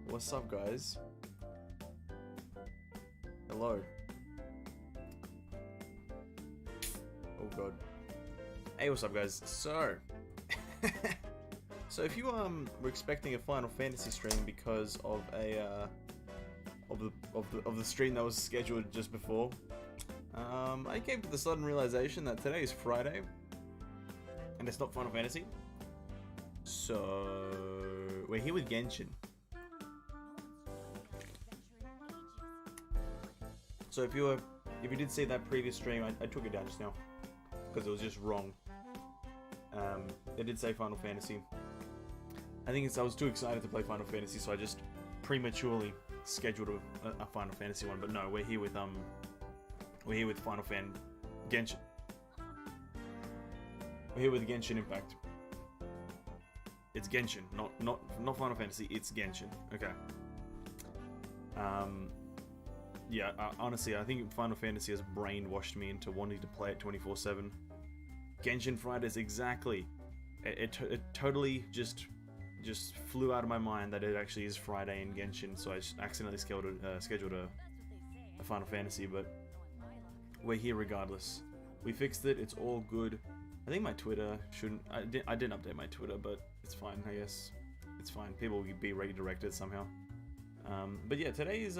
What's up, guys? Hello. Oh god. Hey, what's up, guys? So, so if you were expecting a Final Fantasy stream because of a of the stream that was scheduled just before, I came to the sudden realization that today is Friday, and it's not Final Fantasy. So we're here with Genshin. So if you did see that previous stream, I took it down just now because it was just wrong. It did say Final Fantasy. I think I was too excited to play Final Fantasy, so I just prematurely scheduled a Final Fantasy one. But no, we're here with Final Fan Genshin. We're here with Genshin Impact. It's Genshin, not Final Fantasy. It's Genshin. Okay. Yeah. Honestly, I think Final Fantasy has brainwashed me into wanting to play it 24/7. Genshin Fridays, exactly. It totally just flew out of my mind that it actually is Friday in Genshin, so I accidentally scheduled a Final Fantasy, but we're here regardless. We fixed it, it's all good. I think my Twitter shouldn't... I didn't update my Twitter, but it's fine, I guess. It's fine, people will be redirected somehow. But yeah, today is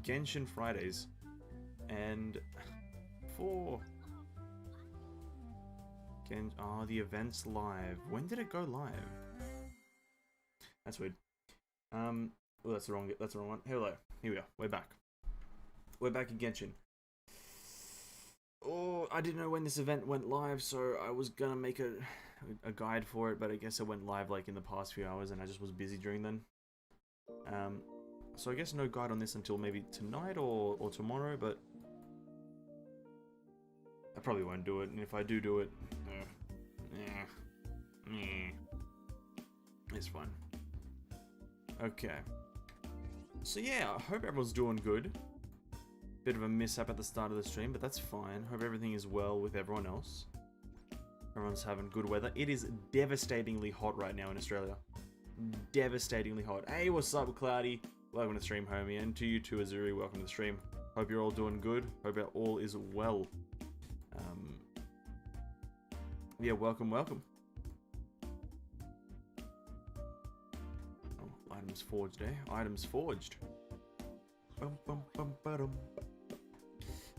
Genshin Fridays, and for... the event's live. When did it go live? That's weird. Oh, that's the wrong one. Hello. Here we are. We're back. We're back in Genshin. Oh, I didn't know when this event went live, so I was gonna make a guide for it, but I guess it went live like in the past few hours, and I just was busy during then. So I guess no guide on this until maybe tonight or tomorrow, but I probably won't do it, and if I do it, it's fine. Okay. So yeah, I hope everyone's doing good. Bit of a mishap at the start of the stream, but that's fine. Hope everything is well with everyone else. Everyone's having good weather. It is devastatingly hot right now in Australia. Devastatingly hot. Hey, what's up, Cloudy? Welcome to the stream, homie. And to you too, Azuri, welcome to the stream. Hope you're all doing good. Hope all is well. Yeah, welcome. Oh, items forged, eh? Items forged.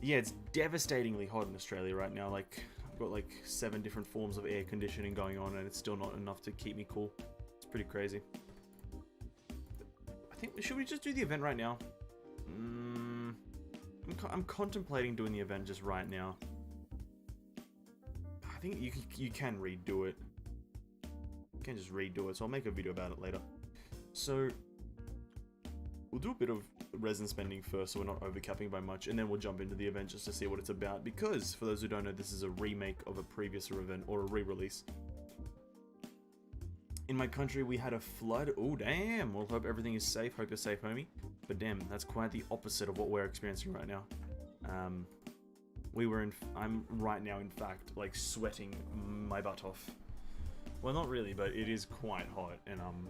Yeah, it's devastatingly hot in Australia right now. Like, I've got like 7 different forms of air conditioning going on, and it's still not enough to keep me cool. It's pretty crazy. I think, should we just do the event right now? I'm contemplating doing the event just right now. I think you can redo it. You can just redo it, so I'll make a video about it later. So we'll do a bit of resin spending first, so we're not overcapping by much, and then we'll jump into the event just to see what it's about. Because for those who don't know, this is a remake of a previous event or a re-release. In my country, we had a flood. Oh damn! Well, hope everything is safe. Hope you're safe, homie. But damn, that's quite the opposite of what we're experiencing right now. I'm right now, in fact, like sweating my butt off. Well, not really, but it is quite hot, and I'm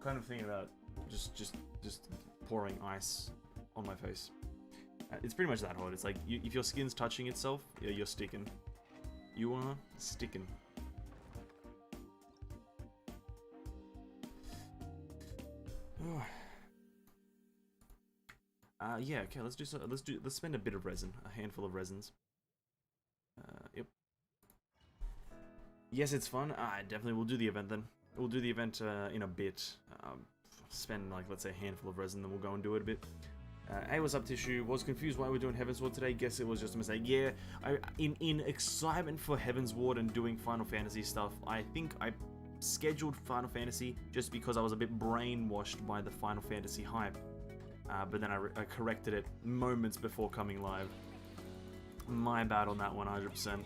kind of thinking about just pouring ice on my face. It's pretty much that hot. It's like if your skin's touching itself, you're sticking. You are sticking. Yeah, okay, let's spend a bit of resin, a handful of resins. Yep. Yes, it's fun. Definitely we'll do the event then. We'll do the event in a bit. Spend like, let's say, a handful of resin, then we'll go and do it a bit. Hey, what's up, Tissue? Was confused why we're doing Heaven's Ward today. Guess it was just a mistake. Yeah, in excitement for Heaven's Ward and doing Final Fantasy stuff, I think I scheduled Final Fantasy just because I was a bit brainwashed by the Final Fantasy hype. But then I corrected it moments before coming live. My bad on that 100%.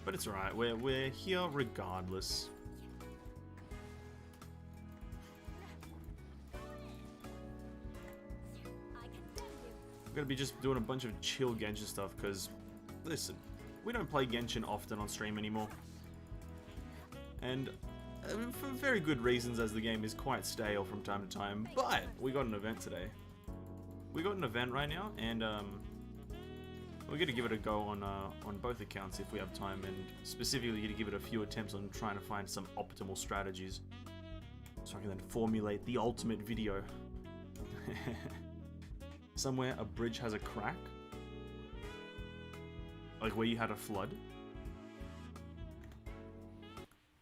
But it's alright, we're here regardless. I'm gonna be just doing a bunch of chill Genshin stuff, because, listen, we don't play Genshin often on stream anymore. And for very good reasons, as the game is quite stale from time to time. But we got an event today. We got an event right now, and we're gonna give it a go on both accounts if we have time, and specifically to give it a few attempts on trying to find some optimal strategies, so I can then formulate the ultimate video. Somewhere a bridge has a crack, like where you had a flood.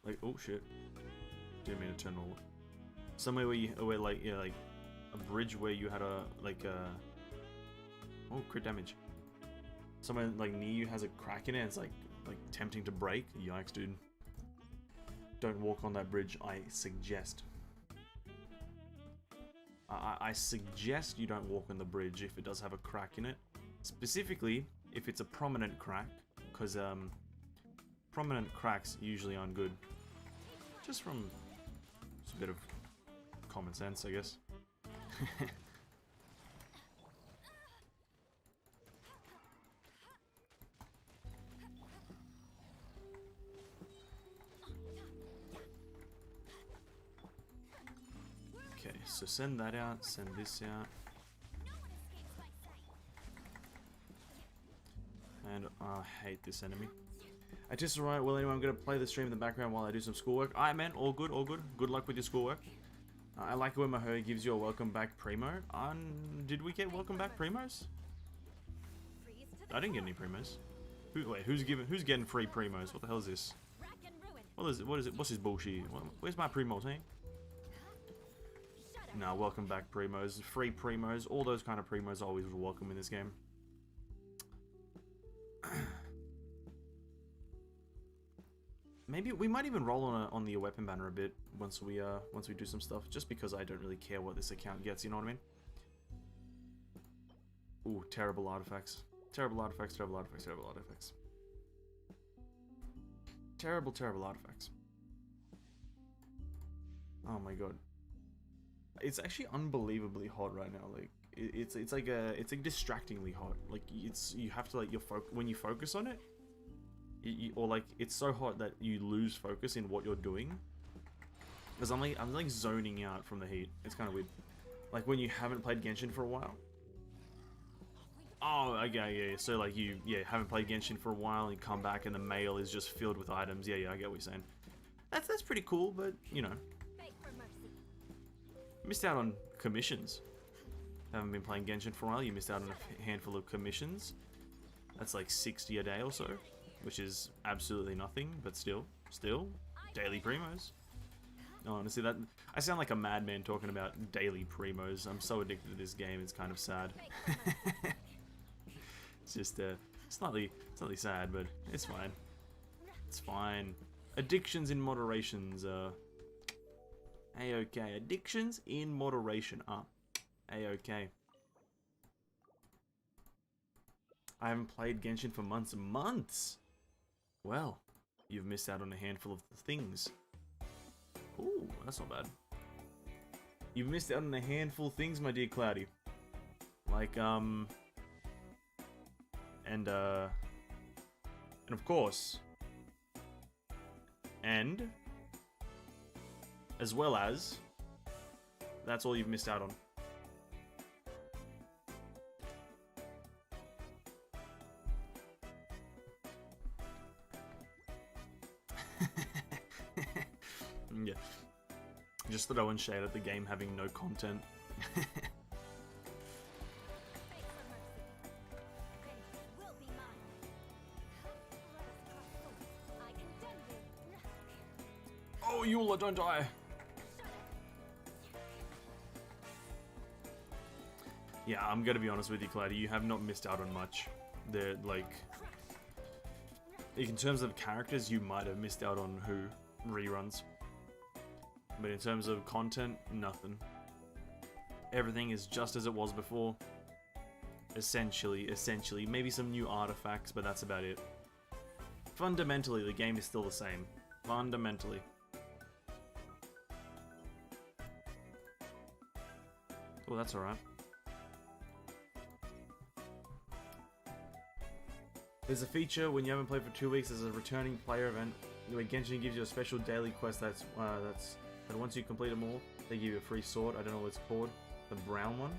Like, oh shit, didn't mean to turn all. Somewhere where like a bridge where you had a oh, crit damage. Somewhere like near you has a crack in it. It's like tempting to break. Yikes, dude! Don't walk on that bridge. I suggest. I suggest you don't walk on the bridge if it does have a crack in it. Specifically, if it's a prominent crack, because prominent cracks usually aren't good. Just from a bit of common sense, I guess. Okay, so send that out, send this out. And I hate this enemy. I just arrived. Well, anyway, I'm going to play the stream in the background while I do some schoolwork. Alright, man, all good, all good. Good luck with your schoolwork. I like it when Maho gives you a welcome back primo. Did we get welcome back primos? I didn't get any primos. Wait, who's getting free primos? What the hell is this? What is it? What's this bullshit? Where's my primo team? Nah, welcome back primos, free primos, all those kind of primos are always welcome in this game. Maybe we might even roll on the weapon banner a bit once we do some stuff, just because I don't really care what this account gets, you know what I mean? Ooh, terrible artifacts. Terrible artifacts, terrible artifacts, terrible artifacts. Terrible, terrible artifacts. Oh my god. It's actually unbelievably hot right now. Like it's like distractingly hot. Like you have to like when you focus on it, or like it's so hot that you lose focus in what you're doing. Because I'm like zoning out from the heat. It's kind of weird. Like when you haven't played Genshin for a while. Oh, okay, yeah. So like you haven't played Genshin for a while, and you come back and the mail is just filled with items. Yeah, I get what you're saying. That's pretty cool, but you know. Missed out on commissions. Haven't been playing Genshin for a while, you missed out on a handful of commissions. That's like 60 a day or so, which is absolutely nothing, but still, daily primos. Oh, honestly, that I sound like a madman talking about daily primos. I'm so addicted to this game, it's kind of sad. It's just slightly sad, but it's fine. It's fine. Addictions in moderations A-okay. Addictions in moderation are A-okay. I haven't played Genshin for months and months. Well, you've missed out on a handful of things. Ooh, that's not bad. You've missed out on a handful of things, my dear Cloudy. Like, and of course, and as well as, that's all you've missed out on. Yeah. Just throwing shade at the game having no content. Oh, Eula, don't die! Yeah, I'm gonna be honest with you, Cloudy, you have not missed out on much. They're like, in terms of characters, you might have missed out on reruns. But in terms of content, nothing. Everything is just as it was before. Essentially. Maybe some new artifacts, but that's about it. Fundamentally, the game is still the same. Fundamentally. Oh, that's alright. There's a feature when you haven't played for 2 weeks. There's a returning player event where Genshin gives you a special daily quest that once you complete them all, they give you a free sword. I don't know what it's called. The brown one.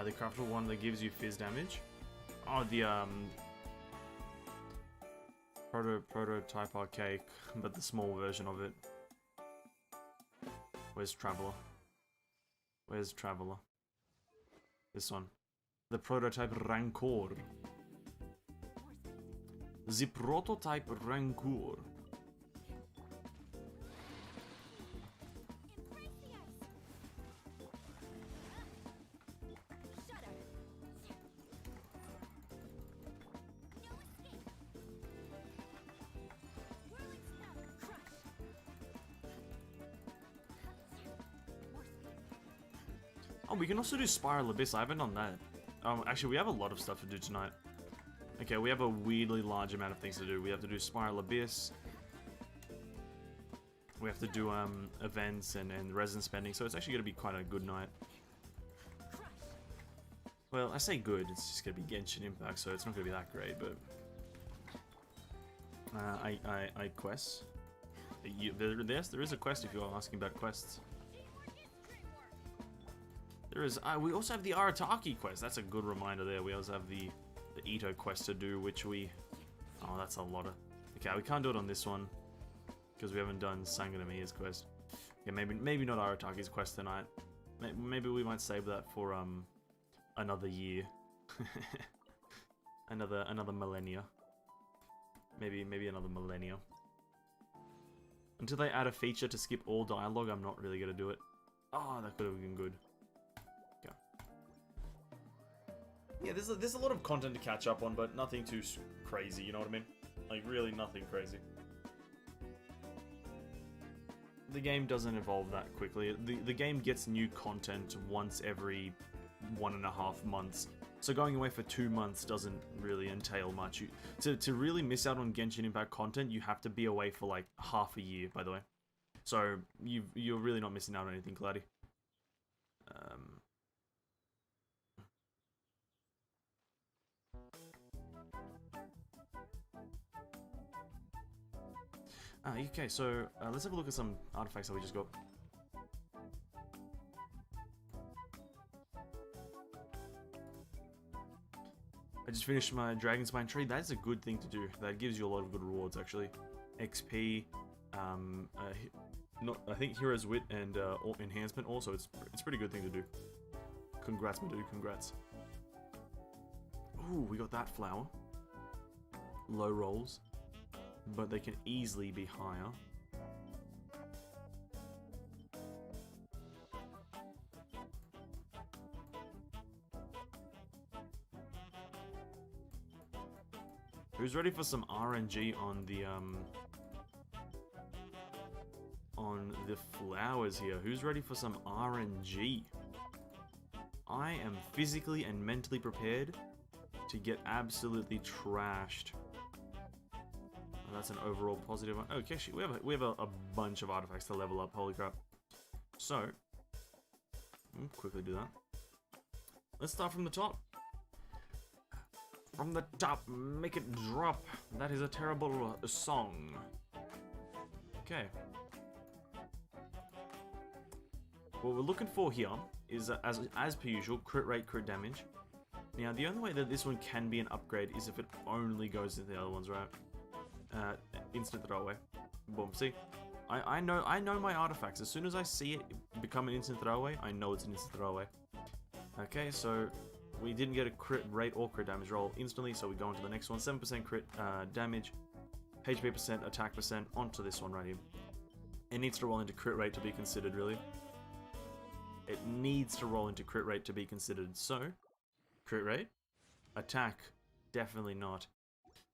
The craftable one that gives you fizz damage. Oh, the prototype archaic, but the small version of it. Where's Traveler? Where's Traveler? This one. The prototype Rancor. The prototype Rancor. Oh, we can also do Spiral Abyss. I haven't done that. Actually, we have a lot of stuff to do tonight. Okay, we have a weirdly large amount of things to do. We have to do Spiral Abyss. We have to do events and resin spending, so it's actually going to be quite a good night. Well, I say good, it's just going to be Genshin Impact, so it's not going to be that great, but... I quests. There is a quest if you're asking about quests. There is. We also have the Arataki quest. That's a good reminder there. We also have the Ito quest to do, which we... Oh, that's a lot of... Okay, we can't do it on this one because we haven't done Sanganamiya's quest. Yeah, maybe not Arataki's quest tonight. Maybe we might save that for another year, another millennia. Maybe another millennia. Until they add a feature to skip all dialogue, I'm not really gonna do it. Oh, that could have been good. Yeah, there's a lot of content to catch up on, but nothing too crazy, you know what I mean? Like, really nothing crazy. The game doesn't evolve that quickly. The game gets new content once every 1.5 months. So going away for 2 months doesn't really entail much. To really miss out on Genshin Impact content, you have to be away for like half a year, by the way. So you're really not missing out on anything, Cloudy. Okay, so let's have a look at some artifacts that we just got. I just finished my Dragon's Spine tree. That's a good thing to do. That gives you a lot of good rewards, actually. XP, I think Hero's Wit and Enhancement also. It's a pretty good thing to do. Congrats, my dude. Congrats. Ooh, we got that flower. Low rolls. But they can easily be higher. Who's ready for some RNG on the flowers here? Who's ready for some RNG? I am physically and mentally prepared to get absolutely trashed. That's an overall positive one. Okay, we have a bunch of artifacts to level up. Holy crap! So, quickly do that. Let's start from the top. From the top, make it drop. That is a terrible song. Okay. What we're looking for here is, as per usual, crit rate, crit damage. Now, the only way that this one can be an upgrade is if it only goes into the other ones, right? Instant throwaway. Boom. See, I know my artifacts. As soon as I see it become an instant throwaway, I know it's an instant throwaway. Okay, so we didn't get a crit rate or crit damage roll instantly, so we go on to the next one. 7% crit damage, HP percent, attack percent, onto this one right here. It needs to roll into crit rate to be considered, really. It needs to roll into crit rate to be considered. So, crit rate, attack, definitely not.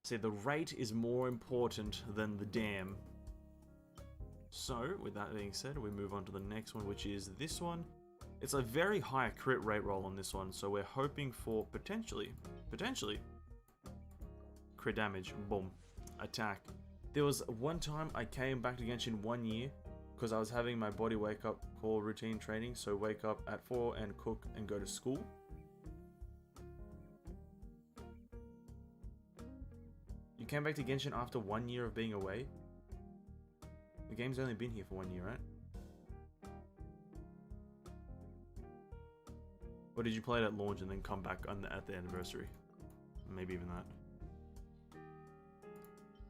See, the rate is more important than the dam. So, with that being said, we move on to the next one, which is this one. It's a very high crit rate roll on this one, so we're hoping for potentially, crit damage, boom, attack. There was one time I came back to Genshin 1 year, because I was having my body wake up call routine training, so wake up at 4 and cook and go to school. came back to Genshin after 1 year of being away. The game's only been here for 1 year, right? Or did you play it at launch and then come back at the anniversary? Maybe even that.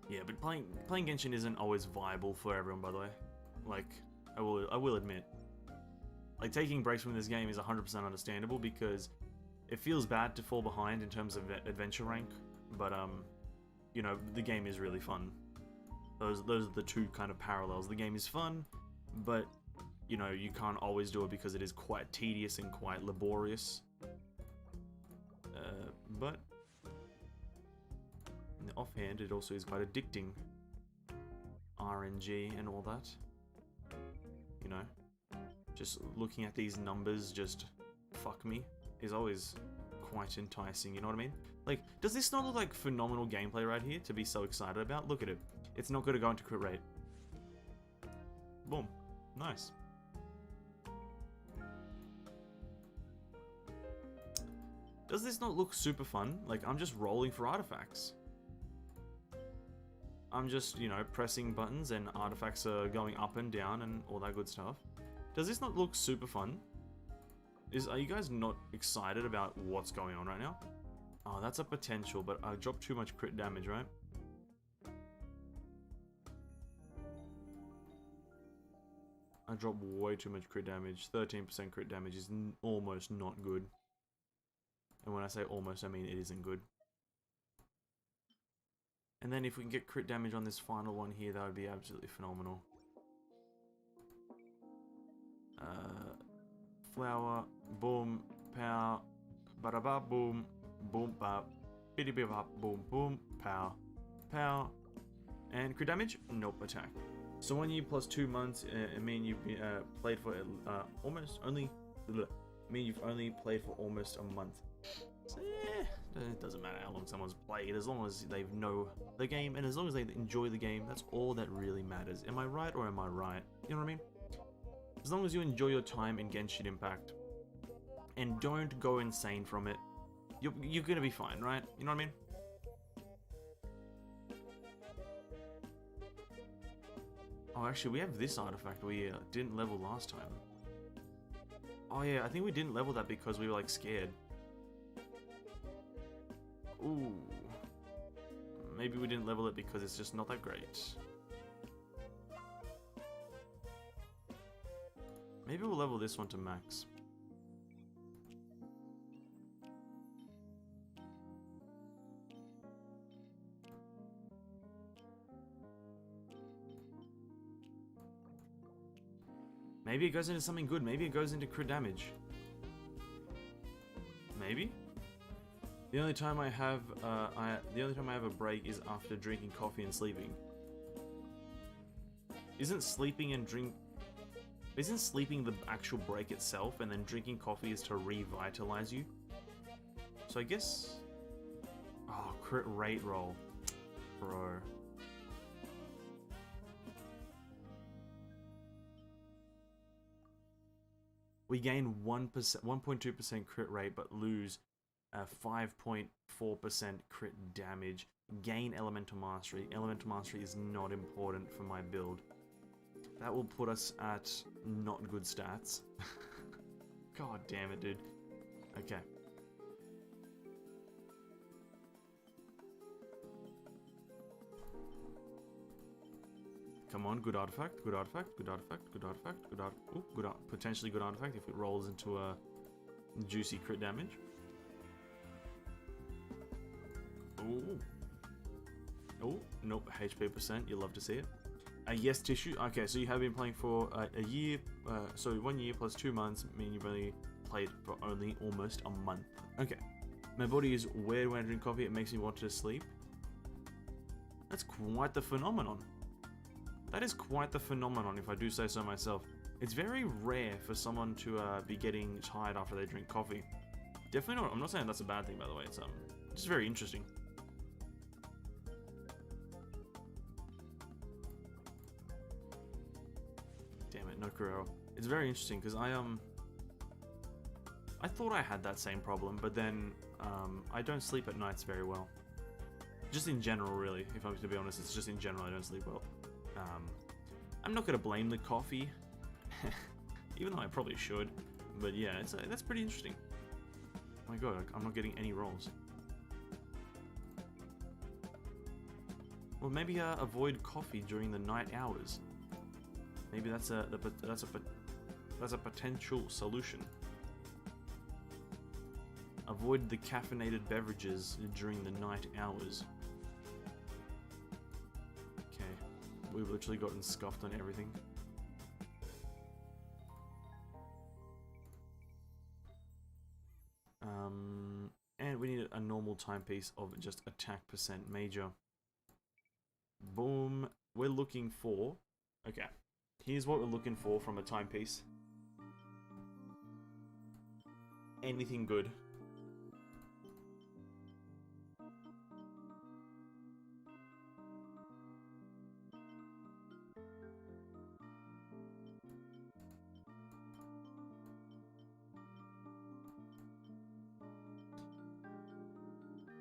Yeah, but playing Genshin isn't always viable for everyone, by the way. Like, I will admit. Like, taking breaks from this game is 100% understandable because it feels bad to fall behind in terms of adventure rank, but you know, the game is really fun. Those are the two kind of parallels. The game is fun, but you know, you can't always do it because it is quite tedious and quite laborious. But in the offhand, it also is quite addicting. RNG and all that. You know, just looking at these numbers, just fuck me, is always quite enticing. You know what I mean? Like, does this not look like phenomenal gameplay right here to be so excited about? Look at it. It's not going to go into crit rate. Boom. Nice. Does this not look super fun? Like, I'm just rolling for artifacts. I'm just, you know, pressing buttons and artifacts are going up and down and all that good stuff. Does this not look super fun? Are you guys not excited about what's going on right now? Oh, that's a potential, but I dropped too much crit damage, right? I dropped way too much crit damage. 13% crit damage is almost not good. And when I say almost, I mean it isn't good. And then if we can get crit damage on this final one here, that would be absolutely phenomenal. Flower, boom, pow, ba-da-ba, boom, boom, bop, biddy-bip-bop, boom, boom, pow, pow. And crit damage? Nope, attack. So 1 year plus 2 months, it mean you've played for almost only, mean you've only played for almost a month. So yeah, it doesn't matter how long someone's played, as long as they know the game and as long as they enjoy the game, that's all that really matters. Am I right or am I right? You know what I mean? As long as you enjoy your time in Genshin Impact and don't go insane from it, you're gonna be fine, right? You know what I mean? Oh, actually, we have this artifact we didn't level last time. Oh yeah, I think we didn't level that because we were like scared. Ooh. Maybe we didn't level it because it's just not that great. Maybe we'll level this one to max. Maybe it goes into something good. Maybe it goes into crit damage. Maybe? The only time I have a break is after drinking coffee and sleeping. Isn't sleeping the actual break itself, and then drinking coffee is to revitalize you? So I guess... Oh, crit rate roll. Bro. We gain 1.2% crit rate, but lose 5.4% crit damage. Gain Elemental Mastery. Elemental Mastery is not important for my build. That will put us at not good stats. God damn it, dude. Okay. Come on, good artifact, good artifact, good artifact, good artifact, good art. Ooh, good art. Potentially good artifact if it rolls into a juicy crit damage. Ooh. Oh, nope, HP percent, you love to see it. Yes, tissue. Okay, so you have been playing for a year, so 1 year plus 2 months, meaning you've only played for only almost a month. Okay. My body is weird when I drink coffee, it makes me want to sleep. That's quite the phenomenon. That is quite the phenomenon, if I do say so myself. It's very rare for someone to be getting tired after they drink coffee. Definitely not, I'm not saying that's a bad thing, by the way, it's just very interesting. Damn it, no Kurero. It's very interesting, because I thought I had that same problem, but then I don't sleep at nights very well. Just in general, really. If I'm to be honest, it's just in general I don't sleep well. I'm not gonna blame the coffee, even though I probably should. But yeah, that's pretty interesting. Oh my god, I'm not getting any rolls. Well, maybe avoid coffee during the night hours. Maybe that's a potential solution. Avoid the caffeinated beverages during the night hours. Okay, we've literally gotten scuffed on everything. And we need a normal timepiece of just attack percent major. Boom. We're looking for... Okay. Here's what we're looking for from a timepiece. Anything good.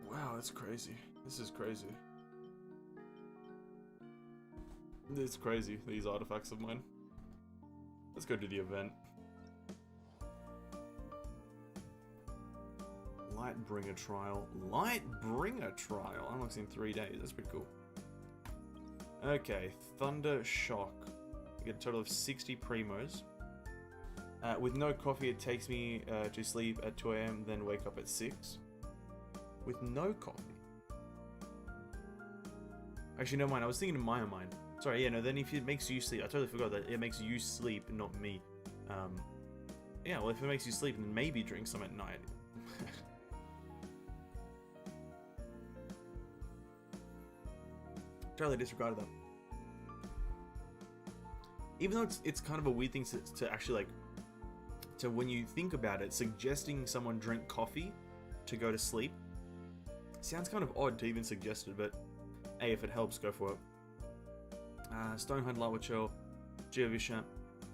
Wow, that's crazy. This is crazy. It's crazy, these artifacts of mine. Let's go to the event. Lightbringer trial. Lightbringer trial. Unlocks in 3 days. That's pretty cool. Okay, Thunder Shock. You get a total of 60 primos. With no coffee, it takes me to sleep at 2 AM, then wake up at 6. With no coffee. Actually, no mind. I was thinking in my mind. Sorry, yeah, no, then if it makes you sleep, I totally forgot that it makes you sleep, not me. Yeah, well, if it makes you sleep, then maybe drink some at night. Totally disregarded that. Even though it's kind of a weird thing to actually, like, to when you think about it, suggesting someone drink coffee to go to sleep sounds kind of odd to even suggest it, but hey, if it helps, go for it. Stonehide Lava Chill, Geovisha,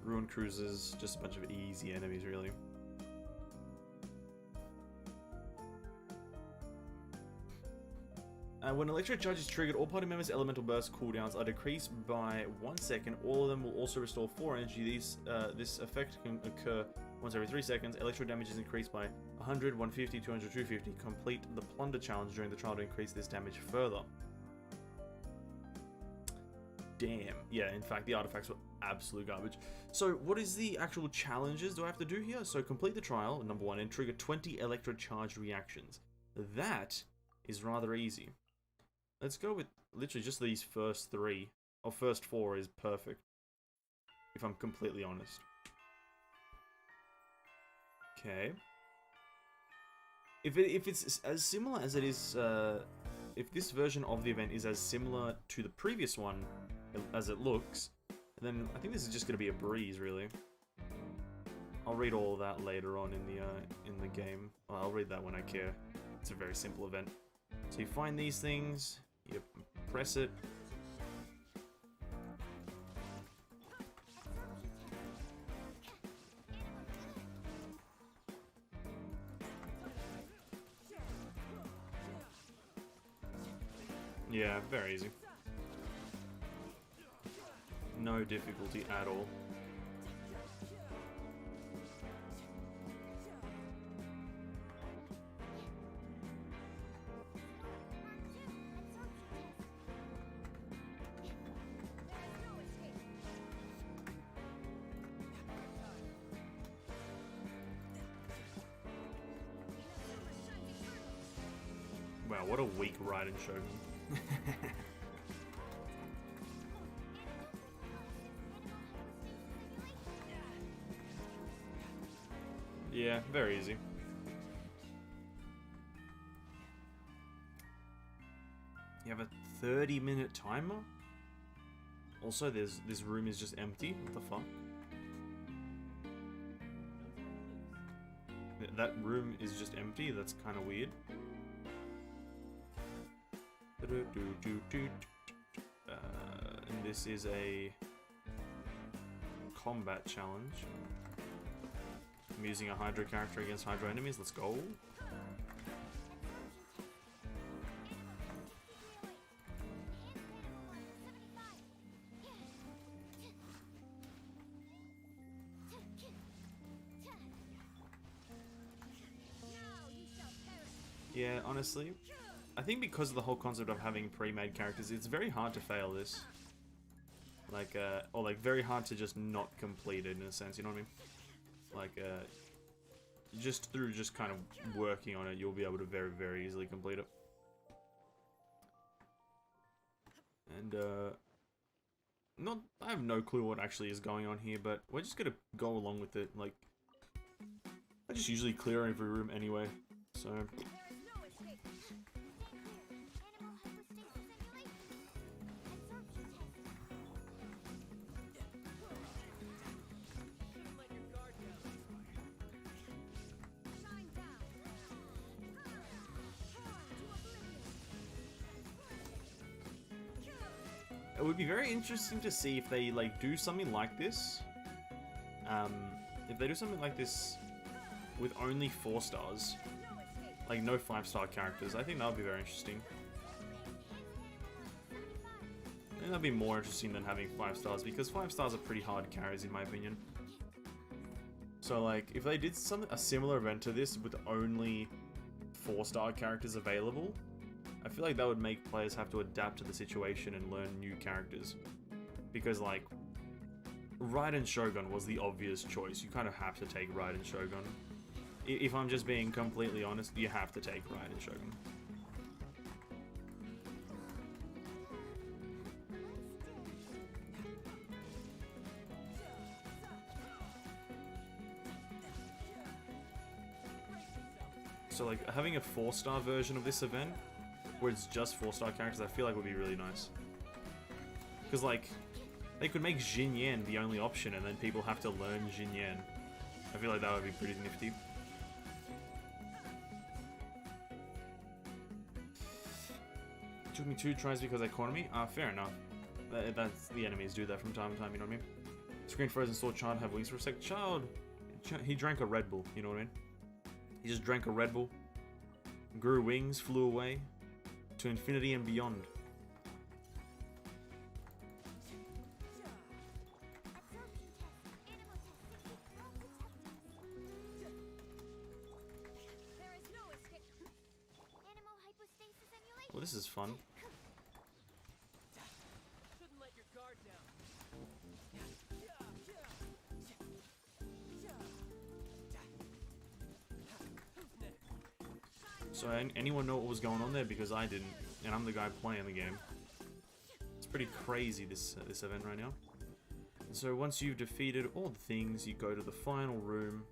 Ruin Cruisers, just a bunch of easy enemies, really. When Electro Charge is triggered, all party members' elemental burst cooldowns are decreased by 1 second. All of them will also restore 4 energy. This effect can occur once every 3 seconds. Electro damage is increased by 100, 150, 200, 250. Complete the Plunder Challenge during the trial to increase this damage further. Damn. Yeah, in fact, the artifacts were absolute garbage. So, what is the actual challenges do I have to do here? So, complete the trial, number 1, and trigger 20 Electro Charge reactions. That is rather easy. Let's go with literally just these first 3. Or first 4 is perfect. If I'm completely honest. Okay. If it's as similar as it is, if this version of the event is as similar to the previous one as it looks, then I think this is just going to be a breeze, really. I'll read all of that later on in the game. Well, I'll read that when I care. It's a very simple event. So you find these things, you press it. Yeah, very easy. No difficulty at all. Wow, what a weak Raiden Shogun. Yeah, very easy. You have a 30-minute timer? Also, this room is just empty. What the fuck? That room is just empty? That's kind of weird. And this is a combat challenge. I'm using a Hydra character against Hydra enemies. Let's go. Yeah, honestly, I think because of the whole concept of having pre-made characters, it's very hard to fail this. Like, or like very hard to just not complete it in a sense, you know what I mean? Like, just through just kind of working on it, you'll be able to very, very easily complete it. And, I have no clue what actually is going on here, but we're just gonna go along with it. Like, I just usually clear every room anyway, so... It would be very interesting to see if they, like, do something like this. If they do something like this with only 4 stars, like no 5-star characters, I think that would be very interesting. I think that'd be more interesting than having 5 stars, because 5 stars are pretty hard carries in my opinion. So, like, if they did a similar event to this with only 4-star characters available, I feel like that would make players have to adapt to the situation and learn new characters. Because, like, Raiden Shogun was the obvious choice. You kind of have to take Raiden Shogun. If I'm just being completely honest, you have to take Raiden Shogun. So, like, having a 4-star version of this event, where it's just 4-star characters, I feel like would be really nice. Because, like, they could make Jin Yan the only option, and then people have to learn Jin Yan. I feel like that would be pretty nifty. It took me 2 tries because I cornered me? Fair enough. That's the enemies do that from time to time, you know what I mean? Screen frozen, saw child have wings for a sec. Child! He drank a Red Bull, you know what I mean? He just drank a Red Bull, grew wings, flew away to infinity and beyond. Well, this is fun. So anyone know what was going on there? Because I didn't, and I'm the guy playing the game. It's pretty crazy, this event right now. And so once you've defeated all the things, you go to the final room,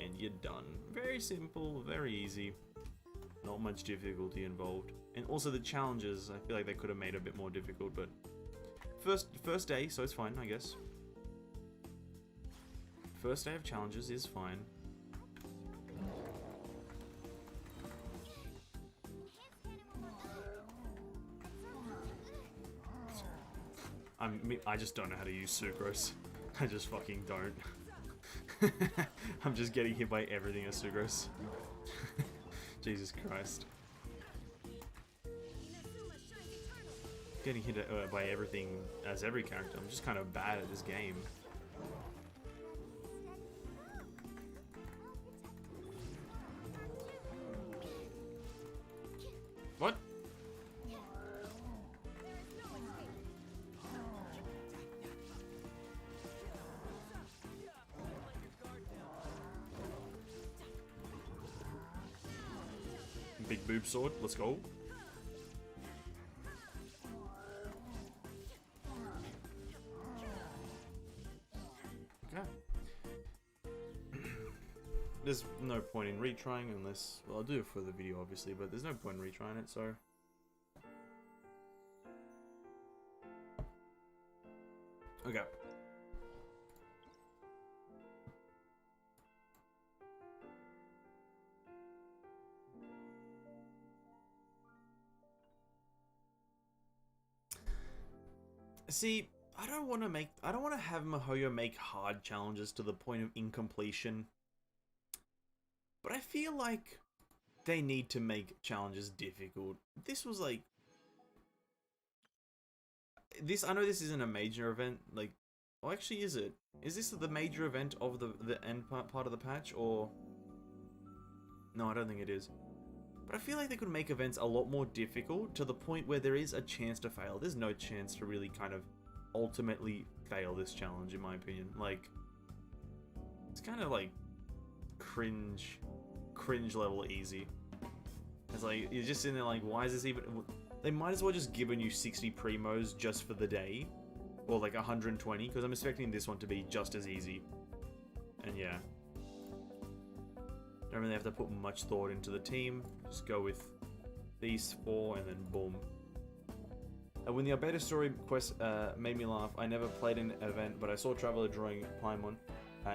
and you're done. Very simple, very easy. Not much difficulty involved. And also the challenges, I feel like they could have made it a bit more difficult, but first day, so it's fine, I guess. First day of challenges is fine. I just don't know how to use Sucrose. I just fucking don't. I'm just getting hit by everything as Sucrose. Jesus Christ. Getting hit by everything as every character. I'm just kind of bad at this game. What? Big boob sword, let's go. Okay. There's no point in retrying unless, well, I'll do it for the video obviously, but there's no point in retrying it, so. Okay. See, I don't want to have Mihoyo make hard challenges to the point of incompletion. But I feel like they need to make challenges difficult. This was like... I know this isn't a major event, like... Well, actually, is it? Is this the major event of the end part of the patch, or... No, I don't think it is. But I feel like they could make events a lot more difficult to the point where there is a chance to fail. There's no chance to really kind of ultimately fail this challenge, in my opinion. Like, it's kind of like cringe level easy. It's like, you're just in there like, why is this even... They might as well just given you 60 primos just for the day. Or like 120, because I'm expecting this one to be just as easy. And yeah. Don't really have to put much thought into the team. Just go with these 4 and then boom. When the Albedo story quest made me laugh, I never played an event, but I saw Traveler drawing Paimon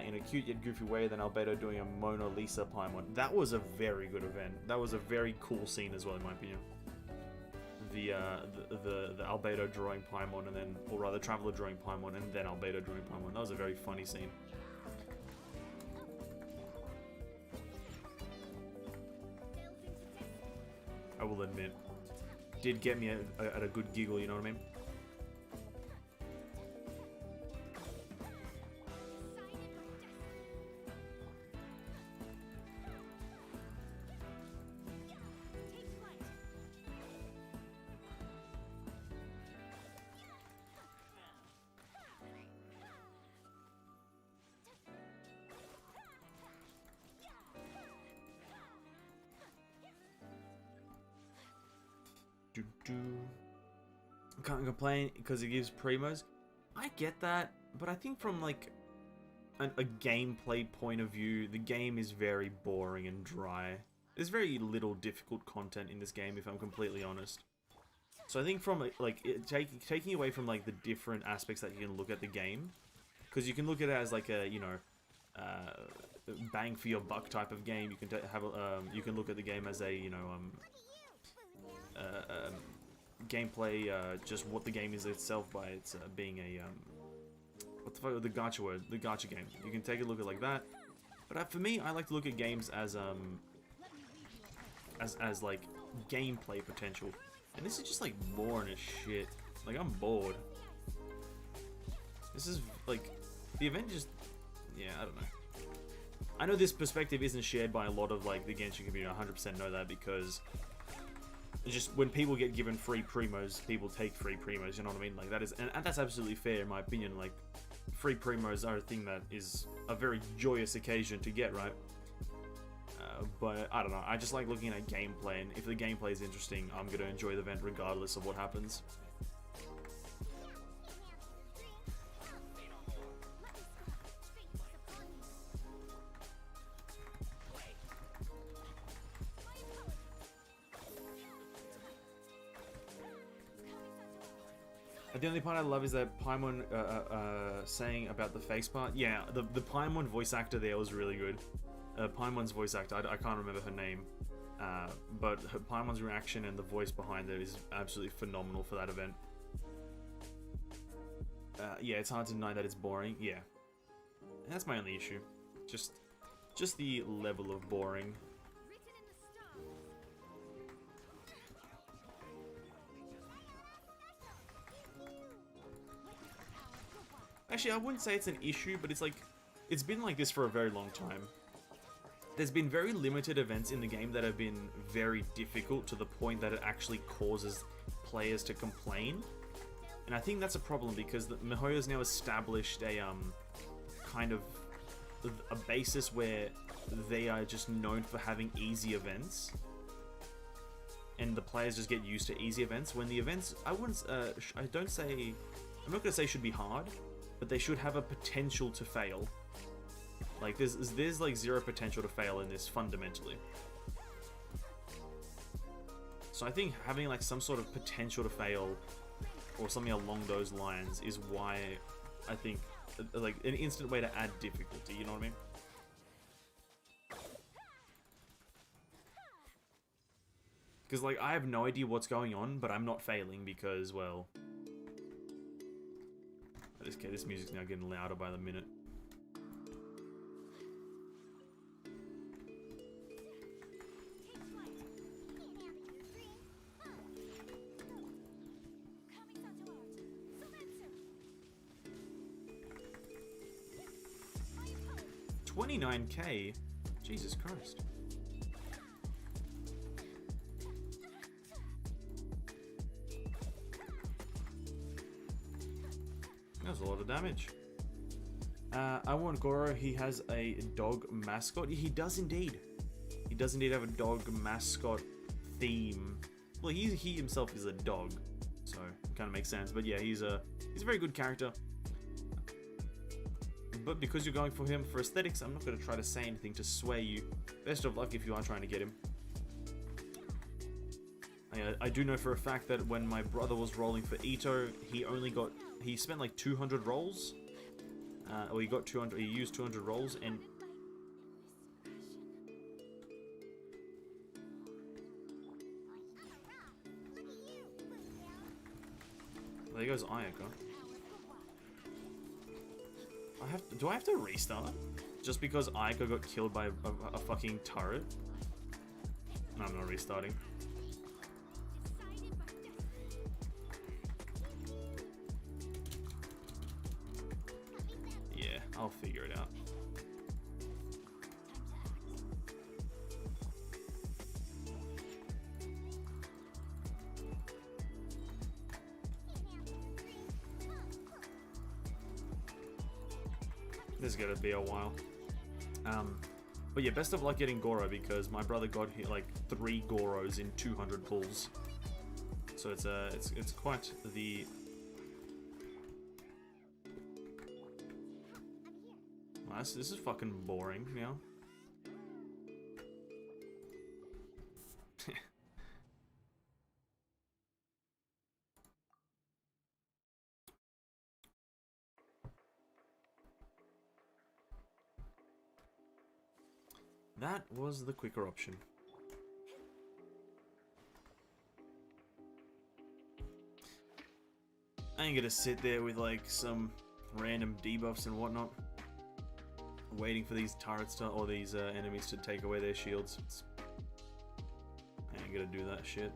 in a cute yet goofy way, then Albedo doing a Mona Lisa Paimon. That was a very good event. That was a very cool scene as well, in my opinion. The Albedo drawing Paimon, and then, or rather, Traveler drawing Paimon, and then Albedo drawing Paimon. That was a very funny scene. I will admit, did get me at a good giggle, you know what I mean? Can't complain because it gives primos. I get that, but I think from like a gameplay point of view, the game is very boring and dry. There's very little difficult content in this game, if I'm completely honest. So I think from like taking away from like the different aspects that you can look at the game, because you can look at it as like a, you know, bang for your buck type of game. You can have you can look at the game as a, you know, gameplay, just what the game is itself by its being a what the fuck, the gacha word, the gacha game. You can take a look at it like that. But for me, I like to look at games as like gameplay potential. And this is just like boring as shit. Like, I'm bored. This is like the event just, yeah, I don't know. I know this perspective isn't shared by a lot of like the Genshin community. I 100% know that, because just when people get given free primos, people take free primos, you know what I mean? Like, that is, and that's absolutely fair in my opinion. Like, free primos are a thing that is a very joyous occasion to get, right? But I don't know, I just like looking at gameplay, and if the gameplay is interesting, I'm gonna enjoy the event regardless of what happens. The only part I love is that Paimon saying about the face part. Yeah, the Paimon voice actor there was really good. Paimon's voice actor, I can't remember her name, but Paimon's reaction and the voice behind it is absolutely phenomenal for that event. Yeah, it's hard to deny that it's boring. Yeah, and that's my only issue. Just the level of boring. Actually, I wouldn't say it's an issue, but it's like, it's been like this for a very long time. There's been very limited events in the game that have been very difficult to the point that it actually causes players to complain. And I think that's a problem, because miHoYo's now established a kind of a basis where they are just known for having easy events. And the players just get used to easy events, when the events, I'm not going to say should be hard, but they should have a potential to fail. Like, there's like zero potential to fail in this, fundamentally. So I think having like some sort of potential to fail, or something along those lines, is why I think like an instant way to add difficulty, you know what I mean? Because like, I have no idea what's going on, but I'm not failing because, well, okay, this music's now getting louder by the minute. $29K? Jesus Christ. That was a lot of damage. I want Goro. He has a dog mascot. He does indeed. He does indeed have a dog mascot theme. Well, he himself is a dog, so it kind of makes sense. But yeah, he's a very good character. But because you're going for him for aesthetics, I'm not going to try to say anything to sway you. Best of luck if you are trying to get him. I do know for a fact that when my brother was rolling for Ito, he spent like 200 rolls. Or he got 200. He used 200 rolls, and there goes Ayaka. Do I have to restart? Just because Ayaka got killed by a fucking turret? No, I'm not restarting. Yeah, I'll figure it out. This is gonna be a while. But yeah, best of luck getting Goro, because my brother got like 3 Goros in 200 pulls. So it's quite the... Well, this is fucking boring, you know? That was the quicker option. I ain't gonna sit there with like some random debuffs and whatnot, waiting for these turrets to, or these enemies to take away their shields. I ain't gonna do that shit.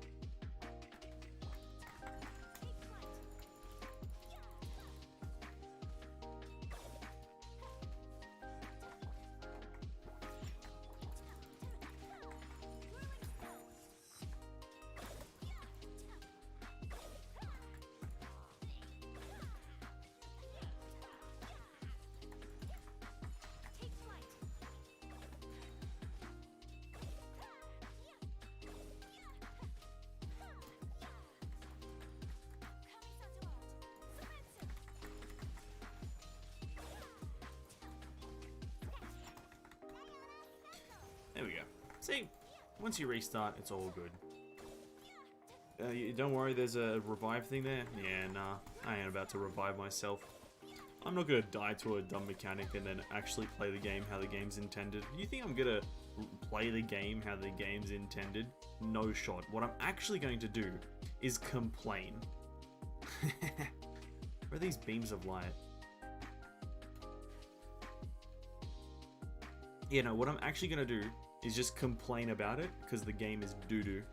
There we go. See, once you restart, it's all good. Don't worry, there's a revive thing there. Yeah, nah, I ain't about to revive myself. I'm not gonna die to a dumb mechanic and then actually play the game how the game's intended. You think I'm gonna play the game how the game's intended? No shot. What I'm actually going to do is complain. Where are these beams of light? You know, what I'm actually gonna do is just complain about it, because the game is doo-doo.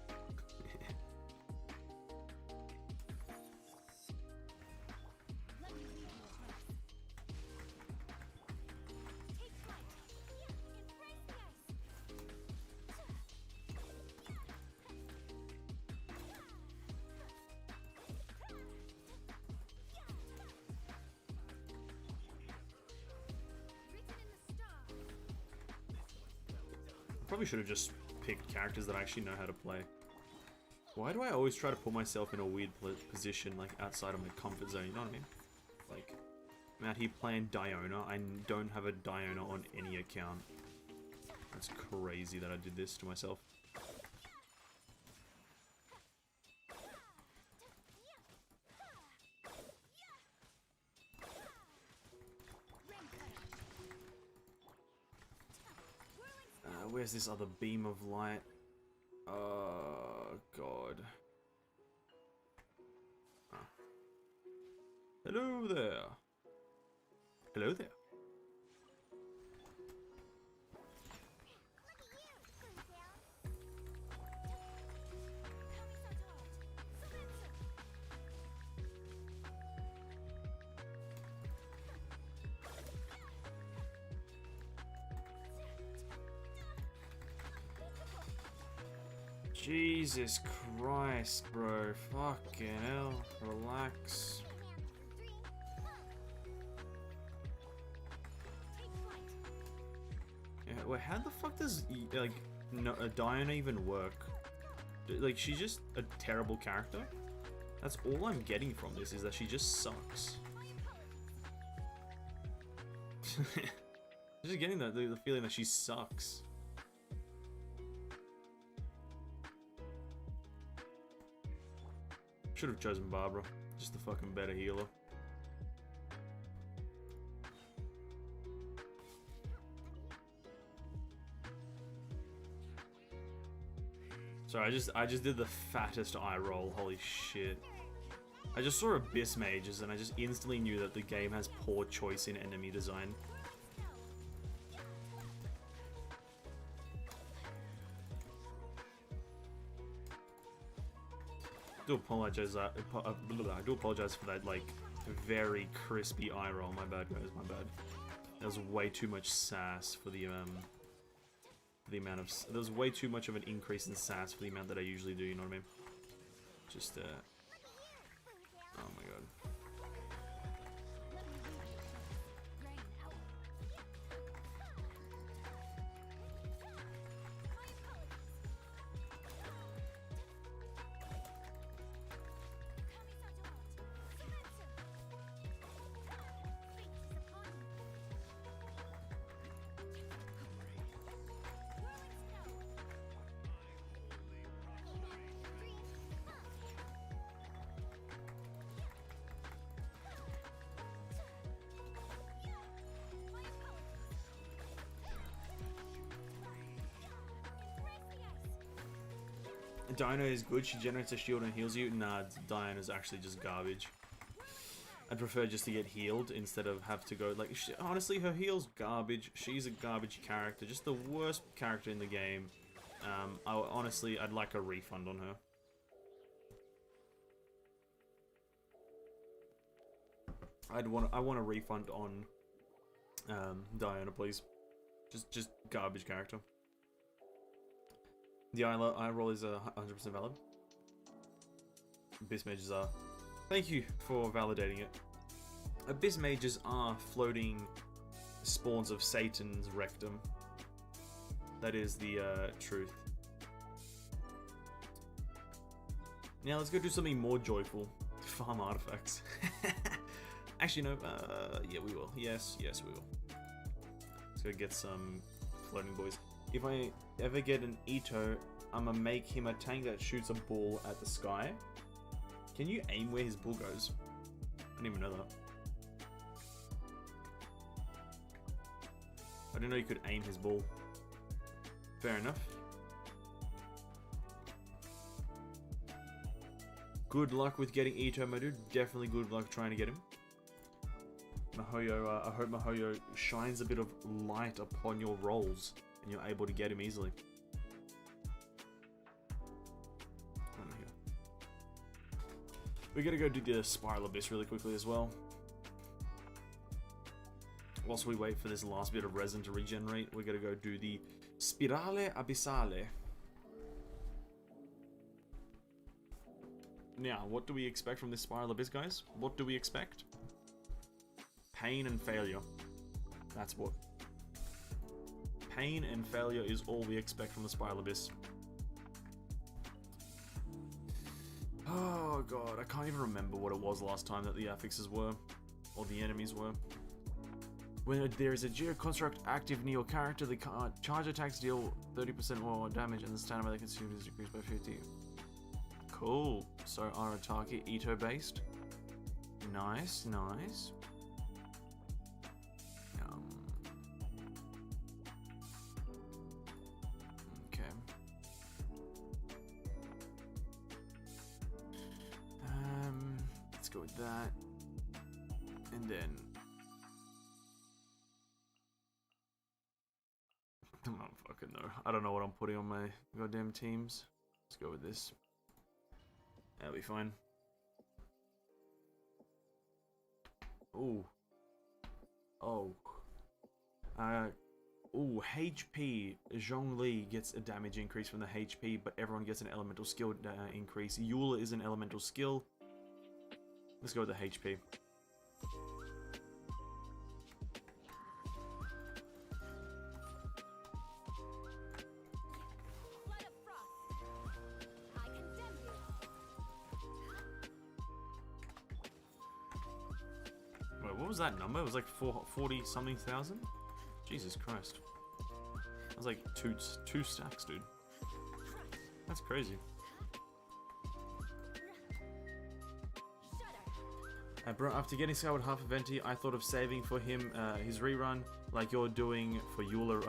Probably should have just picked characters that I actually know how to play. Why do I always try to put myself in a weird position, like outside of my comfort zone, you know what I mean? Like, I'm out here playing Diona, I don't have a Diona on any account. That's crazy that I did this to myself. Where's this other beam of light? Oh, God. Ah. Hello there. Hello there. Jesus Christ, bro. Fucking hell. Relax. Wait, how the fuck does like Diana even work? Like, she's just a terrible character. That's all I'm getting from this, is that she just sucks. Just getting the feeling that she sucks. Should have chosen Barbara. Just the fucking better healer. Sorry, I just did the fattest eye roll. Holy shit. I just saw Abyss Mages and I just instantly knew that the game has poor choice in enemy design. I do apologize for that, like, very crispy eye roll. My bad, guys, my bad. There was way too much sass for the amount of... There was way too much of an increase in sass for the amount that I usually do, you know what I mean? Just, oh my god. Diana is good, she generates a shield and heals you. Nah, Diana's actually just garbage. I'd prefer just to get healed instead of have to go, like, honestly, her heal's garbage. She's a garbage character, just the worst character in the game. Honestly, I'd like a refund on her. I want a refund on Diana, please. Just garbage character. The eye roll is 100% valid. Abyss Mages are. Thank you for validating it. Abyss Mages are floating spawns of Satan's rectum. That is the truth. Now let's go do something more joyful. Farm artifacts. Actually, no. Yeah, we will. Yes, we will. Let's go get some floating boys. If I ever get an Ito, I'ma make him a tank that shoots a ball at the sky. Can you aim where his ball goes? I didn't even know that. I didn't know you could aim his ball. Fair enough. Good luck with getting Ito, my dude. Definitely good luck trying to get him. Mahoyo, I hope Mahoyo shines a bit of light upon your rolls and you're able to get him easily. We're gonna go do the Spiral Abyss really quickly as well. Whilst we wait for this last bit of resin to regenerate, we're gonna go do the Spirale Abyssale. Now, what do we expect from this Spiral Abyss, guys? What do we expect? Pain and failure. That's what. Pain and failure is all we expect from the Spiral Abyss. Oh god, I can't even remember what it was last time that the affixes were, or the enemies were. When there is a Geoconstruct active near your character, the charge attacks deal 30% more damage and the stamina they consume is decreased by 50. Cool. So Arataki Ito based. Nice, nice. Okay. Let's go with that. And then I don't fucking know. I don't know what I'm putting on my goddamn teams. Let's go with this. That'll be fine. Ooh. Oh. Ooh, HP. Zhongli gets a damage increase from the HP, but everyone gets an elemental skill increase. Eula is an elemental skill. Let's go with the HP. What was that number? It was like 40 something thousand? Jesus Christ. That was like two stacks, dude. That's crazy. Bro, after getting Skyward half of Venti, I thought of saving for him his rerun, like you're doing for Euler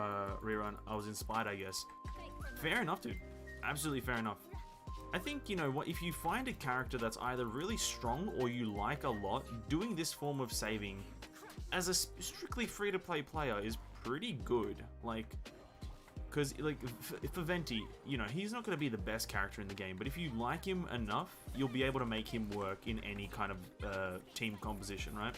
rerun. I was inspired, I guess. Fair enough, dude. Absolutely fair enough. I think, you know what, if you find a character that's either really strong or you like a lot, doing this form of saving as a strictly free-to-play player is pretty good. Like, because, like, for Venti, you know, he's not going to be the best character in the game, but if you like him enough, you'll be able to make him work in any kind of team composition, right?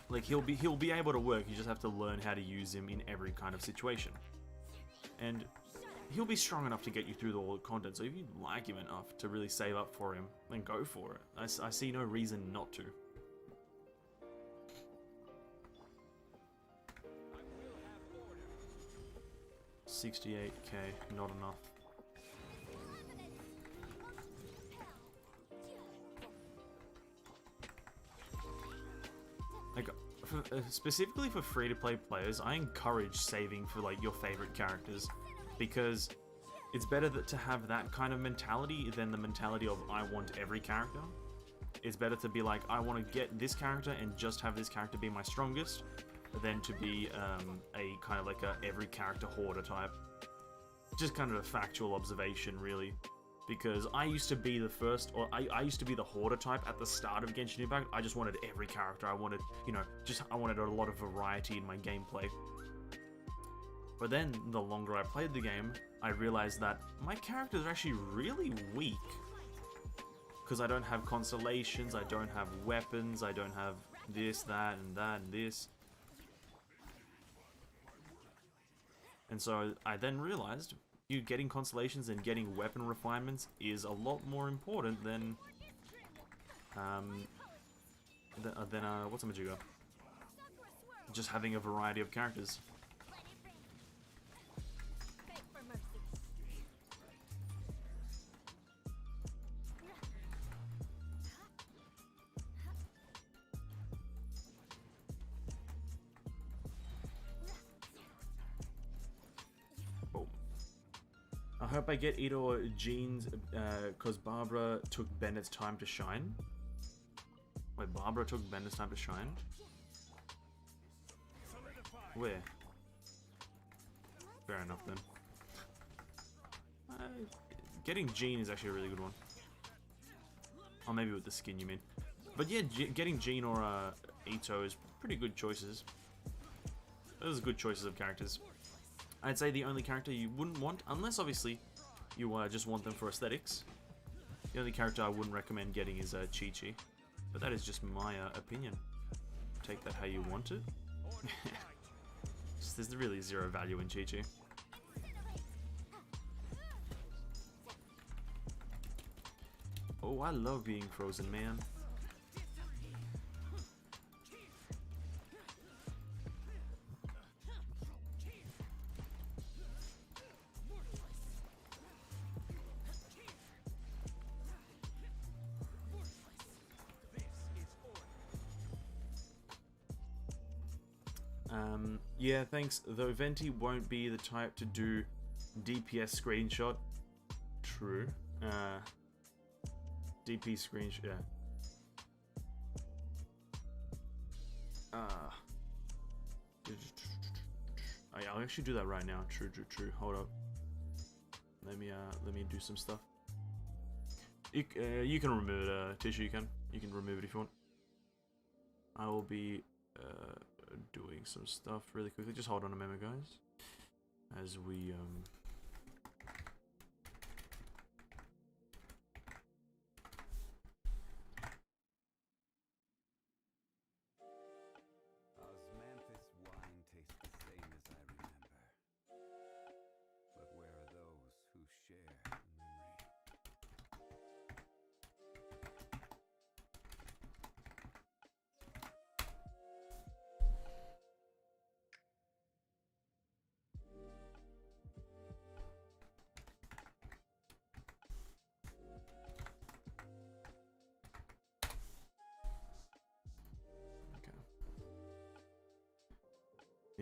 Like, he'll be able to work, you just have to learn how to use him in every kind of situation. And he'll be strong enough to get you through all the content, so if you like him enough to really save up for him, then go for it. I see no reason not to. 68k, not enough. Like, specifically for free-to-play players, I encourage saving for, like, your favorite characters, because it's better to have that kind of mentality than the mentality of, I want every character. It's better to be like, I want to get this character and just have this character be my strongest, than to be a kind of like a every character hoarder type. Just kind of a factual observation, really. Because I used to be the first, or I used to be the hoarder type at the start of Genshin Impact. I just wanted every character. I wanted, you know, I wanted a lot of variety in my gameplay. But then, the longer I played the game, I realized that my characters are actually really weak. Because I don't have constellations, I don't have weapons, I don't have this, that, and this. And so I then realized you getting constellations and getting weapon refinements is a lot more important than what's a Majuga? Just having a variety of characters. I hope I get Ito or Jean's, because Barbara took Bennett's time to shine. Wait, Barbara took Bennett's time to shine? Where? Fair enough then. Getting Jean is actually a really good one. Oh, maybe with the skin you mean. But yeah, getting Jean or Ito is pretty good choices. Those are good choices of characters. I'd say the only character you wouldn't want, unless obviously you just want them for aesthetics. The only character I wouldn't recommend getting is Chi-Chi. But that is just my opinion. Take that how you want it. There's really zero value in Chi-Chi. Oh, I love being frozen, man. Yeah, thanks. Though Venti won't be the type to do DPS screenshot. True. DP screenshot, yeah. I'll actually do that right now. True. Hold up. Let me do some stuff. You can remove it, Tissue. You can remove it if you want. I will be doing some stuff really quickly. Just hold on a moment, guys, as we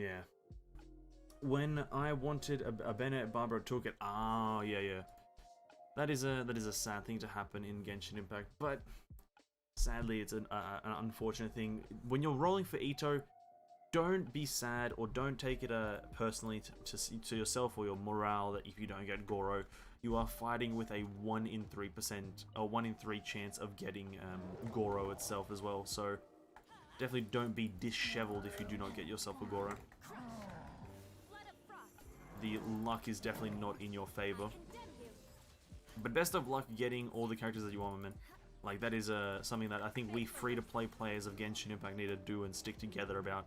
Yeah. When I wanted a Bennett, Barbara took it. Ah, yeah. That is a sad thing to happen in Genshin Impact, but sadly it's an unfortunate thing. When you're rolling for Ito, don't be sad or don't take it personally to yourself or your morale that if you don't get Goro, you are fighting with a 1 in 3% or 1 in 3 chance of getting Goro itself as well. So definitely don't be disheveled if you do not get yourself a Goro. The luck is definitely not in your favor. But best of luck getting all the characters that you want, man. Like, that is something that I think we free-to-play players of Genshin Impact need to do and stick together about.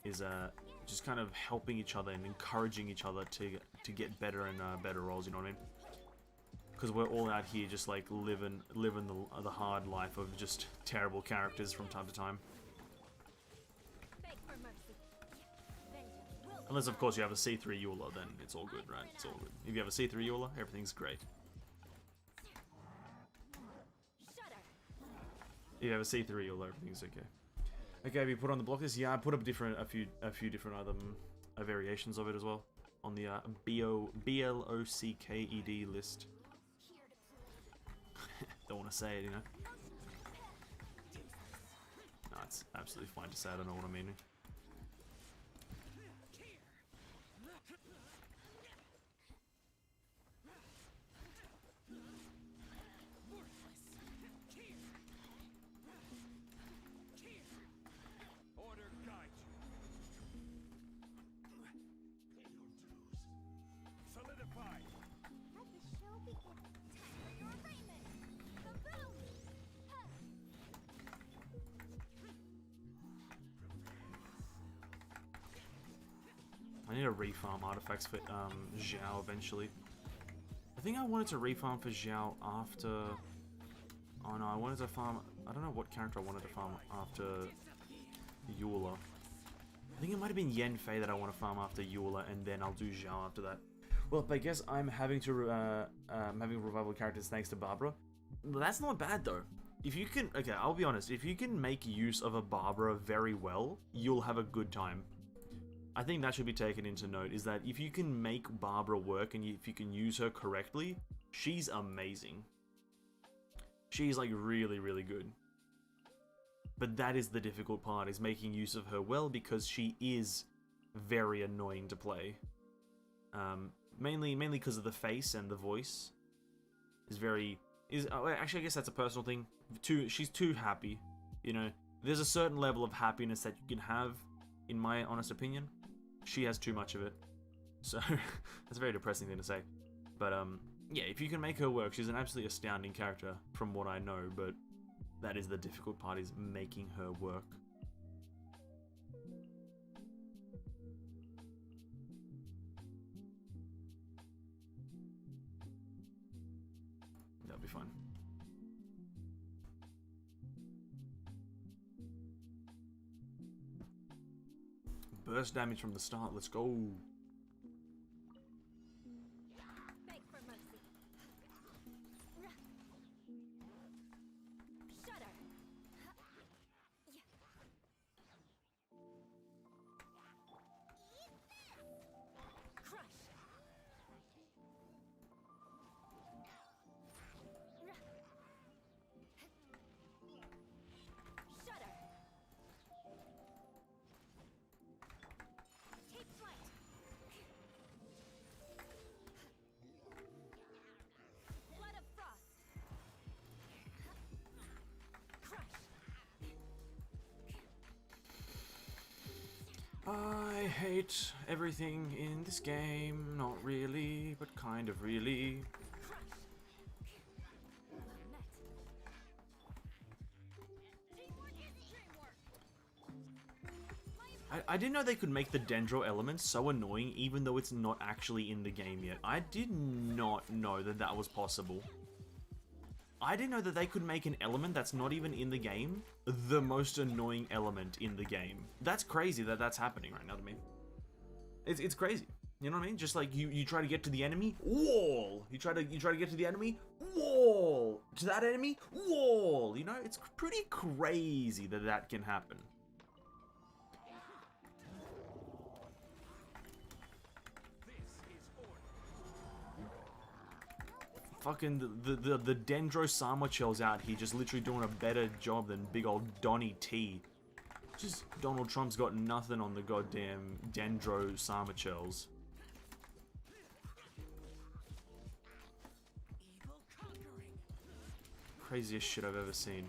Is just kind of helping each other and encouraging each other to get better and better roles, you know what I mean? Because we're all out here just like living the hard life of just terrible characters from time to time. Unless, of course, you have a C3 Eula, then it's all good, right? It's all good. If you have a C3 Eula, everything's great. If you have a C3 Eula, everything's okay. Okay, have you put on the block list? Yeah, I put up a few different other variations of it as well on the BLOCKED list. Don't want to say it, you know. No, it's absolutely fine to say. I don't know what I mean. I need to refarm artifacts for Xiao eventually. I think I wanted to refarm for Xiao after... Oh no, I wanted to farm... I don't know what character I wanted to farm after Eula. I think it might have been Yanfei that I want to farm after Eula, and then I'll do Xiao after that. Well, I guess I'm having to having revival characters thanks to Barbara. That's not bad though. If you can... Okay, I'll be honest. If you can make use of a Barbara very well, you'll have a good time. I think that should be taken into note, is that if you can make Barbara work and if you can use her correctly, she's amazing. She's like really, really good. But that is the difficult part, is making use of her well, because she is very annoying to play. Mainly because of the face and the voice. Actually, I guess that's a personal thing. She's too happy, you know. There's a certain level of happiness that you can have, in my honest opinion. She has too much of it. So, that's a very depressing thing to say. But, yeah, if you can make her work, she's an absolutely astounding character, from what I know, but that is the difficult part, is making her work. That'll be fun. Burst damage from the start, let's go. I hate everything in this game, not really, but kind of really. I didn't know they could make the Dendro element so annoying even though it's not actually in the game yet. I did not know that that was possible. I didn't know that they could make an element that's not even in the game the most annoying element in the game. That's crazy that that's happening right now to me. It's crazy. You know what I mean? Just like you try to get to the enemy, wall. You try to get to the enemy, wall. To that enemy, wall. You know, it's pretty crazy that that can happen. Fucking the Dendro Samachel's out here just literally doing a better job than big old Donny T. Just Donald Trump's got nothing on the goddamn Dendro Samachels. Craziest shit I've ever seen.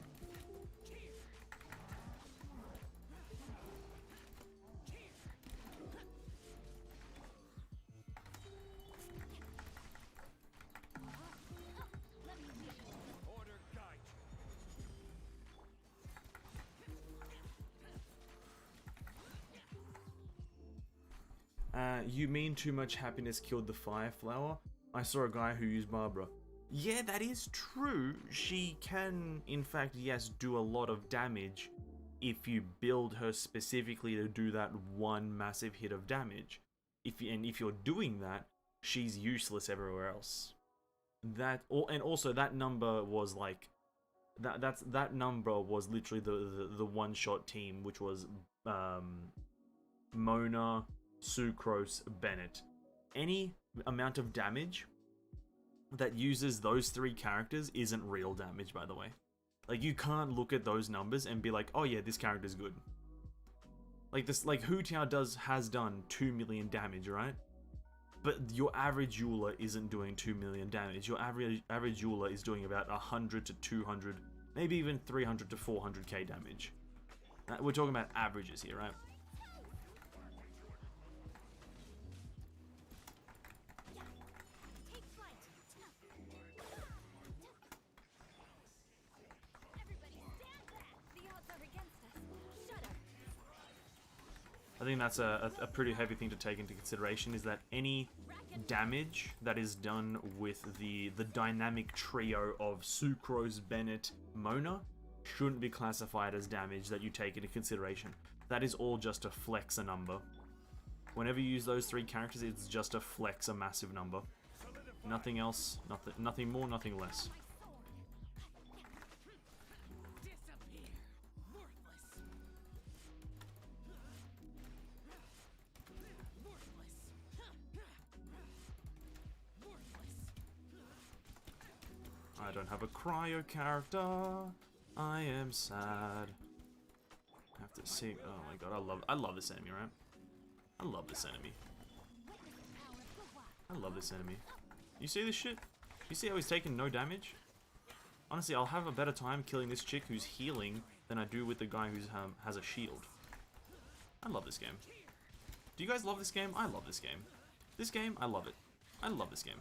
You mean too much happiness killed the fire flower? I saw a guy who used Barbara. Yeah, that is true. She can, in fact, yes, do a lot of damage if you build her specifically to do that one massive hit of damage. If you're doing that, she's useless everywhere else. And also that number was like that number was literally the one-shot team, which was Mona, Sucrose, Bennett. Any amount of damage that uses those three characters isn't real damage, by the way. Like, you can't look at those numbers and be like, oh yeah, this character's good. Like this, like Hu Tiao has done 2 million damage, right? But your average Eula isn't doing 2 million damage. Your average Eula is doing about 100 to 200, maybe even 300 to 400k damage. We're talking about averages here, right? I think that's a pretty heavy thing to take into consideration, is that any damage that is done with the dynamic trio of Sucrose, Bennett, Mona shouldn't be classified as damage that you take into consideration. That is all just to flex a number. Whenever you use those three characters, it's just to flex a massive number. Nothing else, nothing more, nothing less. I don't have a cryo character. I am sad. I have to see. Oh my god, I love this enemy, right? I love this enemy. I love this enemy. You see this shit? You see how he's taking no damage? Honestly, I'll have a better time killing this chick who's healing than I do with the guy who has a shield. I love this game. Do you guys love this game? I love this game. This game, I love it. I love this game.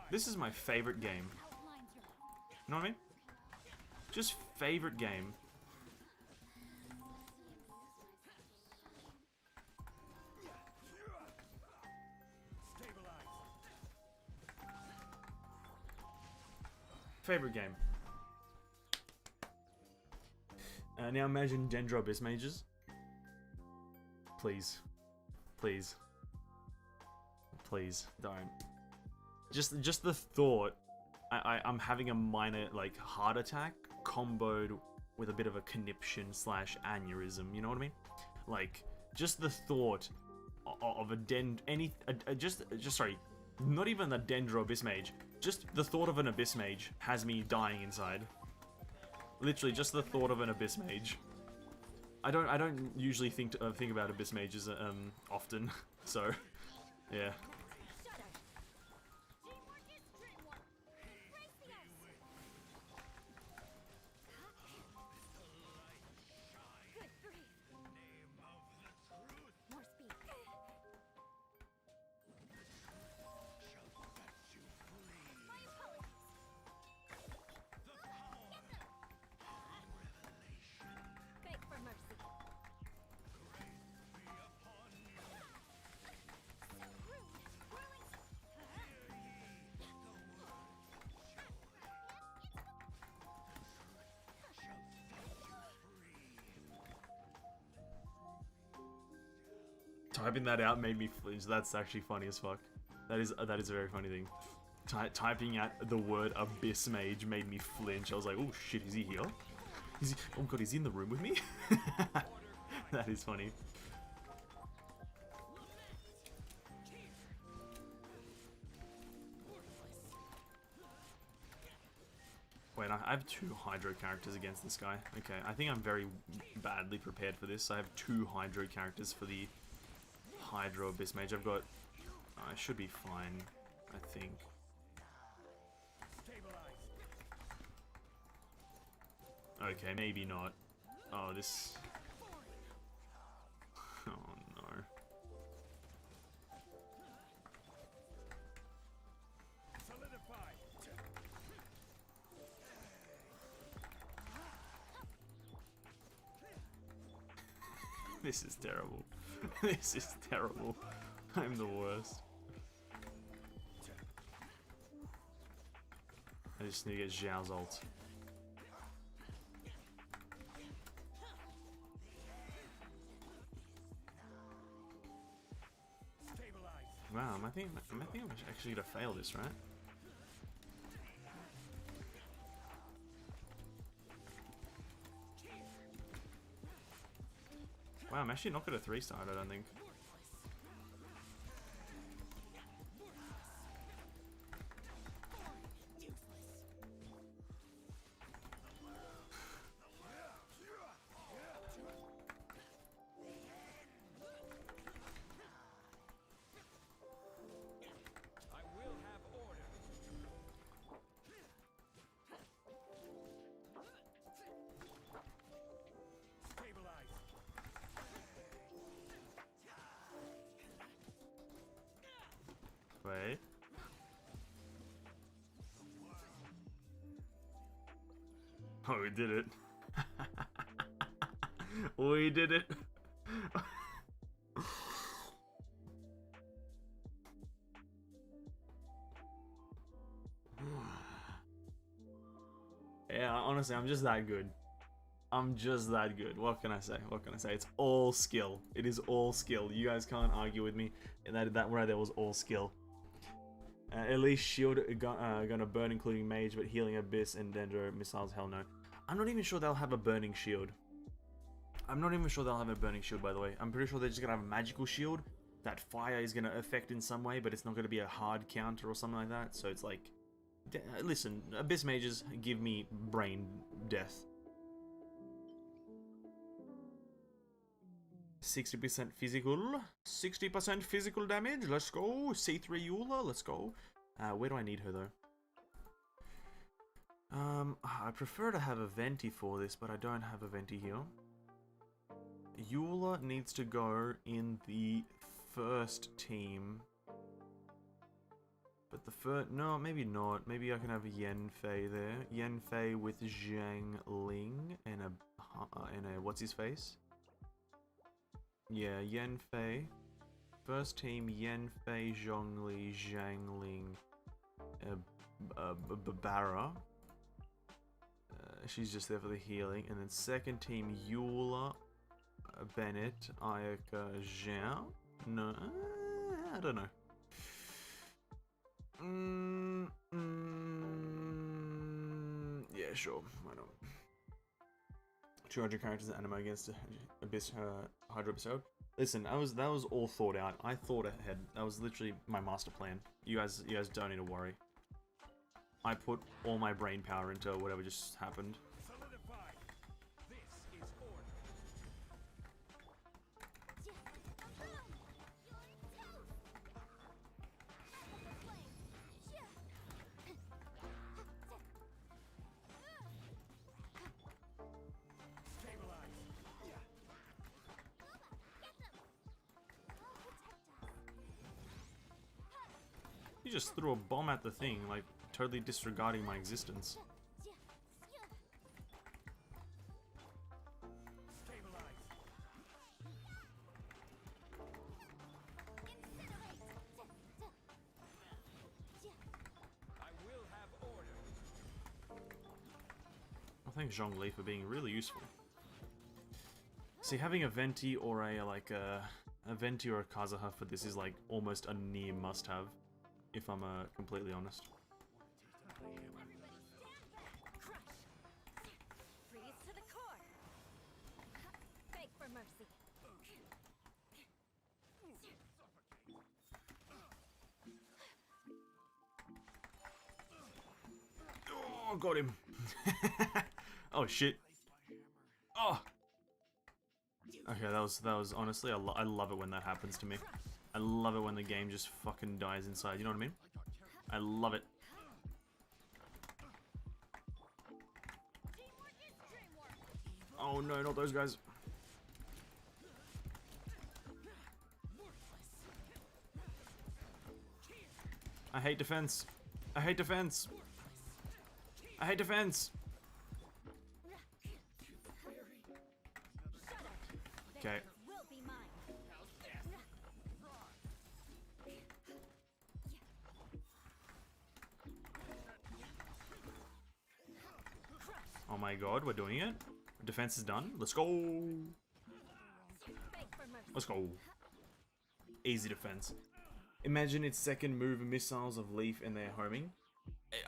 This is my favorite game. You know what I mean? Just favorite game. Favorite game. Now imagine Dendro Abyss Mages. Please. Please. Please, don't. Just the thought, I'm having a minor, like, heart attack comboed with a bit of a conniption / aneurysm, you know what I mean? Like, just the thought of sorry, not even a Dendro Abyss Mage, just the thought of an Abyss Mage has me dying inside. Literally, just the thought of an Abyss Mage. I don't usually think about Abyss Mages often, so yeah. Typing that out made me flinch. That's actually funny as fuck. That is a very funny thing. Typing out the word Abyss Mage made me flinch. I was like, oh shit, is he here? Oh god, is he in the room with me? That is funny. Wait, I have 2 Hydro characters against this guy. Okay, I think I'm very badly prepared for this. I have 2 Hydro characters for the Hydro Abyss Mage. I've got... I should be fine, I think. Okay, maybe not. Oh, this... Oh, no. This is terrible. This is terrible. I'm the worst. I just need to get Zhao's ult. Wow, I think I'm actually gonna fail this, right? Wow, I'm actually not gonna 3-star, I don't think. Wait. Oh, we did it. We did it. Yeah, honestly, I'm just that good. I'm just that good. What can I say? What can I say? It's all skill. It is all skill. You guys can't argue with me. That right there was all skill. At least shield gonna burn, including mage, but healing abyss and dendro missiles, hell no. I'm not even sure they'll have a burning shield. I'm not even sure they'll have a burning shield, by the way. I'm pretty sure they're just gonna have a magical shield that fire is gonna affect in some way, but it's not gonna be a hard counter or something like that. So it's like, listen, abyss mages give me brain death. 60% physical, 60% physical damage, let's go. C3 Eula, let's go. Where do I need her though? I prefer to have a Venti for this, but I don't have a Venti here. Eula needs to go in the first team. But the first, no, maybe not. Maybe I can have Yanfei there. Yanfei with Zhang Ling and a what's his face? Yeah, Yanfei. First team, Yanfei, Zhongli, Zhangling, Barra. She's just there for the healing. And then second team, Eula, Bennett, Ayaka, Zhao. No, I don't know. Yeah, sure. Why not? 200 characters in anime against Abyss Hydro episode. Listen, that was all thought out. I thought ahead. That was literally my master plan. You guys don't need to worry. I put all my brain power into whatever just happened. He just threw a bomb at the thing, like, totally disregarding my existence. I thank Zhongli for being really useful. See, having a Venti or a Venti or a Kazuha for this is like almost a near must-have. If I'm completely honest. Oh, got him. Oh shit. Oh. Okay, that was honestly, I love it when that happens to me. I love it when the game just fucking dies inside. You know what I mean? I love it. Oh no, not those guys. I hate defense. I hate defense. I hate defense. Okay. Oh my god, we're doing it. Defense is done. Let's go. Let's go. Easy defense. Imagine its second move missiles of Leaf and they're homing.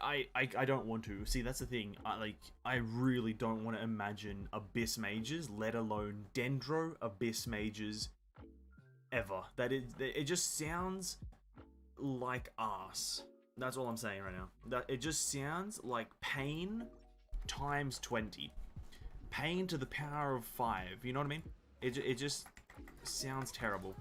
I don't want to. See, that's the thing. I really don't want to imagine Abyss Mages, let alone Dendro Abyss Mages, ever. It just sounds like ass. That's all I'm saying right now. It just sounds like pain times 20. Pain to the power of 5. You know what I mean? It just sounds terrible.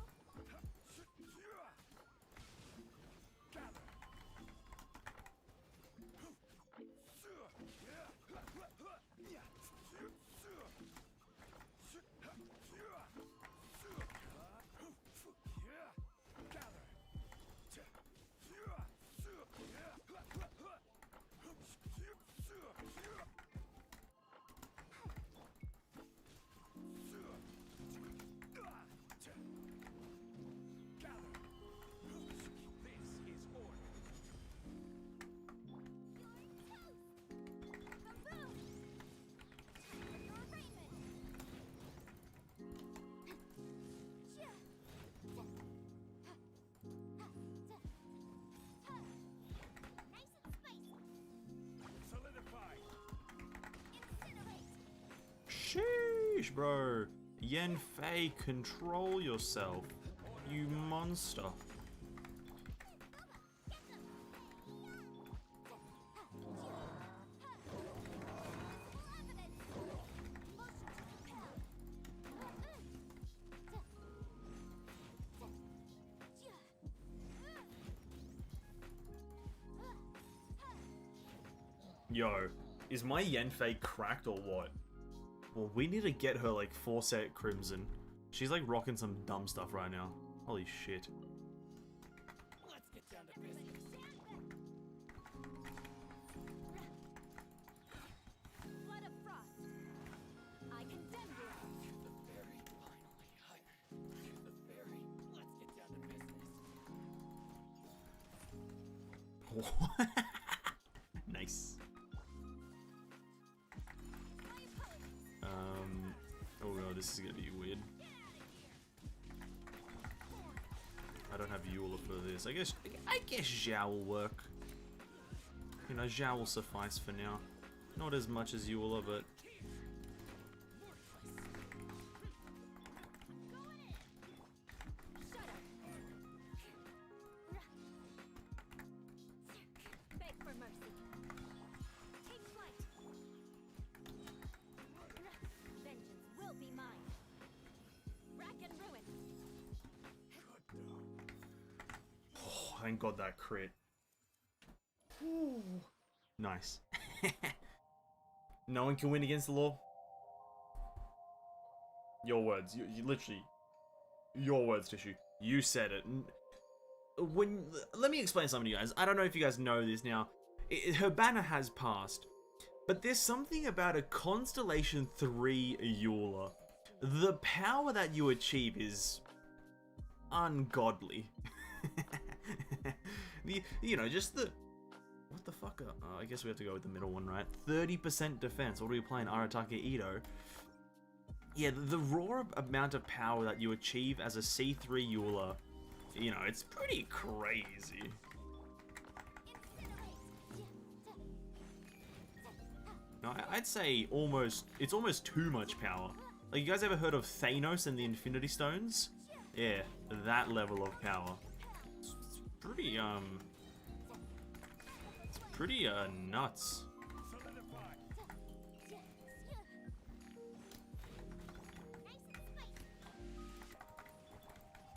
Sheesh, bro. Yanfei, control yourself. You monster. Yo, is my Yanfei cracked or what? Well, we need to get her like 4-set Crimson. She's like rocking some dumb stuff right now. Holy shit. Let's get down to business. Blood of frost. I condemn you. The fairy, finally. The fairy. Let's get down to business. What? Nice. Oh god, this is gonna be weird. I don't have Eula for this. I guess Zhao will work. You know, Zhao will suffice for now. Not as much as Eula, but thank god that crit. Ooh. Nice. No one can win against the law. Your words. You literally. Your words, Tissue. You said it. Let me explain something to you guys. I don't know if you guys know this now. Her banner has passed. But there's something about a Constellation 3 Eula. The power that you achieve is ungodly. You know, just the... What the fuck? I guess we have to go with the middle one, right? 30% defense. What are we playing? Aratake Ito. Yeah, the raw amount of power that you achieve as a C3 Eula, you know, it's pretty crazy. No, I'd say it's almost too much power. Like, you guys ever heard of Thanos and the Infinity Stones? Yeah, that level of power. It's pretty nuts.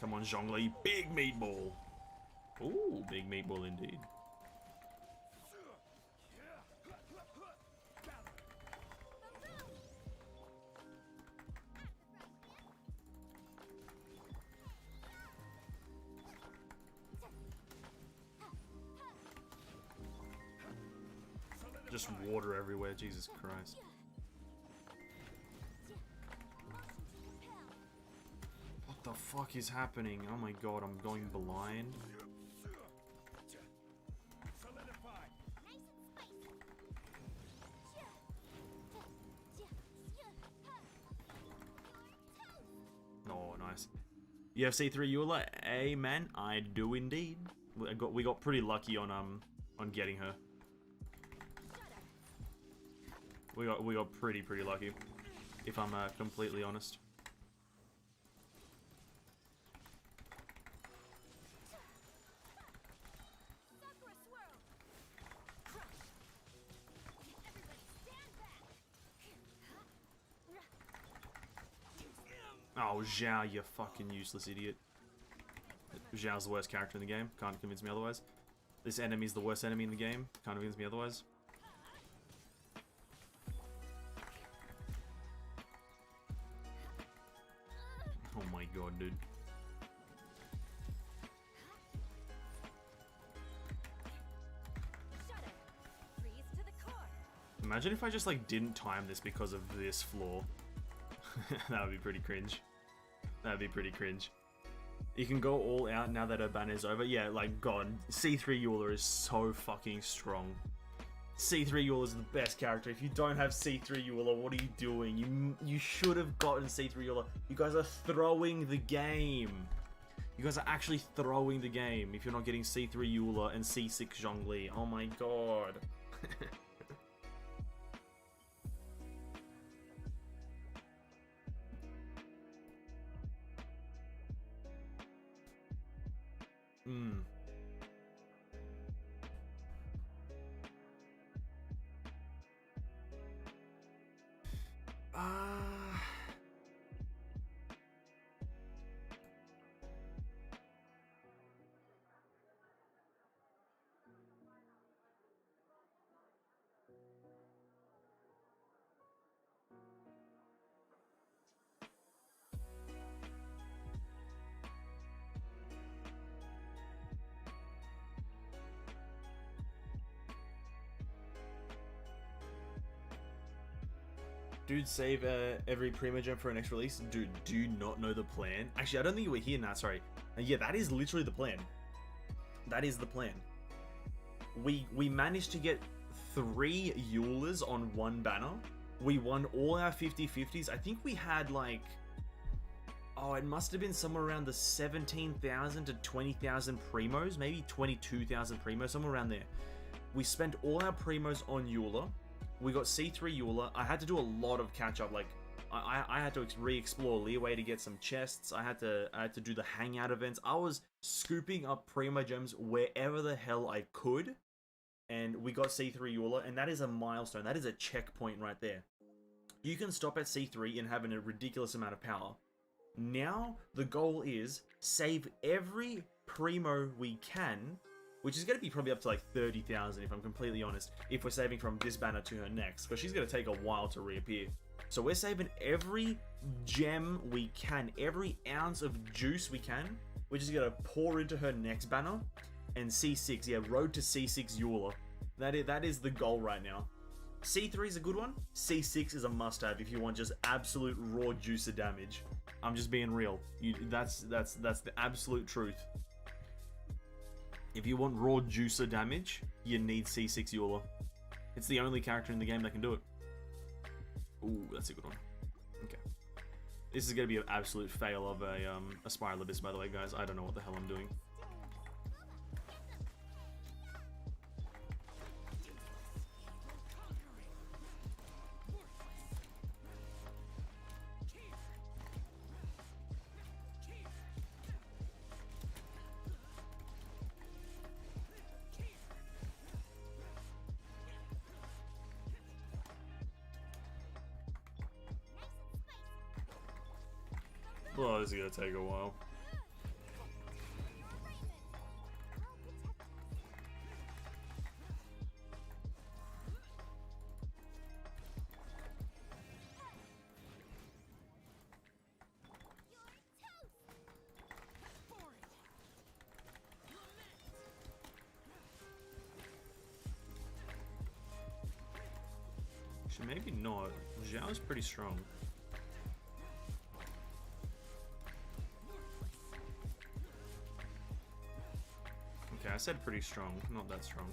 Come on, Zhongli. Big meatball. Ooh, big meatball indeed. Just water everywhere, Jesus Christ. What the fuck is happening? Oh my god, I'm going blind. Oh, nice. You have C3 Eula? Amen. I do indeed. We got pretty lucky on getting her. We got pretty lucky, if I'm completely honest. Oh, Zhao, you fucking useless idiot. Zhao's the worst character in the game. Can't convince me otherwise. This enemy's the worst enemy in the game. Can't convince me otherwise. Oh my god, dude. Imagine if I just like didn't time this because of this flaw. That would be pretty cringe. That would be pretty cringe. You can go all out now that her ban is over. Yeah, like, God, C3 Eula is so fucking strong. C3 Eula is the best character. If you don't have C3 Eula, what are you doing? You should have gotten C3 Eula. You guys are throwing the game. You guys are actually throwing the game if you're not getting C3 Eula and C6 Zhongli. Oh my god. Dude, save every Primogem for a next release. Dude, do you not know the plan? Actually, I don't think you were here, Nat, sorry. Yeah, that is literally the plan. That is the plan. We managed to get 3 Eulas on one banner. We won all our 50-50s. I think we had like... Oh, it must have been somewhere around the 17,000 to 20,000 Primos. Maybe 22,000 Primos, somewhere around there. We spent all our Primos on Eula. We got C3 Eula. I had to do a lot of catch-up. Like, I had to re-explore Leeway to get some chests. I had to do the hangout events. I was scooping up Primogems wherever the hell I could. And we got C3 Eula, and that is a milestone. That is a checkpoint right there. You can stop at C3 and having a ridiculous amount of power. Now, the goal is save every Primo we can, which is going to be probably up to like 30,000 if I'm completely honest, if we're saving from this banner to her next, because she's going to take a while to reappear. So we're saving every gem we can, every ounce of juice we can, which is going to pour into her next banner, and C6, yeah, road to C6 Eula. That is the goal right now. C3 is a good one, C6 is a must-have if you want just absolute raw juicer damage. I'm just being real. That's the absolute truth. If you want raw juicer damage, you need C6 Eula. It's the only character in the game that can do it. Ooh, that's a good one. Okay. This is going to be an absolute fail of a Spiral Abyss, by the way, guys. I don't know what the hell I'm doing. Oh, this is gonna take a while. Actually, maybe not. Zhao is pretty strong. Okay, I said pretty strong, not that strong.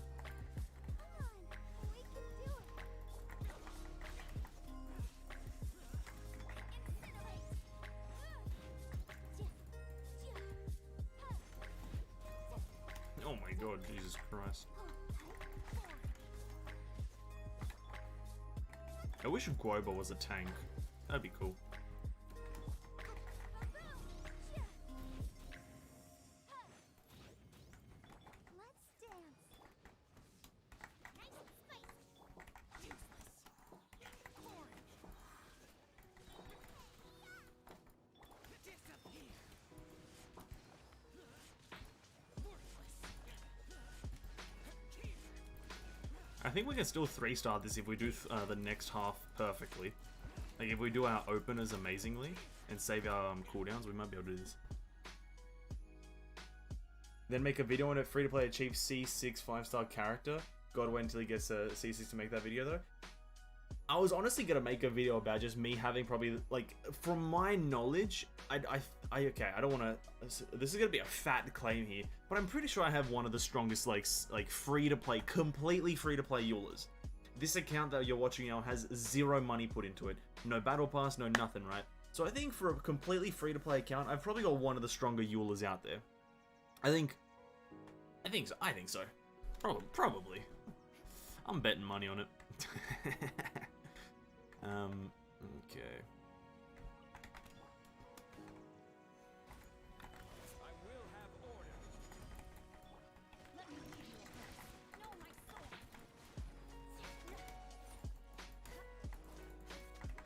Oh my god, Jesus Christ. I wish Guoba was a tank. That'd be cool. I think we can still 3-star this if we do the next half perfectly. Like, if we do our openers amazingly and save our cooldowns, we might be able to do this. Then make a video on it, free to play a cheap C6 5-star character. Gotta wait until he gets a C6 to make that video though. I was honestly gonna make a video about just me having probably, like, from my knowledge, okay, I don't wanna, this is gonna be a fat claim here, but I'm pretty sure I have one of the strongest, like free to play, completely free to play Eulers. This account that you're watching now has 0 money put into it. No battle pass, no nothing, right? So I think for a completely free to play account, I've probably got one of the stronger Eulers out there. I think so. Probably. I'm betting money on it. Okay. I will have order. Let me lead you ahead. Know my soul.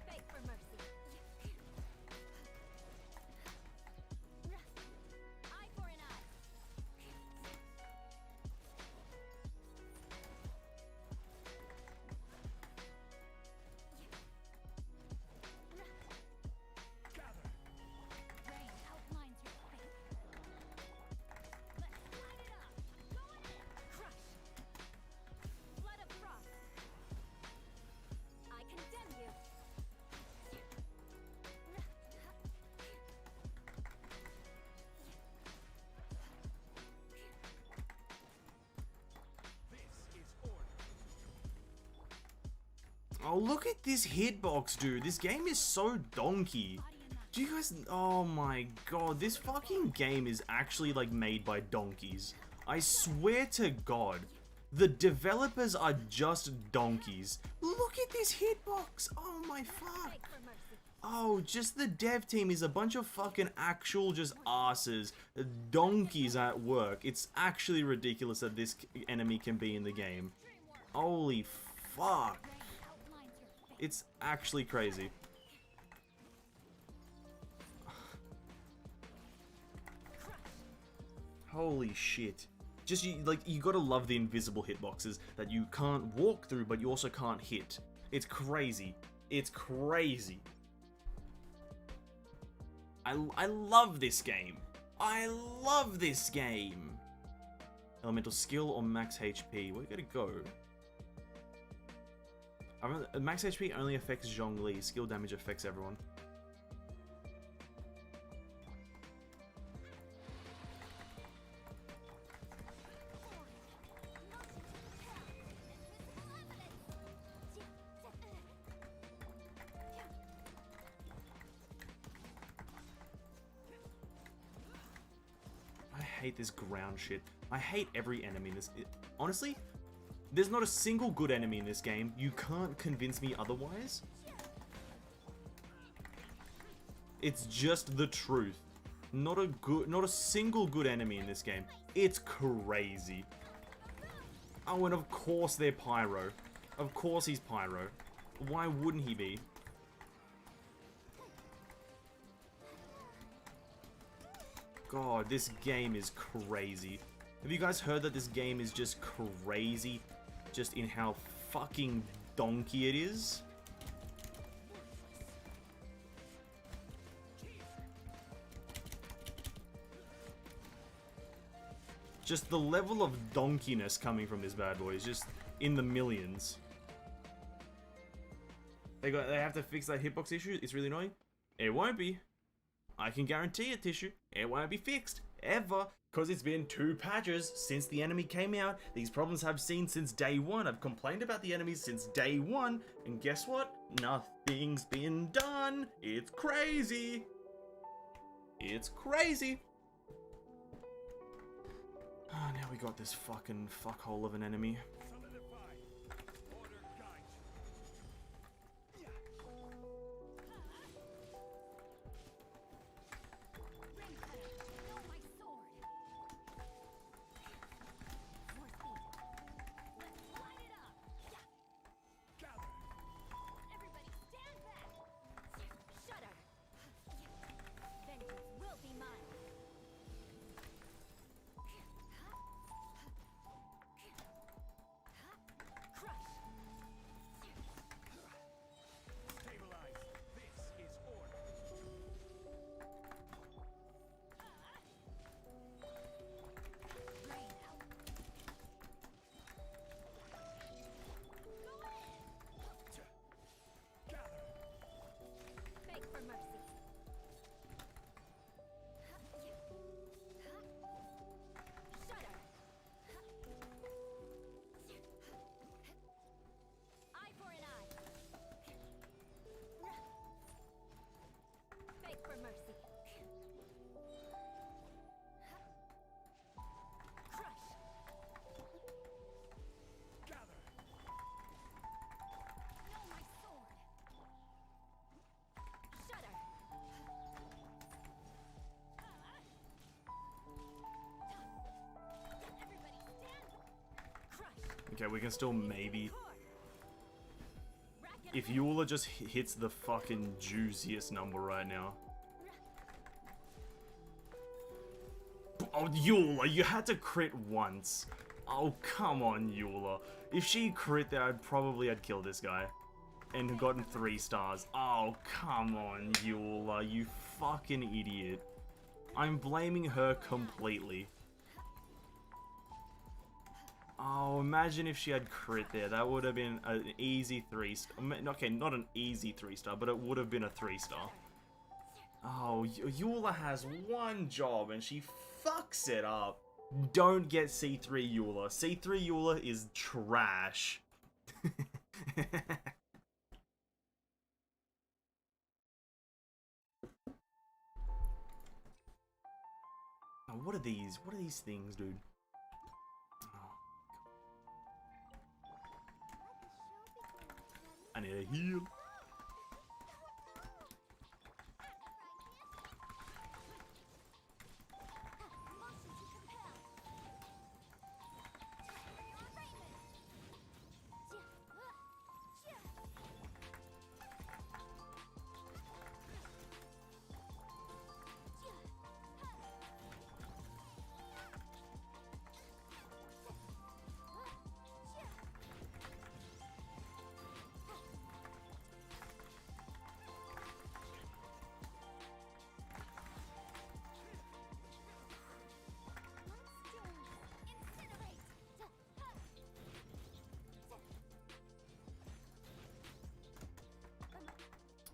Beg for mercy. Eye for an eye. Rain outlines your fate. Let's light it up. Go ahead. Crush. Flood of frost. I condemn you. This is order. Oh, look at this hitbox, dude. This game is so donkey. Do you guys... Oh my god. This fucking game is actually, like, made by donkeys. I swear to God. The developers are just donkeys. Look at this hitbox. Oh my fuck. Beg for mercy. Oh, just the dev team is a bunch of fucking actual just asses. Donkeys at work. It's actually ridiculous that this enemy can be in the game. Holy fuck. Rain outlines your fate. It's actually crazy. Holy shit. Just, you gotta love the invisible hitboxes that you can't walk through, but you also can't hit. It's crazy. It's crazy. I love this game. I love this game. Elemental skill or max HP? Where you gotta go? Max HP only affects Zhongli. Skill damage affects everyone. I hate this ground shit. I hate every enemy in this. Honestly, there's not a single good enemy in this game. You can't convince me otherwise. It's just the truth. Not a single good enemy in this game. It's crazy. Oh, and of course they're Pyro. Of course he's Pyro. Why wouldn't he be? God, this game is crazy. Have you guys heard that this game is just crazy? Just in how fucking donkey it is? Just the level of donkeyness coming from this bad boy is just in the millions. They have to fix that hitbox issue. It's really annoying. It won't be. I can guarantee it, Tissue. It won't be fixed. Ever. Because it's been 2 patches since the enemy came out. These problems I've seen since day 1. I've complained about the enemies since day 1. And guess what? Nothing's been done. It's crazy. It's crazy. Oh, now we got this fucking fuckhole of an enemy. Okay, we can still maybe... If Eula just hits the fucking juiciest number right now. Oh, Eula, you had to crit once. Oh, come on, Eula. If she crit there, I'd kill this guy. And gotten 3 stars. Oh, come on, Eula, you fucking idiot. I'm blaming her completely. Oh, imagine if she had crit there. That would have been an easy 3-star. Okay, not an easy 3-star, but it would have been a 3-star. Oh, Eula has one job and she fucks it up. Don't get C3 Eula. C3 Eula is trash. Oh, what are these? What are these things, dude? I need a heal.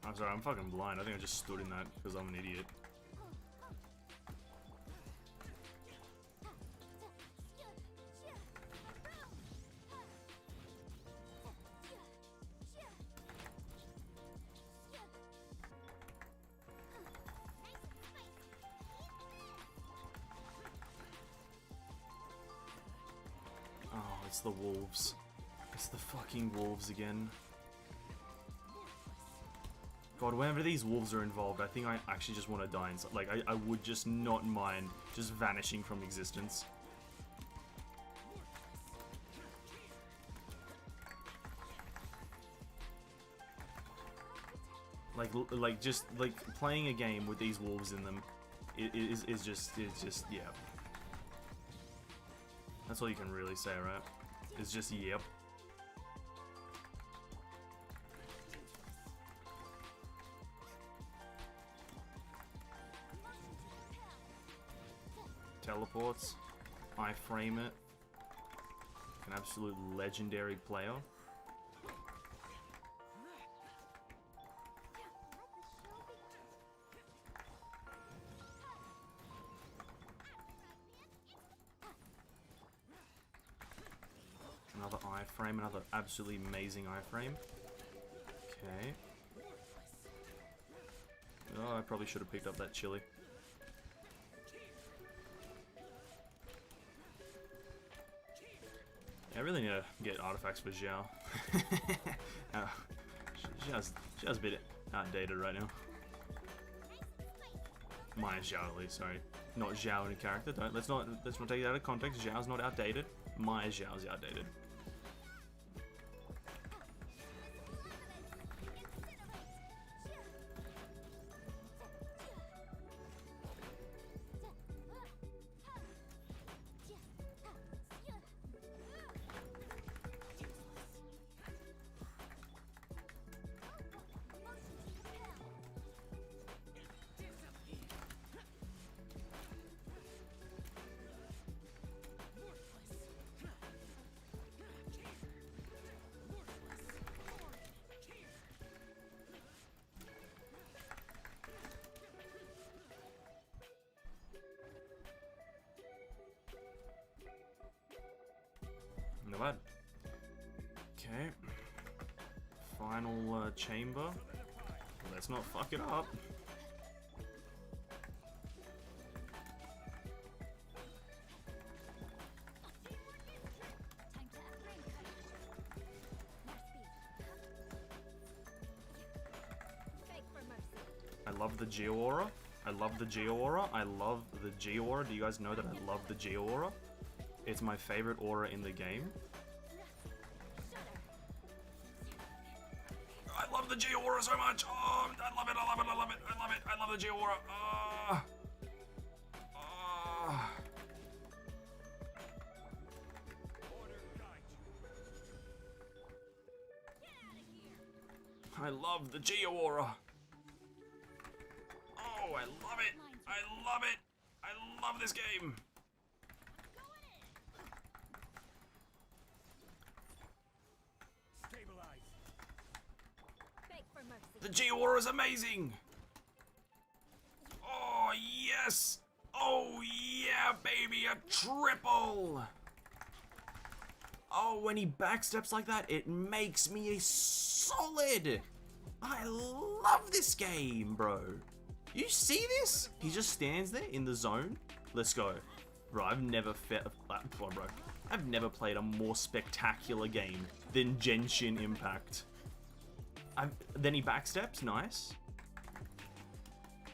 I'm sorry, I'm fucking blind. I think I just stood in that because I'm an idiot. Oh, it's the wolves. It's the fucking wolves again. God, whenever these wolves are involved, I think I actually just want to die inside. Like, I would just not mind just vanishing from existence. Like just, like, playing a game with these wolves in them is just, yeah. That's all you can really say, right? It's just, yep. Teleports. I frame it. An absolute legendary player. iframe, another absolutely amazing iframe. Okay. Oh, I probably should have picked up that chili. I really need to get artifacts for Zhao. Zhao's a bit outdated right now. My Zhao at least, sorry. Not Zhao in a character. Let's not take it out of context. Zhao's not outdated. My Zhao's outdated. Not bad. Okay. Final chamber. Let's not fuck it up. I love the Geo Aura. I love the Geo Aura. I love the Geo Aura. Do you guys know that I love the Geo Aura? It's my favorite aura in the game. I love the Geo Aura so much. Oh, I love it. I love it. I love it. I love it. I love the Geo Aura. I love the Geo Aura. Oh, I love it. I love it. I love this game. The Geo Aura is amazing! Oh, yes! Oh, yeah, baby, a triple! Oh, when he backsteps like that, it makes me a solid! I love this game, bro. You see this? He just stands there in the zone. Let's go. Bro, I've never played a more spectacular game than Genshin Impact. Then he backsteps, nice.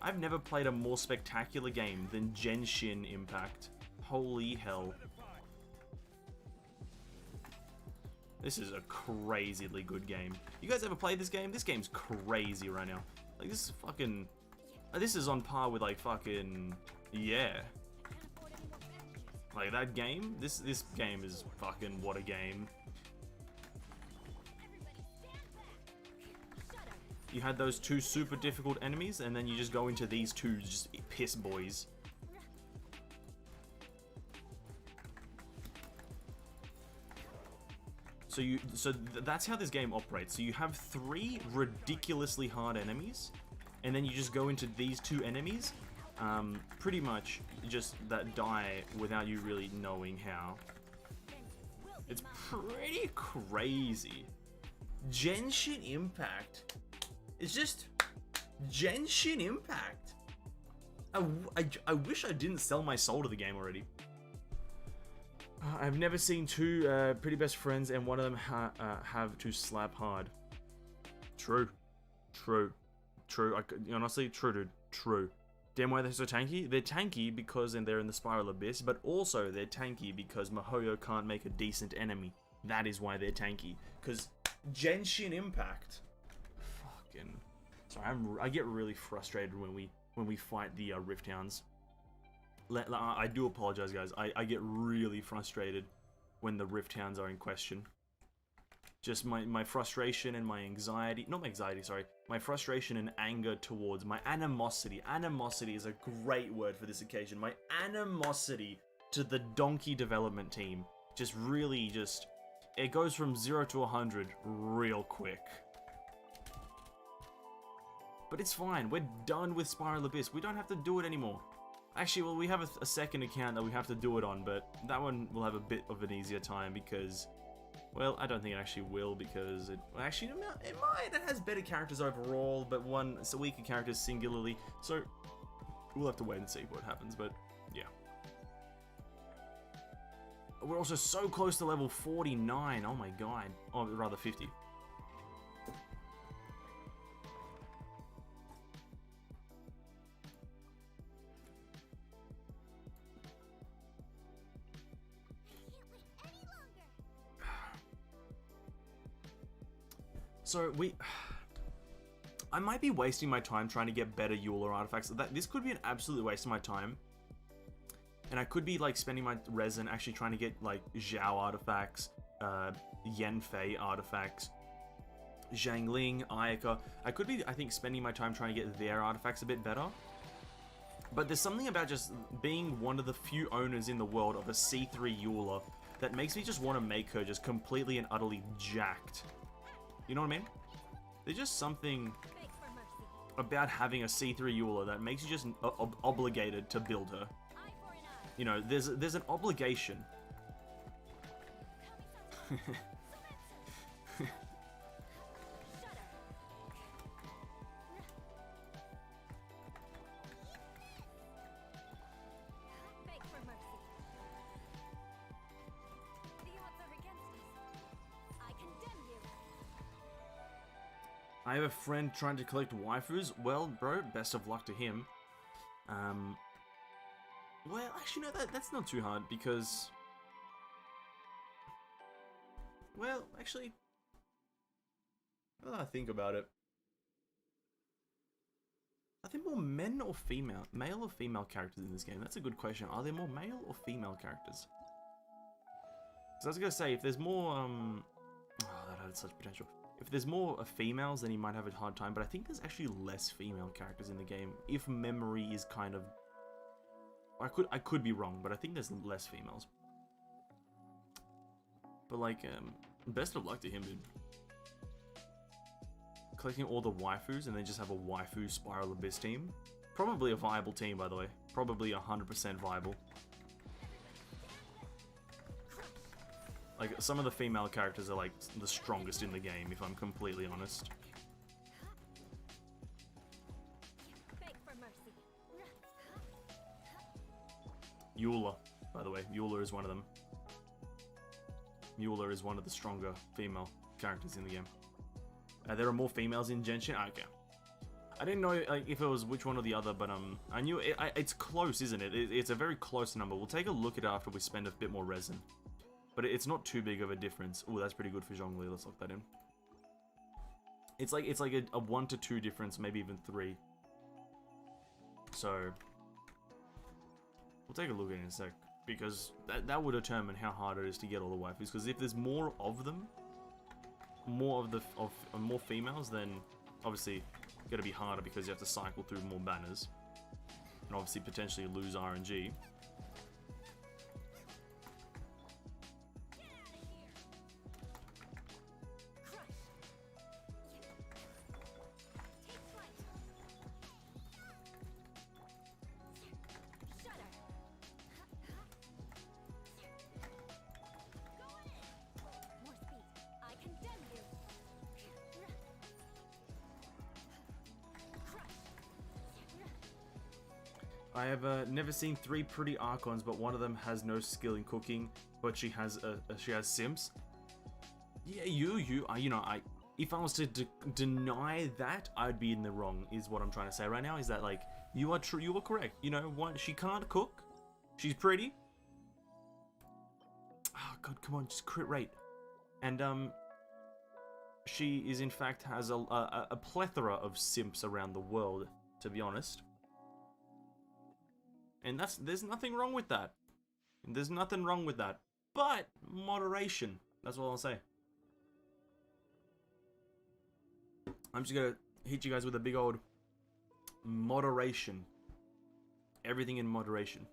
I've never played a more spectacular game than Genshin Impact. Holy hell. This is a crazily good game. You guys ever played this game? This game's crazy right now. Like, this is fucking... This is on par with, like, fucking... Yeah. Like, that game? This game is fucking what a game. You had those two super difficult enemies, and then you just go into these two just piss boys. So that's how this game operates. So you have 3 ridiculously hard enemies, and then you just go into these 2 enemies, pretty much just that die without you really knowing how. It's pretty crazy. Genshin Impact. It's just Genshin Impact. I wish I didn't sell my soul to the game already. I've never seen 2 pretty best friends and one of them have to slap hard. True. Honestly, true, dude. True. Damn, why they're so tanky? They're tanky because they're in the Spiral Abyss, but also they're tanky because Mihoyo can't make a decent enemy. That is why they're tanky. Because Genshin Impact... Sorry, I get really frustrated when we fight the Rift Hounds. I do apologize, guys. I get really frustrated when the Rift Hounds are in question. Just my frustration and my anxiety, not my anxiety, sorry, my frustration and anger towards my animosity. Animosity is a great word for this occasion. My animosity to the Donkey development team it goes from 0 to 100 real quick. But it's fine, we're done with Spiral Abyss, we don't have to do it anymore. Actually, well, we have a second account that we have to do it on, but that one will have a bit of an easier time because Well, I don't think it actually will because it... Well, actually, it might. It has better characters overall, but it's a weaker character singularly. So, we'll have to wait and see what happens, but yeah. We're also so close to level 49. Oh my god. Or rather 50. So I might be wasting my time trying to get better Euler artifacts. This could be an absolute waste of my time. And I could be like spending my resin actually trying to get like Zhao artifacts, Yanfei artifacts, Zhangling, Ayaka. I could be, I think, spending my time trying to get their artifacts a bit better. But there's something about just being one of the few owners in the world of a C3 Euler that makes me just want to make her just completely and utterly jacked. You know what I mean? There's just something about having a C3 Euler that makes you just obligated to build her. You know, there's an obligation. I have a friend trying to collect waifus. Well, bro, best of luck to him. Well, actually, no, that's not too hard because... Well, actually... Now that I think about it... Are there more men or female? Male or female characters in this game? That's a good question. Are there more male or female characters? Because I was going to say, if there's more... Oh, that had such potential. If there's more females, then you might have a hard time, but I think there's actually less female characters in the game, if memory is kind of... I could be wrong, but I think there's less females. But like, best of luck to him, dude. Collecting all the waifus and then just have a waifu Spiral Abyss team. Probably a viable team, by the way. Probably 100% viable. Like, some of the female characters are like the strongest in the game, if I'm completely honest. Eula, by the way. Eula is one of them. Eula is one of the stronger female characters in the game. There are more females in Genshin? Okay. I didn't know if it was which one or the other, but I knew it's close, isn't it? It's a very close number. We'll take a look at it after we spend a bit more resin. But it's not too big of a difference. Oh, that's pretty good for Zhongli. Let's lock that in. It's like a 1 to 2 difference, maybe even 3. So we'll take a look at it in a sec, because that will determine how hard it is to get all the waifus. Because if there's more of them, more females, then obviously it's gonna be harder because you have to cycle through more banners, and obviously potentially lose RNG. I have never seen 3 pretty Archons, but one of them has no skill in cooking, but she has simps. Yeah, you know, if I was to deny that, I'd be in the wrong. Is what I'm trying to say right now. Is that like you are correct. You know what? She can't cook. She's pretty. Oh god, come on, just crit rate. And she is in fact has a plethora of simps around the world. To be honest. And there's nothing wrong with that. There's nothing wrong with that. But moderation. That's all I'll say. I'm just gonna hit you guys with a big old moderation. Everything in moderation.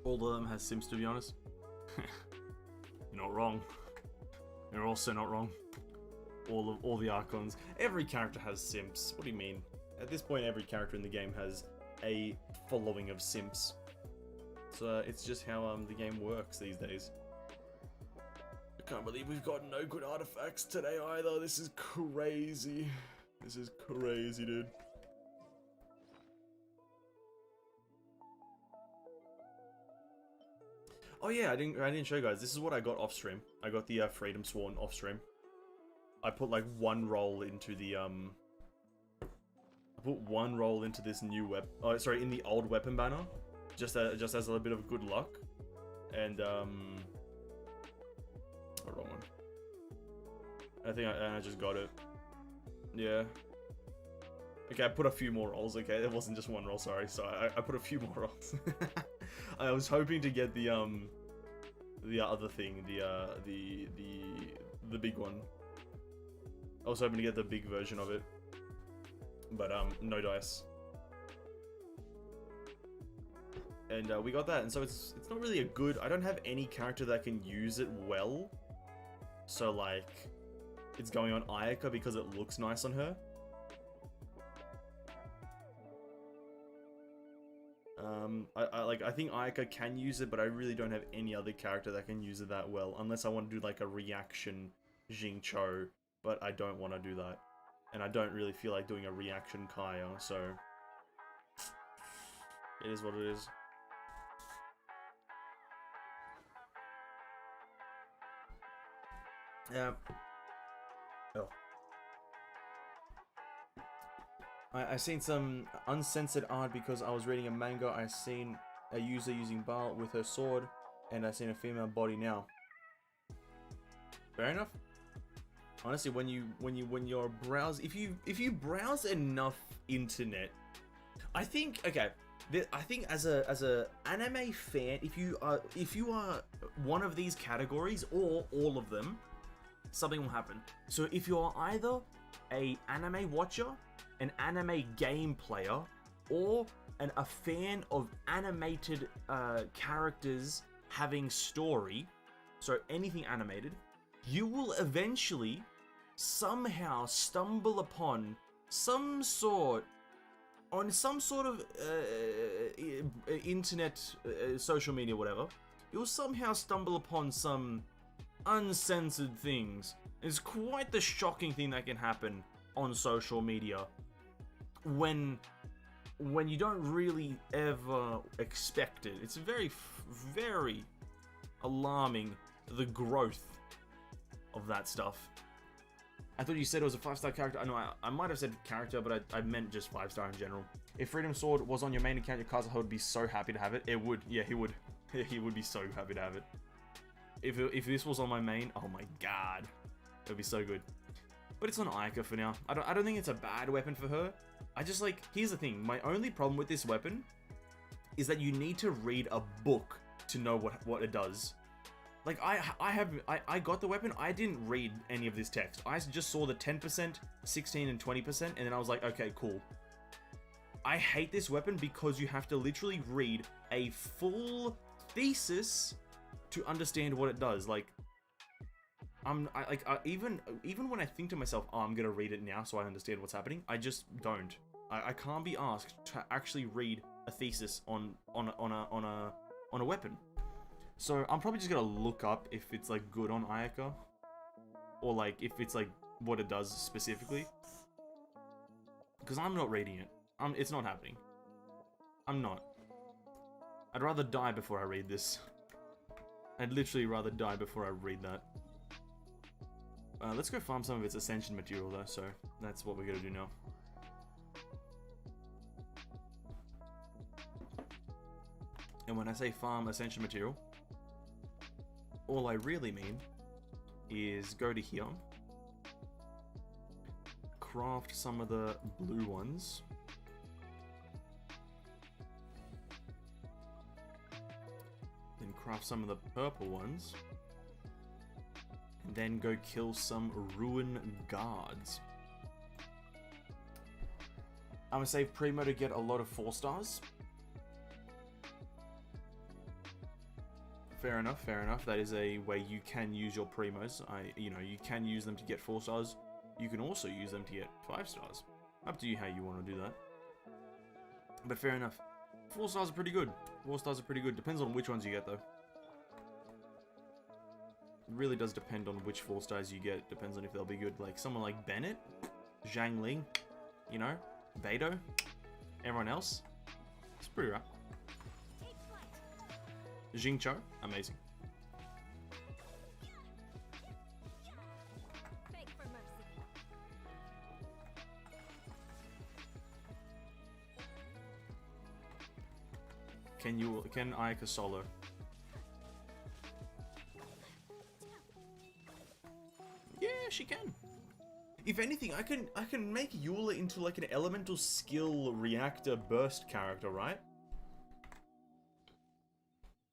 All of them has simps, to be honest. You're not wrong. You're also not wrong. All the Archons. Every character has simps. What do you mean? At this point, every character in the game has a following of simps. So it's just how the game works these days. I can't believe we've got no good artifacts today either. This is crazy. This is crazy, dude. Oh yeah, I didn't show you guys. This is what I got off stream. I got the Freedom Sworn off stream. I put like one roll into the I put one roll into this new oh sorry, in the old weapon banner, just as a little bit of good luck, and oh, wrong one. I think I just got it. Yeah. Okay, I put a few more rolls. Okay, it wasn't just one roll. Sorry, so I put a few more rolls. I was hoping to get the other thing, the big one. I was hoping to get the big version of it, but no dice. And we got that, and so it's not really a good. I don't have any character that can use it well, so like it's going on Ayaka because it looks nice on her. I think Ayaka can use it, but I really don't have any other character that can use it that well, unless I want to do like a reaction Xingqiu, but I don't want to do that, and I don't really feel like doing a reaction Kaya, so it is what it is. Yeah. Oh. I seen some uncensored art because I was reading a manga. I seen a user using Baal with her sword, and I seen a female body now. Fair enough. Honestly, when you're if you browse enough internet, I think I think as a anime fan, if you are one of these categories or all of them, something will happen. So if you're either a anime watcher, an anime game player, or a fan of animated characters having story, so anything animated, you will eventually somehow stumble upon some sort of internet, social media, whatever. You'll somehow stumble upon some uncensored things. It's quite the shocking thing that can happen on social media when you don't really ever expect it. It's very, very alarming, the growth of that stuff. I thought you said it was a 5-star character. I know I might have said character, but I meant just 5-star in general. If Freedom Sword was on your main account, your Kazuha would be so happy to have it. It would. Yeah, he would. He would be so happy to have it. If this was on my main, oh my god. It would be so good. But it's on Ayaka for now. I don't think it's a bad weapon for her. I just like, here's the thing. My only problem with this weapon is that you need to read a book to know what it does. Like, I got the weapon, I didn't read any of this text. I just saw the 10%, 16, and 20%, and then I was like, okay, cool. I hate this weapon because you have to literally read a full thesis to understand what it does. Like, even when I think to myself, oh, I'm gonna read it now so I understand what's happening, I just don't. I can't be asked to actually read a thesis on a weapon. So I'm probably just gonna look up if it's like good on Ayaka, or like if it's like what it does specifically, because I'm not reading it. It's not happening. I'm not. I'd rather die before I read this. I'd literally rather die before I read that. Let's go farm some of its ascension material though, so that's what we're gonna do now. And when I say farm ascension material, all I really mean is go to here, craft some of the blue ones, then craft some of the purple ones, and then go kill some ruin guards. I'm gonna save Primo to get a lot of 4 stars. Fair enough, fair enough. That is a way you can use your primos. You can use them to get 4 stars. You can also use them to get 5 stars. Up to you how you want to do that. But fair enough. 4 stars are pretty good. 4 stars are pretty good. Depends on which ones you get, though. It really does depend on which 4 stars you get. Depends on if they'll be good. Like someone like Bennett, Zhang Ling, you know, Beidou, everyone else. It's pretty right. Jingcho, amazing. Beg for mercy. Can Ayaka solo? Yeah, she can. If anything, I can make Eula into like an elemental skill reactor burst character, right?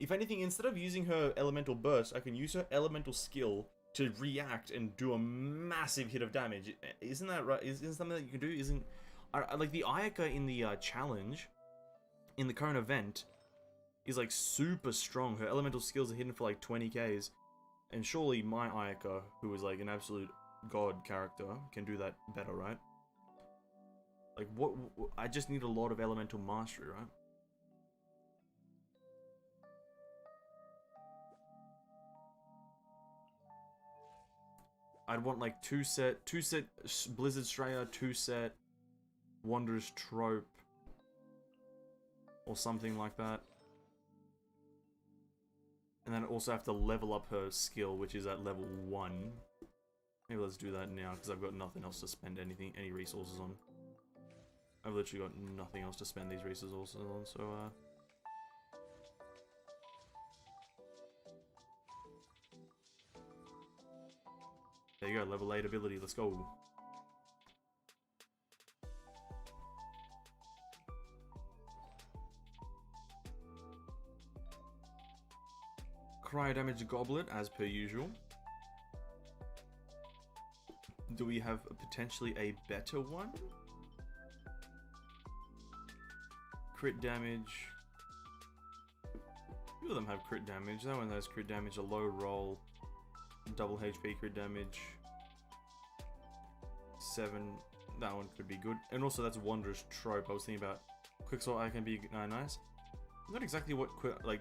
If anything, instead of using her elemental burst, I can use her elemental skill to react and do a massive hit of damage. Isn't that right? Isn't something that you can do? Isn't like the Ayaka in the challenge, in the current event, is like super strong. Her elemental skills are hidden for like 20Ks, and surely my Ayaka, who is like an absolute god character, can do that better, right? Like what? I just need a lot of elemental mastery, right? I'd want like 2 set Blizzard Straya, 2 set Wanderer's Trope, or something like that. And then I also have to level up her skill, which is at level 1. Maybe let's do that now, because I've got nothing else to spend any resources on. I've literally got nothing else to spend these resources on, so there you go, level 8 ability, let's go. Cryo damage goblet, as per usual. Do we have potentially a better one? Crit damage. Few of them have crit damage. That one has crit damage, a low roll. Double HP crit damage. 7. That one could be good. And also that's Wanderer's Trope. I was thinking about Quickswap. I can be nice. Not exactly what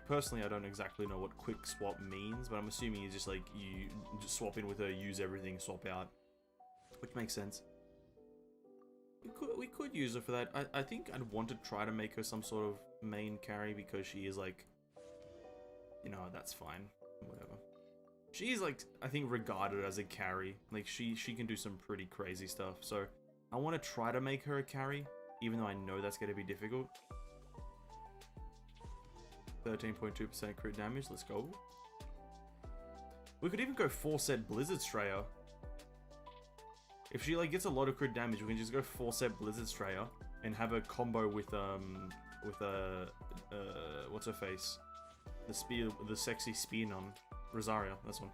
personally I don't exactly know what quick swap means, but I'm assuming it's just like you just swap in with her, use everything, swap out, which makes sense. We could use her for that. I think I'd want to try to make her some sort of main carry because she is like, you know, that's fine, whatever. She is like, I think, regarded as a carry. Like she can do some pretty crazy stuff. So I want to try to make her a carry, even though I know that's going to be difficult. 13.2% crit damage, let's go. We could even go 4 set Blizzard Straya. If she like gets a lot of crit damage, we can just go 4 set Blizzard Straya and have a combo with what's her face? The sexy spear nun. Rosaria, that's one.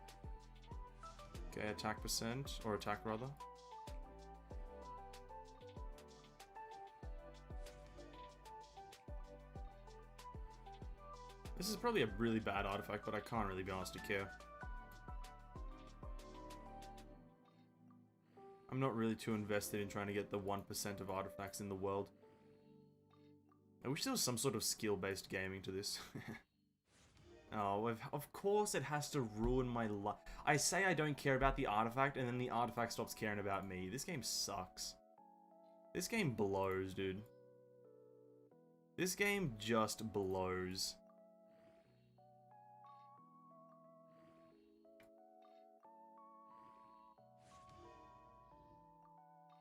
Okay, attack percent, or attack rather. This is probably a really bad artifact, but I can't really be honest to care. I'm not really too invested in trying to get the 1% of artifacts in the world. I wish there was some sort of skill-based gaming to this. Oh, of course it has to ruin my life. I say I don't care about the artifact, and then the artifact stops caring about me. This game sucks. This game blows, dude. This game just blows.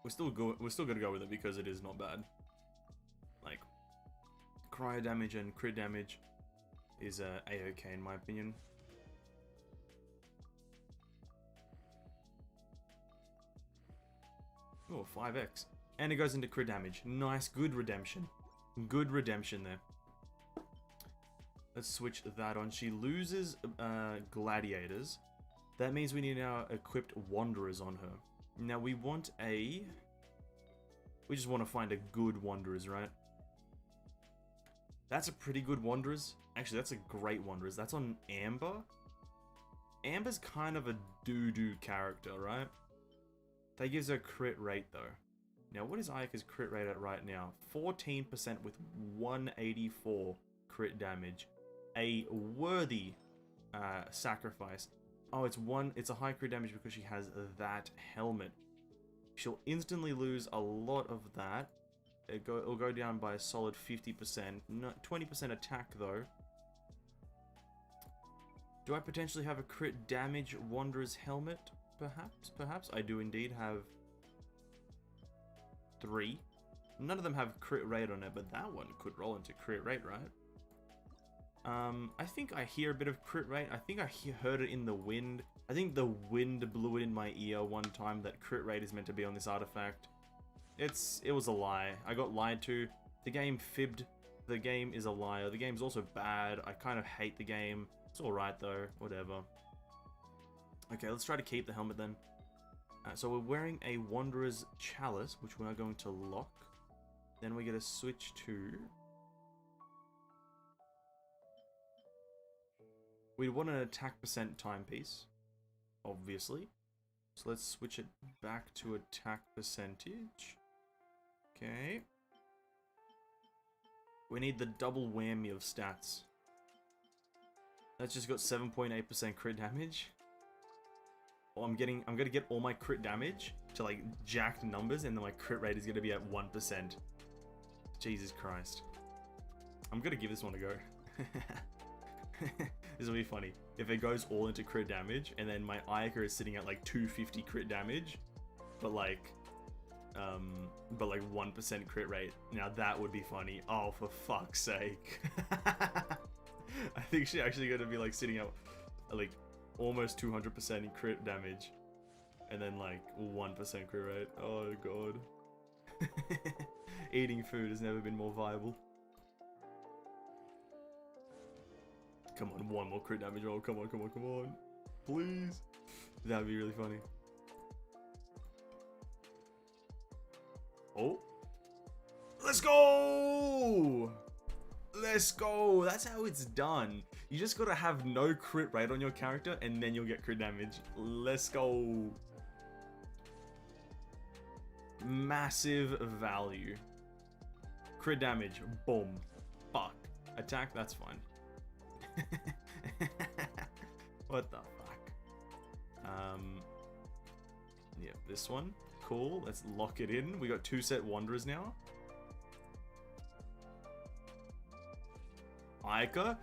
We're still gonna go with it because it is not bad. Like, cryo damage and crit damage is a-okay in my opinion. Oh, 5x. And it goes into crit damage. Nice, good redemption. Good redemption there. Let's switch that on. She loses gladiators. That means we need now equipped wanderers on her. Now we want we just want to find a good wanderers, right? That's a pretty good Wanderers. Actually, that's a great Wanderers. That's on Amber. Amber's kind of a doo-doo character, right? That gives her crit rate, though. Now, what is Ayaka's crit rate at right now? 14% with 184 crit damage. A worthy sacrifice. Oh, it's a high crit damage because she has that helmet. She'll instantly lose a lot of that. It'll go down by a solid 50%. 20% attack, though. Do I potentially have a crit damage Wanderer's helmet? Perhaps. I do indeed have 3. None of them have crit rate on it, but that one could roll into crit rate, right? I think I hear a bit of crit rate. I think I heard it in the wind. I think the wind blew it in my ear one time that crit rate is meant to be on this artifact. It was a lie. I got lied to. The game fibbed. The game is a liar. The game's also bad. I kind of hate the game. It's alright though. Whatever. Okay, let's try to keep the helmet then. So we're wearing a Wanderer's Chalice, which we are going to lock. Then we get a switch to... we want an attack percent timepiece, obviously. So let's switch it back to attack percentage. Okay. We need the double whammy of stats. That's just got 7.8% crit damage. Oh, I'm gonna get all my crit damage to like jacked numbers, and then my crit rate is gonna be at 1%. Jesus Christ. I'm gonna give this one a go. This will be funny. If it goes all into crit damage, and then my Ayaka is sitting at like 250 crit damage, but like 1% crit rate. Now that would be funny. Oh, for fuck's sake. I think she's actually gonna be like sitting at like almost 200% in crit damage, and then like 1% crit rate. Oh god. Eating food has never been more viable. Come on, one more crit damage roll. Come on. Please. That'd be really funny. Oh. Let's go! Let's go! That's how it's done. You just gotta have no crit rate on your character, and then you'll get crit damage. Let's go. Massive value. Crit damage. Boom. Fuck. Attack, that's fine. What the fuck? Yeah, this one. Cool. Let's lock it in. We got 2 set Wanderers now. Ayaka?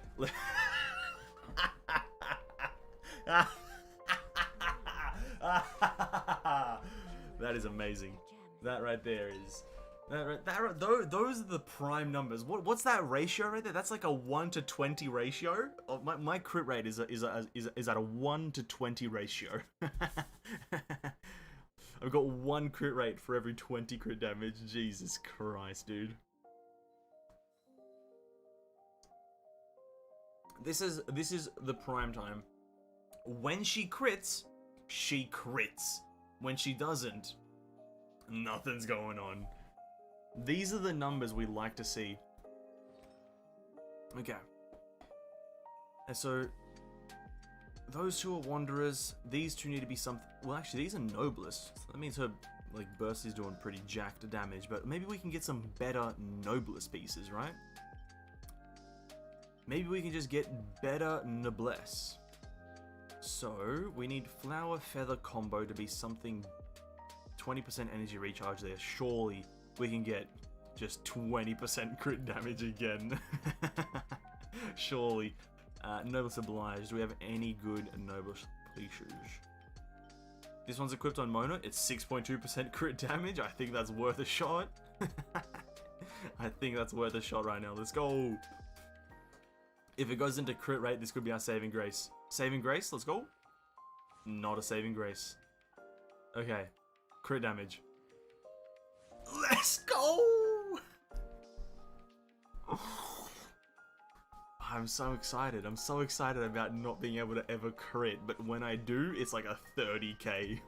That is amazing. That right there is... those are the prime numbers. What's that ratio right there? That's like a 1 to 20 ratio. Oh, my crit rate is at a 1 to 20 ratio. I've got 1 crit rate for every 20 crit damage. Jesus Christ, dude. This is the prime time. When she crits, she crits. When she doesn't, nothing's going on. These are the numbers we like to see. Okay. And so, those two are Wanderers. These two need to be something... well, actually, these are Noblest. So that means her, like, burst is doing pretty jacked damage. But maybe we can get some better Noblest pieces, right? Maybe we can just get better Noblesse. So, we need Flower Feather combo to be something... 20% energy recharge there. Surely... we can get just 20% crit damage again. Surely. Noblesse Obliged. Do we have any good Noblesse pieces? This one's equipped on Mona. It's 6.2% crit damage. I think that's worth a shot. I think that's worth a shot right now. Let's go. If it goes into crit rate, this could be our saving grace. Saving grace? Let's go. Not a saving grace. Okay. Crit damage. Let's go! I'm so excited. I'm so excited about not being able to ever crit, but when I do, it's like a 30k.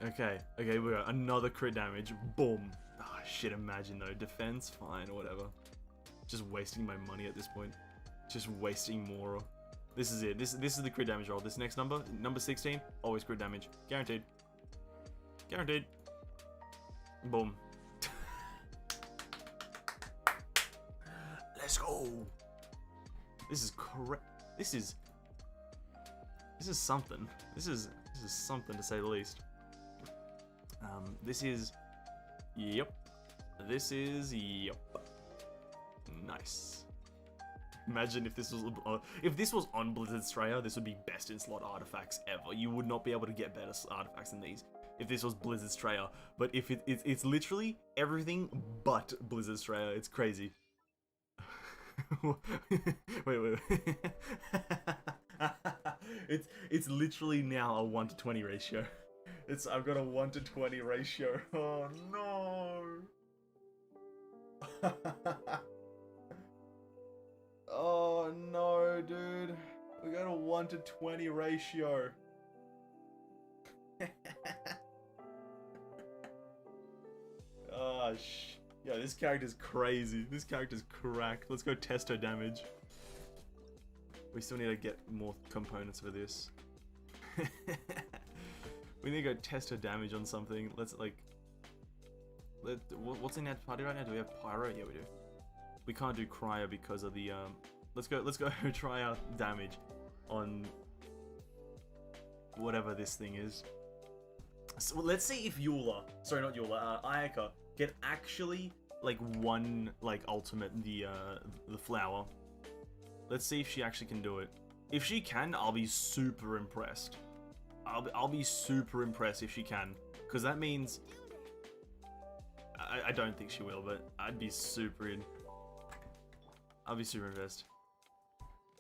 Okay, we got another crit damage. Boom. Oh, shit, imagine though. Defense, fine, or whatever. Just wasting my money at this point. Just wasting more. This is it. This is the crit damage roll. This next number, number 16, always crit damage. Guaranteed. Guaranteed. Boom. Let's go. This is correct. This is something. This is something to say the least. This is, yep. This is, yep. Nice. Imagine if this was on Blizzard Straya, this would be best in slot artifacts ever. You would not be able to get better artifacts than these if this was Blizzard Straya. But if it's literally everything but Blizzard Straya. It's crazy. wait. it's literally now a 1 to 20 ratio. I've got a 1 to 20 ratio. Oh no. Oh no, dude. We got a 1 to 20 ratio. Oh, yeah, this character's crazy. This character's cracked. Let's go test her damage. We still need to get more components for this. We need to go test her damage on something. Let's what's in that party right now? Do we have Pyro? Yeah, we do. We can't do Cryo because of the let's go try our damage on whatever this thing is. So let's see if Ayaka can actually one ultimate the flower. Let's see if she actually can do it. If she can, I'll be super impressed. I'll be super impressed if she can, because that means I don't think she will, but I'd be super in. I'll be super impressed.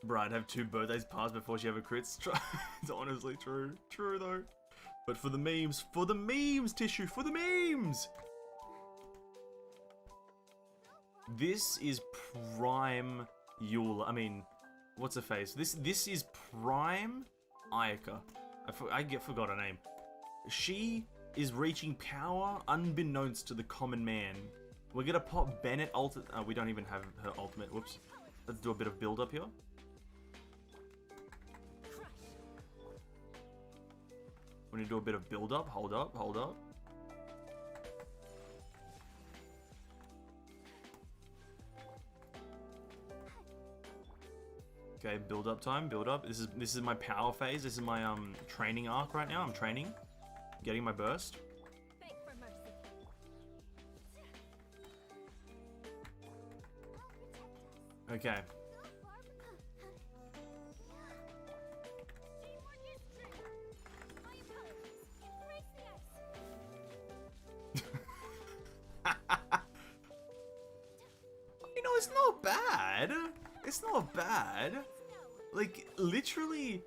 Bro, I'd have 2 birthdays pass before she ever crits. It's honestly true. True though. But for the memes, Tissue, for the memes! This is prime Eula. I mean, what's her face? This is prime Ayaka. I forgot her name. She is reaching power unbeknownst to the common man. We're gonna pop Bennett ultimate. We don't even have her ultimate. Whoops. Let's do a bit of build up here. We need to do a bit of build up. Hold up. Okay, build up time, build up. This is my power phase. This is my training arc right now. I'm training, getting my burst. Beg for mercy. Okay. You know, it's not bad. It's not bad. Like, literally...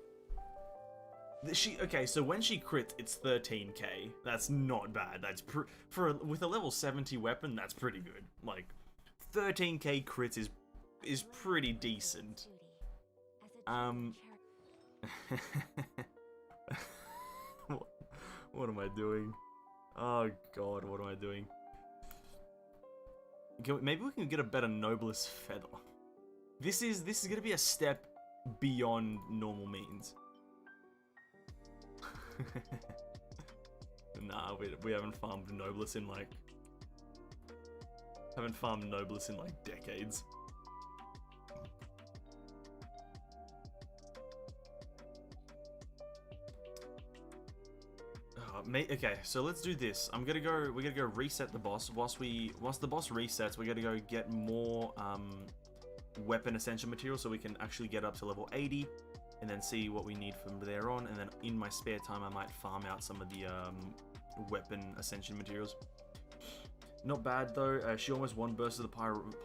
Okay, so when she crits, it's 13k. That's not bad. That's with a level 70 weapon, that's pretty good. Like, 13k crits is pretty decent. What am I doing? Oh god, what am I doing? Maybe we can get a better Noblest Feather. This is gonna be a step beyond normal means. Nah, we haven't farmed Noblest in like decades. Okay, so let's do this. We're gonna go reset the boss. Whilst the boss resets, we're gonna go get more weapon essential material so we can actually get up to level 80 and then see what we need from there on. And then in my spare time, I might farm out some of the weapon ascension materials. Not bad though. She almost won Burst of the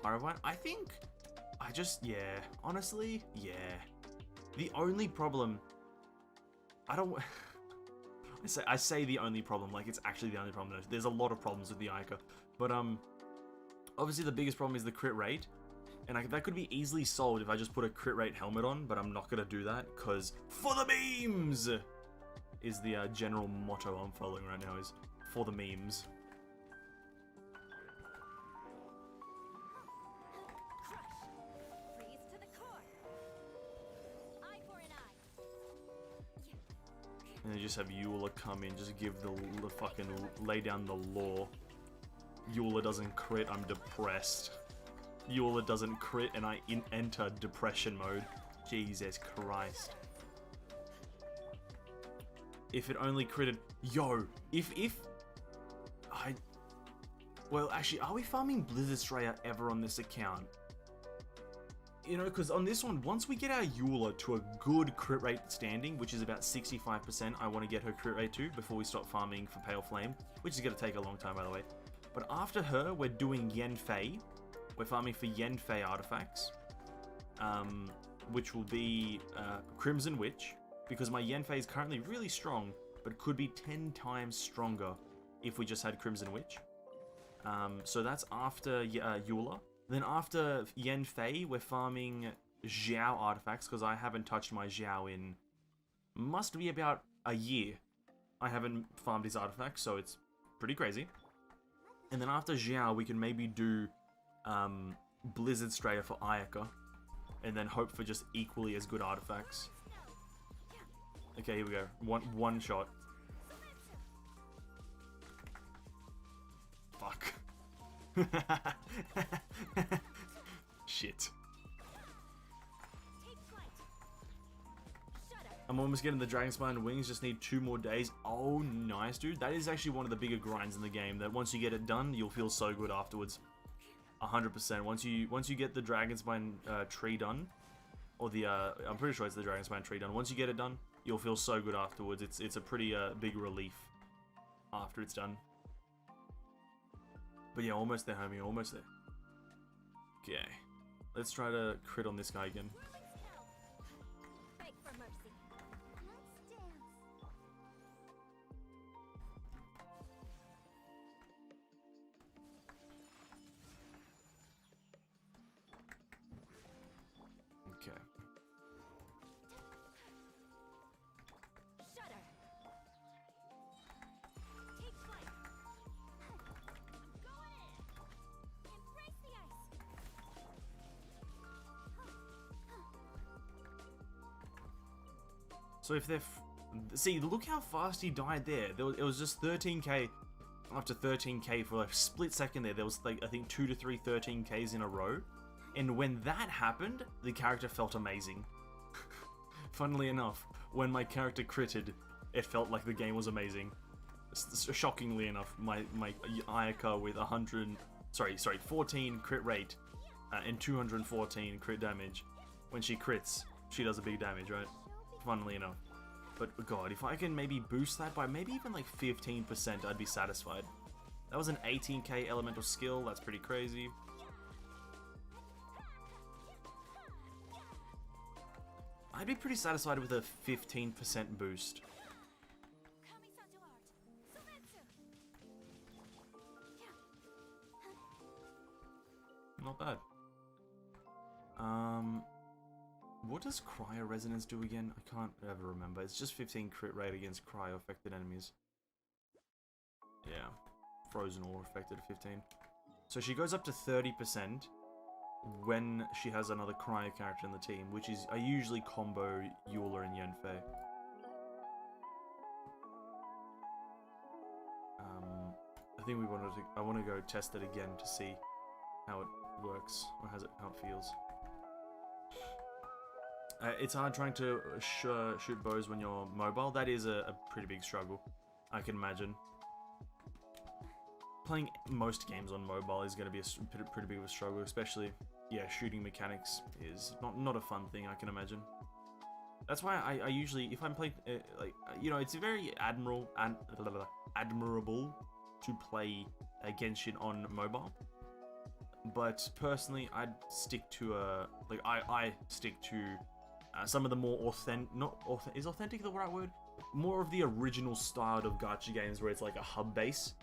Pyrovine. I think honestly, yeah. The only problem, I say the only problem, like it's actually the only problem. There's a lot of problems with the Ayaka, but obviously the biggest problem is the crit rate, and that could be easily solved if I just put a crit rate helmet on, but I'm not gonna do that because for the memes is the general motto I'm following right now, is for the memes. And you just have Eula come in, just give the fucking lay down the law. Eula doesn't crit, I'm depressed. Eula doesn't crit and I enter depression mode. Jesus Christ. If it only critted... Yo, if I... Well, actually, are we farming Blizzard Strayer ever on this account? You know, because on this one, once we get our Eula to a good crit rate standing, which is about 65%, I want to get her crit rate to before we stop farming for Pale Flame, which is going to take a long time, by the way. But after her, we're doing Yanfei. We're farming for Yanfei artifacts, which will be Crimson Witch, because my Yanfei is currently really strong, but could be 10 times stronger if we just had Crimson Witch. So that's after Eula. Then after Yanfei, we're farming Xiao artifacts, because I haven't touched my Xiao in... must be about a year. I haven't farmed his artifacts, so it's pretty crazy. And then after Xiao, we can maybe do Blizzard Strayer for Ayaka, and then hope for just equally as good artifacts. Okay, here we go. One shot. Fuck. Shit. I'm almost getting the Dragon Spine Wings, just need 2 more days. Oh, nice, dude. That is actually one of the bigger grinds in the game, that once you get it done, you'll feel so good afterwards. 100%. Once you get the Dragon Spine tree done, or the, I'm pretty sure it's the Dragon Spine tree done. Once you get it done, you'll feel so good afterwards. It's a pretty big relief after it's done. But yeah, almost there, homie, almost there. Okay. Let's try to crit on this guy again. Beg for mercy. Let's dance. Okay. Shudder. Take flight. I'm going in. Embrace the ice. So if they're... See, look how fast he died there. It was just 13k after 13k for a split second there. There was like, I think 2 to 3 13ks in a row. And when that happened, the character felt amazing. Funnily enough, when my character critted, it felt like the game was amazing. Shockingly enough, my Ayaka with 14 crit rate and 214 crit damage. When she crits, she does a big damage, right? Funnily enough. But god, if I can maybe boost that by maybe even like 15%, I'd be satisfied. That was an 18k elemental skill, that's pretty crazy. I'd be pretty satisfied with a 15% boost. Not bad. What does Cryo Resonance do again? I can't ever remember. It's just 15 crit rate against cryo affected enemies. Yeah. Frozen or affected at 15. So she goes up to 30% when she has another cryo character in the team, which is I usually combo Eula and Yanfei. I think I want to go test it again to see how it works or how it feels. It's hard trying to shoot bows when you're mobile. That is a pretty big struggle, I can imagine. Playing most games on mobile is going to be a pretty big of a struggle, especially, yeah, shooting mechanics is not a fun thing, I can imagine. That's why I usually, if I'm playing, like, you know, it's very admirable to play Genshin on mobile. But personally, I'd stick to I stick to some of the more authentic, is authentic the right word? More of the original style of gacha games where it's like a hub base.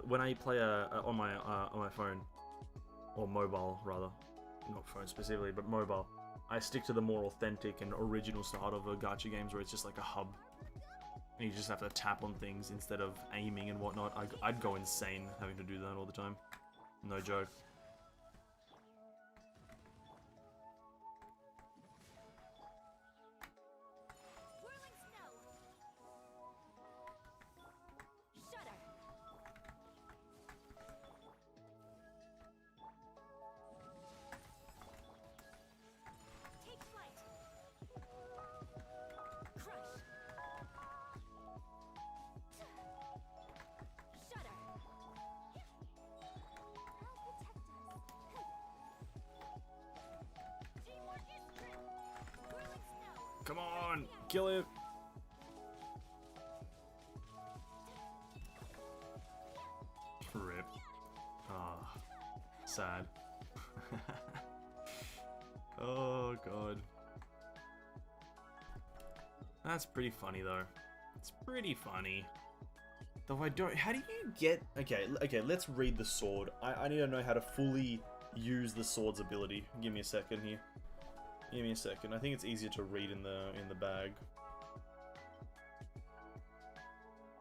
When I play on my phone, or mobile rather, not phone specifically, but mobile, I stick to the more authentic and original style of gacha games where it's just like a hub. And you just have to tap on things instead of aiming and whatnot. I'd go insane having to do that all the time. No joke. Come on, kill him. Rip. Ah, sad. Oh god. That's pretty funny though. It's pretty funny. Though I don't. How do you get? Okay, let's read the sword. I need to know how to fully use the sword's ability. Give me a second here. Give me a second. I think it's easier to read in the bag.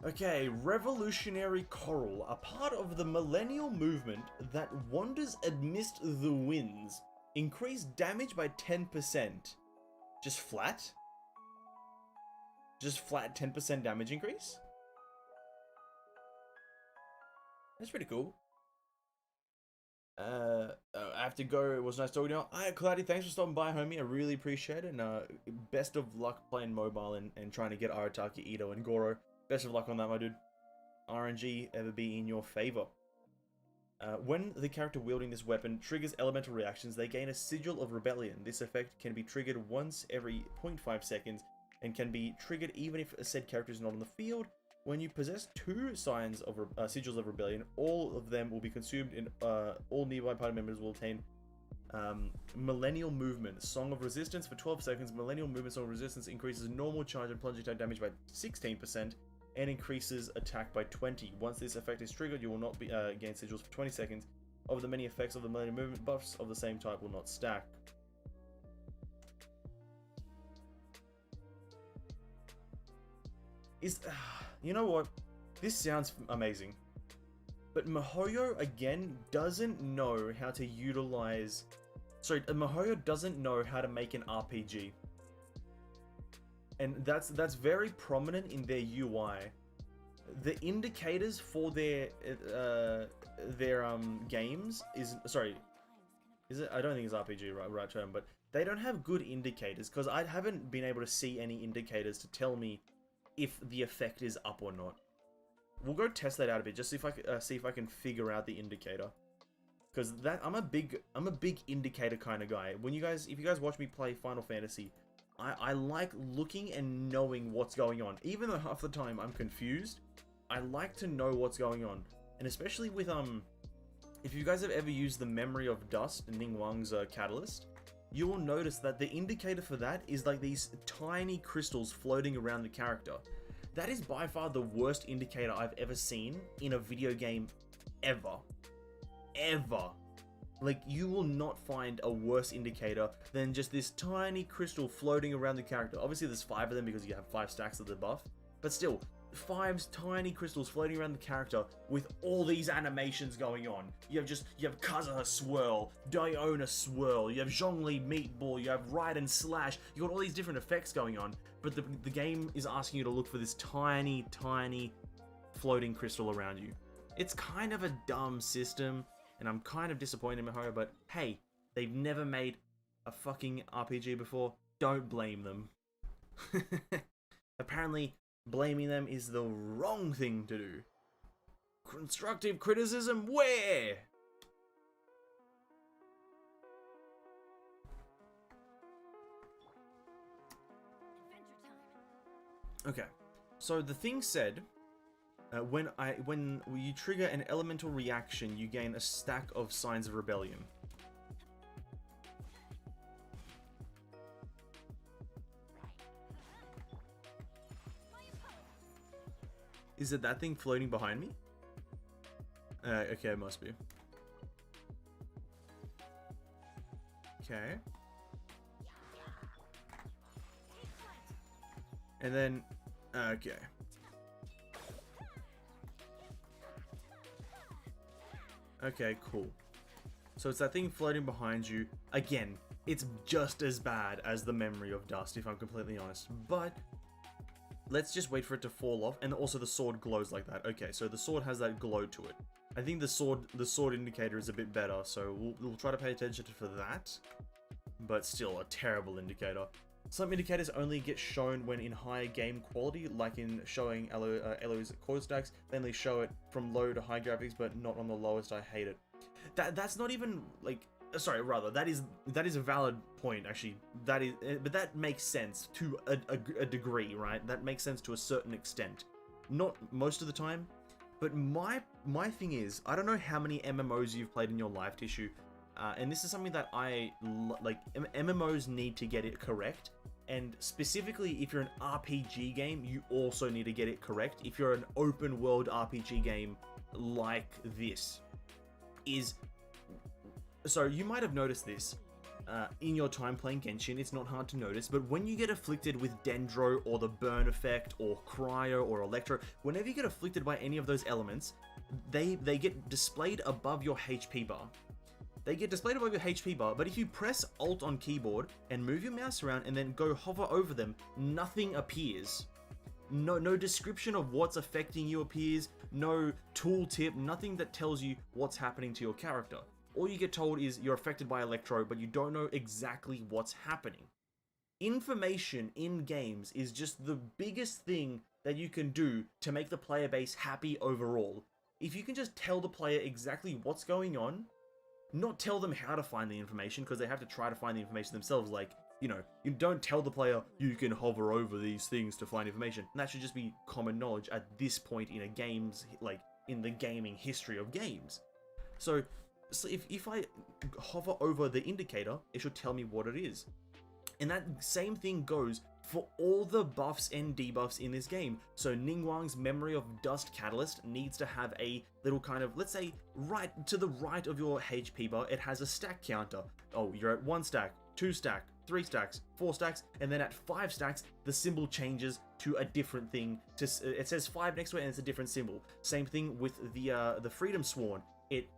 Okay, Revolutionary Coral, a part of the millennial movement that wanders amidst the winds. Increased damage by 10%. Just flat? Just flat 10% damage increase? That's pretty cool. I have to go. It was nice talking to you. Alright, Cloudy, thanks for stopping by, homie. I really appreciate it. And best of luck playing mobile and trying to get Arataki, Ito, and Goro. Best of luck on that, my dude. RNG ever be in your favor. When the character wielding this weapon triggers elemental reactions, they gain a Sigil of Rebellion. This effect can be triggered once every 0.5 seconds and can be triggered even if a said character is not on the field. When you possess 2 signs of Sigils of Rebellion, all of them will be consumed and all nearby party members will obtain Millennial Movement. Song of Resistance for 12 seconds. Millennial Movement Song of Resistance increases normal charge and plunging attack damage by 16% and increases attack by 20. Once this effect is triggered, you will not be gain sigils for 20 seconds. Of the many effects of the Millennial Movement, buffs of the same type will not stack. You know what? This sounds amazing. But MiHoYo, again, doesn't know how to utilize... Sorry, MiHoYo doesn't know how to make an RPG. And that's very prominent in their UI. The indicators for their games is... Sorry, is it? I don't think it's RPG, right term, but they don't have good indicators, because I haven't been able to see any indicators to tell me if the effect is up or not. We'll go test that out a bit, just see if I can figure out the indicator. Because I'm a big indicator kind of guy. If you guys watch me play Final Fantasy, I like looking and knowing what's going on. Even though half the time I'm confused, I like to know what's going on. And especially with if you guys have ever used the Memory of Dust, Ning Wang's catalyst, you will notice that the indicator for that is like these tiny crystals floating around the character. That is by far the worst indicator I've ever seen in a video game ever. Ever. Like, you will not find a worse indicator than just this tiny crystal floating around the character. Obviously there's 5 of them because you have 5 stacks of the buff, but still, 5 tiny crystals floating around the character with all these animations going on. You have Kazuha swirl, Diona swirl, you have Zhongli meatball, you have Raiden slash, you got all these different effects going on, but the game is asking you to look for this tiny floating crystal around you. It's kind of a dumb system, and I'm kind of disappointed in MiHoYo, but hey, they've never made a fucking RPG before. Don't blame them. Apparently, blaming them is the wrong thing to do. Constructive criticism, where? Okay, so the thing said, when you trigger an elemental reaction, you gain a stack of Signs of Rebellion. Is it that thing floating behind me? Okay, it must be. Okay. And then, okay. Okay, cool. So it's that thing floating behind you. Again, it's just as bad as the Memory of Dust, if I'm completely honest. But let's just wait for it to fall off. And also the sword glows like that. Okay, so the sword has that glow to it. I think the sword indicator is a bit better, so we'll try to pay attention for that. But still, a terrible indicator. Some indicators only get shown when in high game quality, like in showing Elo's coil stacks. They only show it from low to high graphics, but not on the lowest. I hate it. That's not even like sorry, rather, that is a valid point, actually. That is, but that makes sense to a degree, right? That makes sense to a certain extent. Not most of the time, but my thing is, I don't know how many MMOs you've played in your life, Tissue, and this is something that I like. MMOs need to get it correct, and specifically if you're an RPG game, you also need to get it correct. If you're an open world RPG game like this, so you might have noticed this in your time playing Genshin. It's not hard to notice, but when you get afflicted with Dendro or the burn effect or Cryo or Electro, whenever you get afflicted by any of those elements, they get displayed above your HP bar. They get displayed above your HP bar, but if you press Alt on keyboard and move your mouse around and then go hover over them, nothing appears. No description of what's affecting you appears, no tooltip, nothing that tells you what's happening to your character. All you get told is you're affected by Electro, but you don't know exactly what's happening. Information in games is just the biggest thing that you can do to make the player base happy overall. If you can just tell the player exactly what's going on, not tell them how to find the information, because they have to try to find the information themselves, like, you know, you don't tell the player you can hover over these things to find information. And that should just be common knowledge at this point in a game's, like, in the gaming history of games. So if I hover over the indicator, it should tell me what it is. And that same thing goes for all the buffs and debuffs in this game. So Ningguang's Memory of Dust Catalyst needs to have a little kind of, let's say, right to the right of your HP bar, it has a stack counter. Oh, you're at 1 stack, 2 stack, 3 stacks, 4 stacks, and then at 5 stacks, the symbol changes to a different thing. It says 5 next to it and it's a different symbol. Same thing with the Freedom Sworn.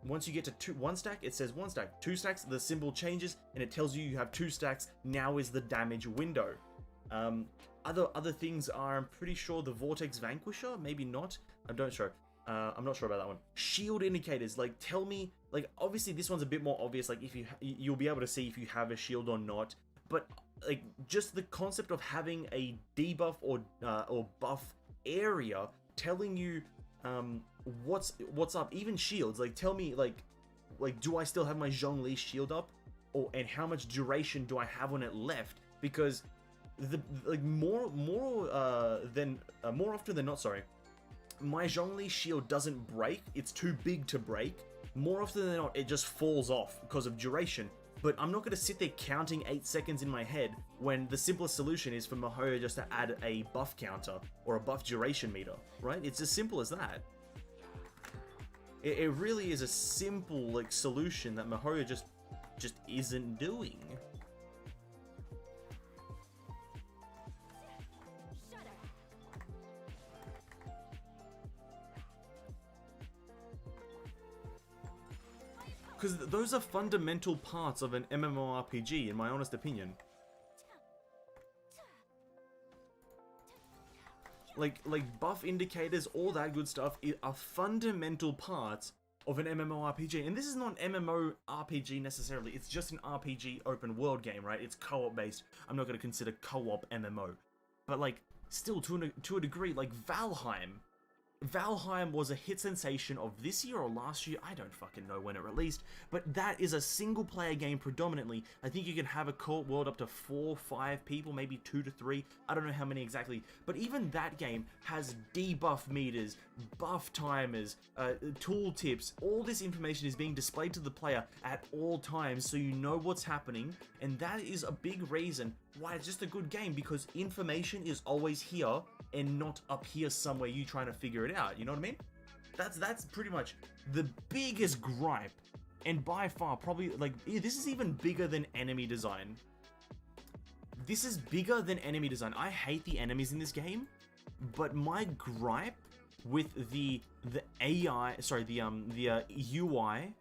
Once you get to 1 stack, it says 1 stack. 2 stacks, the symbol changes and it tells you have 2 stacks. Now is the damage window. Other things are, I'm pretty sure, the Vortex Vanquisher, maybe not. I'm not sure about that one. Shield indicators, like, tell me, like, obviously this one's a bit more obvious, like, if you'll be able to see if you have a shield or not, but like just the concept of having a debuff or buff area telling you what's up, even shields, like, tell me, like do I still have my Zhongli shield up, and how much duration do I have on it left? Because more often than not, sorry, my Zhongli shield doesn't break. It's too big to break. More often than not, it just falls off because of duration. But I'm not going to sit there counting 8 seconds in my head when the simplest solution is for MiHoYo just to add a buff counter or a buff duration meter, right? It's as simple as that. It really is a simple, like, solution that MiHoYo just isn't doing. Because those are fundamental parts of an MMORPG, in my honest opinion. Like buff indicators, all that good stuff are fundamental parts of an MMORPG. And this is not an MMORPG necessarily, it's just an RPG open world game, right? It's co-op based. I'm not going to consider co-op MMO. But, like, still to a degree, like Valheim. Valheim was a hit sensation of this year or last year, I don't fucking know when it released, but that is a single player game predominantly. I think you can have a co-op world up to 4, 5 people, maybe 2 to 3, I don't know how many exactly, but even that game has debuff meters, buff timers, tooltips. All this information is being displayed to the player at all times so you know what's happening, and that is a big reason why it's just a good game, because information is always here and not up here somewhere you trying to figure it out, you know what I mean? That's pretty much the biggest gripe, and by far probably, like, this is even bigger than enemy design. This is bigger than enemy design. I hate the enemies in this game, but my gripe with the AI, sorry, the UI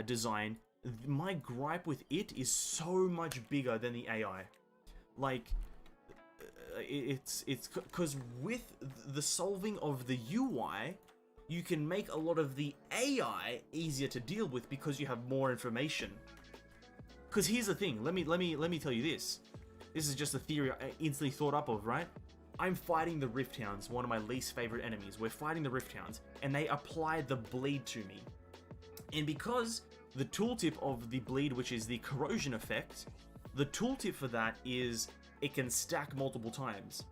design, my gripe with it is so much bigger than the AI. Like, it's because with the solving of the UI, you can make a lot of the AI easier to deal with because you have more information. Because here's the thing, let me tell you this. This is just a theory I instantly thought up of, right? I'm fighting the Rift Hounds, one of my least favorite enemies. We're fighting the Rift Hounds, and they apply the bleed to me. And because The tooltip of the bleed, which is the corrosion effect, the tooltip for that is it can stack multiple times.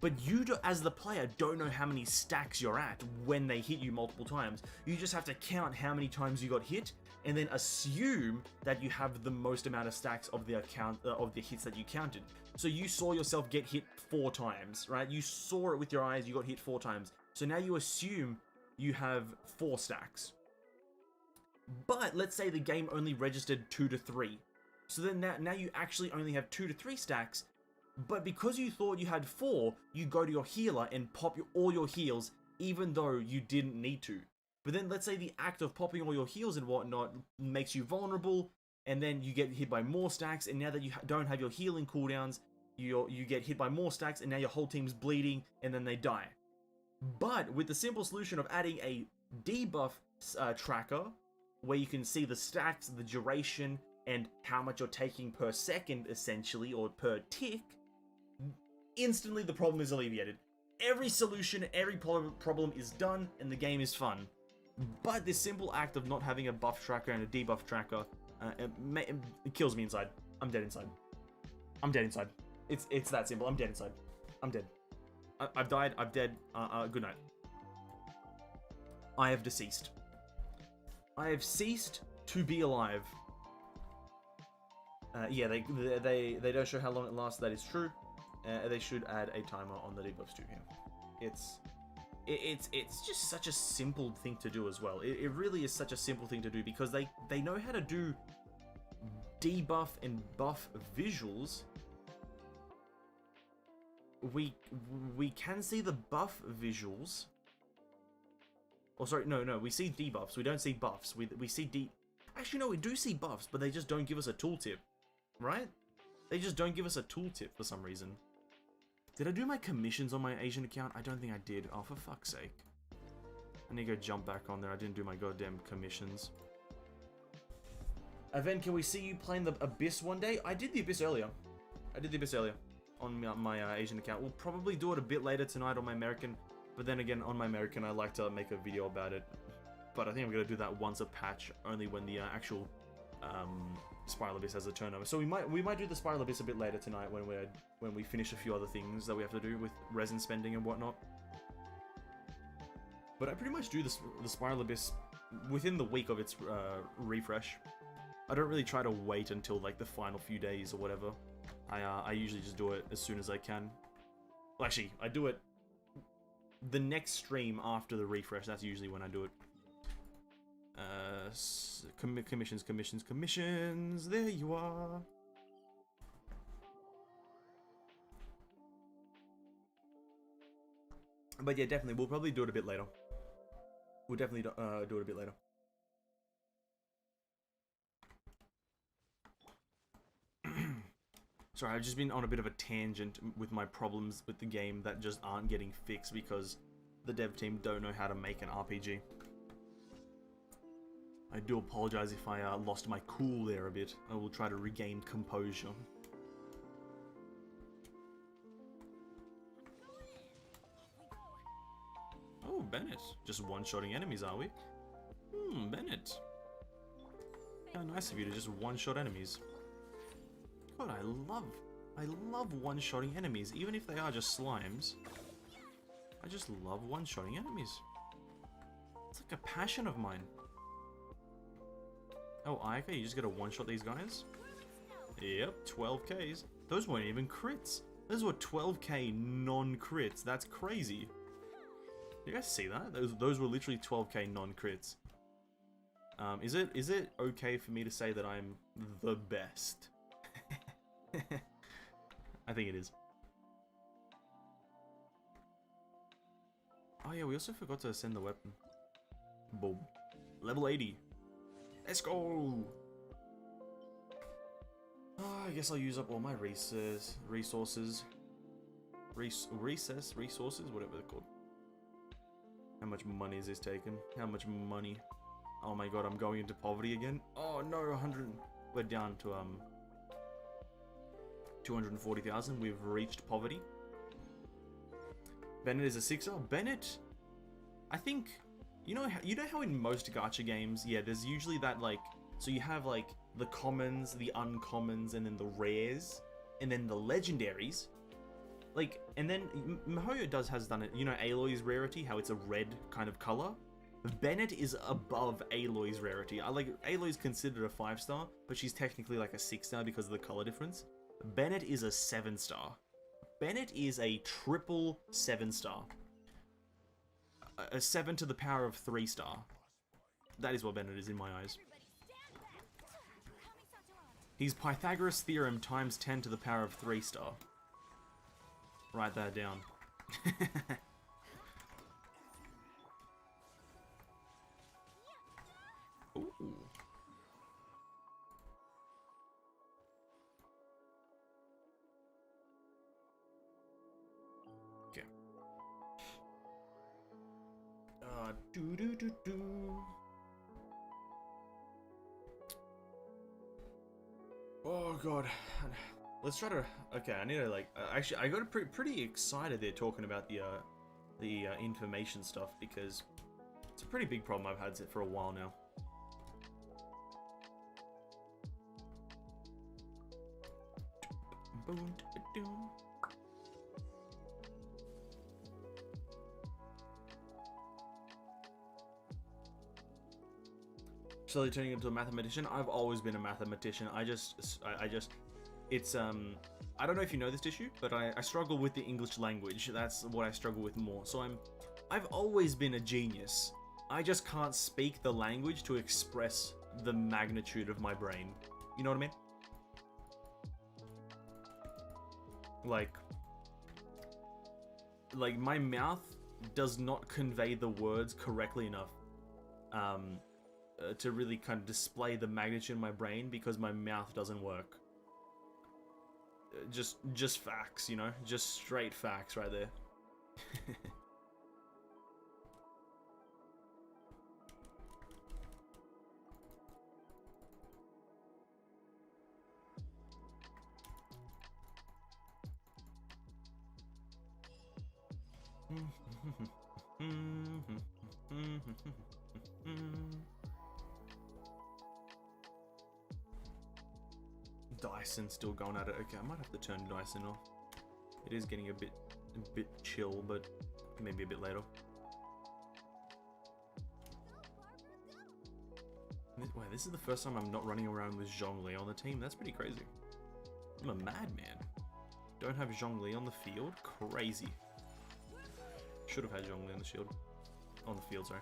But you, as the player, don't know how many stacks you're at when they hit you multiple times. You just have to count how many times you got hit, and then assume that you have the most amount of stacks of the hits that you counted. So you saw yourself get hit 4 times, right? You saw it with your eyes, you got hit 4 times. So now you assume you have 4 stacks. But let's say the game only registered 2 to 3. So then now you actually only have 2 to 3 stacks. But because you thought you had 4, you go to your healer and pop all your heals, even though you didn't need to. But then let's say the act of popping all your heals and whatnot makes you vulnerable, and then you get hit by more stacks, and now that you don't have your healing cooldowns, you get hit by more stacks, and now your whole team's bleeding, and then they die. But with the simple solution of adding a debuff tracker, where you can see the stacks, the duration, and how much you're taking per second, essentially, or per tick, instantly the problem is alleviated. Every solution, every problem is done, and the game is fun. But this simple act of not having a buff tracker and a debuff tracker, it kills me inside. I'm dead inside. I'm dead inside. It's that simple. I'm dead inside. I'm dead. I've died. I'm dead. Good night. I have deceased. I have ceased to be alive. Yeah, they don't show how long it lasts. That is true. They should add a timer on the debuffs too here. It's just such a simple thing to do as well. It really is such a simple thing to do because they know how to do debuff and buff visuals. We can see the buff visuals. Oh, sorry, no, we see debuffs. We don't see buffs. We see Actually, no, we do see buffs, but they just don't give us a tooltip, right? They just don't give us a tooltip for some reason. Did I do my commissions on my Asian account? I don't think I did. Oh, for fuck's sake. I need to go jump back on there. I didn't do my goddamn commissions. Evan, can we see you playing the Abyss one day? I did the Abyss earlier. On my Asian account. We'll probably do it a bit later tonight on my American. But then again, on my American, I like to make a video about it. But I think I'm going to do that once a patch, only when the actual Spiral Abyss has a turnover. So we might do the Spiral Abyss a bit later tonight when we finish a few other things that we have to do with resin spending and whatnot. But I pretty much do the Spiral Abyss within the week of its refresh. I don't really try to wait until like the final few days or whatever. I usually just do it as soon as I can. Well, actually, I do it the next stream after the refresh. That's usually when I do it. Commissions. There you are. But yeah, definitely. We'll probably do it a bit later. We'll definitely do it a bit later. Sorry, I've just been on a bit of a tangent with my problems with the game that just aren't getting fixed because the dev team don't know how to make an RPG. I do apologize if I lost my cool there a bit. I will try to regain composure. Oh, Bennett. Just one-shotting enemies, are we? Bennett. How nice of you to just one-shot enemies. God, I love one-shotting enemies, even if they are just slimes. I just love one-shotting enemies. It's like a passion of mine. Oh, Ika, you just gotta one-shot these guys? Yep, 12Ks. Those weren't even crits. Those were 12K non-crits. That's crazy. You guys see that? Those were literally 12K non-crits. Is it okay for me to say that I'm the best? I think it is. Oh yeah, we also forgot to ascend the weapon. Boom. Level 80. Let's go! Oh, I guess I'll use up all my resources. Resources, whatever they're called. How much money is this taking? How much money? Oh my god, I'm going into poverty again? Oh no, 100... We're down to, 240,000. We've reached poverty. Bennett is a 6-0. Bennett, I think, you know how in most gacha games, yeah, there's usually that like So you have like the commons, the uncommons, and then the rares, and then the legendaries. Like, and then MiHoYo has done it. You know Aloy's rarity, how it's a red kind of color? Bennett is above Aloy's rarity. Aloy's considered a 5-star, but she's technically like a 6-star because of the color difference. Bennett is a 7-star. Bennett is a triple 7-star. A 7 to the power of 3-star. That is what Bennett is in my eyes. He's Pythagoras theorem times 10 to the power of 3-star. Write that down. Ooh. Okay. Do. Oh god. Let's try to. Okay, I need to like. Actually, I got pretty excited there talking about the information stuff because it's a pretty big problem I've had for a while now. Slowly turning into a mathematician. I've always been a mathematician. It's I don't know if you know this issue, but I struggle with the English language. That's what I struggle with more. So I've always been a genius. I just can't speak the language to express the magnitude of my brain. You know what I mean? Like my mouth does not convey the words correctly enough to really kind of display the magnitude of my brain because my mouth doesn't work. Just facts, you know? Just straight facts right there. Dyson still going at it. Okay, I might have to turn Dyson off. It is getting a bit chill, but maybe a bit later. Wait, this is the first time I'm not running around with Zhongli on the team. That's pretty crazy. I'm a madman. Don't have Zhongli on the field? Crazy. Should have had Zhongli on the shield. On the field, sorry.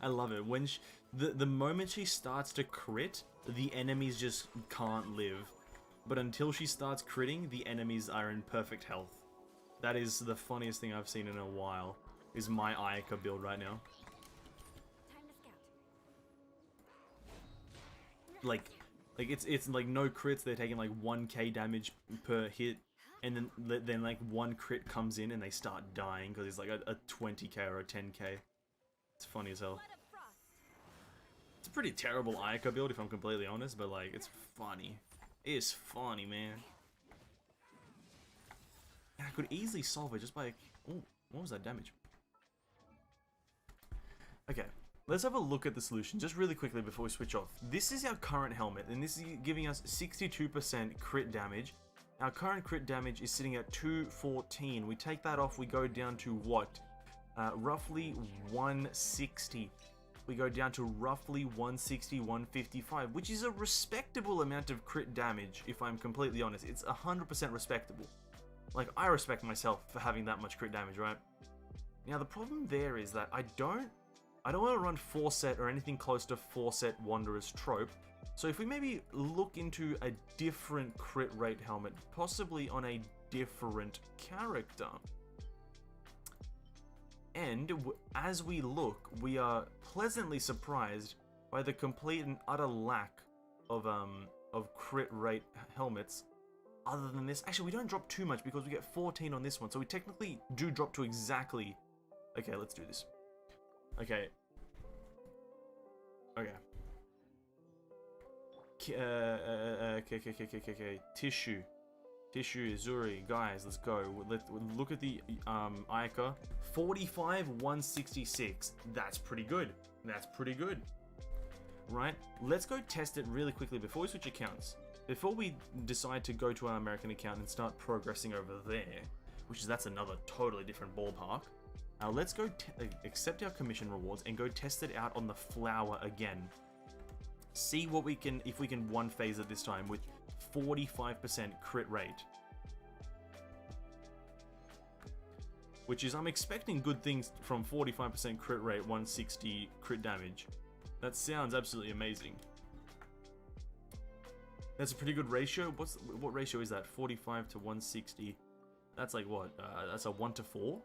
I love it. When the moment she starts to crit, the enemies just can't live. But until she starts critting, the enemies are in perfect health. That is the funniest thing I've seen in a while, is my Ayaka build right now. Like it's like no crits, they're taking like 1k damage per hit, and then like one crit comes in and they start dying because it's like a 20k or a 10k. It's funny as hell. It's a pretty terrible Ayaka build if I'm completely honest, but like it's funny. It's funny, man. And I could easily solve it just by... Oh, what was that damage? Okay, let's have a look at the solution just really quickly before we switch off. This is our current helmet, and this is giving us 62% crit damage. Our current crit damage is sitting at 214. We take that off, we go down to what? Roughly 160. We go down to roughly 160, 155, which is a respectable amount of crit damage, if I'm completely honest. It's 100% respectable. Like, I respect myself for having that much crit damage, right? Now, the problem there is that I don't want to run 4-set or anything close to 4-set Wanderer's Trope. So if we maybe look into a different crit rate helmet, possibly on a different character. And as we look, we are pleasantly surprised by the complete and utter lack of crit rate helmets. Other than this, actually we don't drop too much because we get 14 on this one, so we technically do drop to exactly... Okay, let's do this. Okay. Okay. Tissue, Zuri, guys, let's go. Let's look at the Ica. 45, 166. That's pretty good. Right? Let's go test it really quickly before we switch accounts. Before we decide to go to our American account and start progressing over there, that's another totally different ballpark. Let's go accept our commission rewards and go test it out on the flower again. See what we can, if we can one phase it this time with 45% crit rate. Which is, I'm expecting good things from 45% crit rate, 160 crit damage. That sounds absolutely amazing. That's a pretty good ratio. What ratio is that? 45 to 160. That's like what? That's a 1 to 4?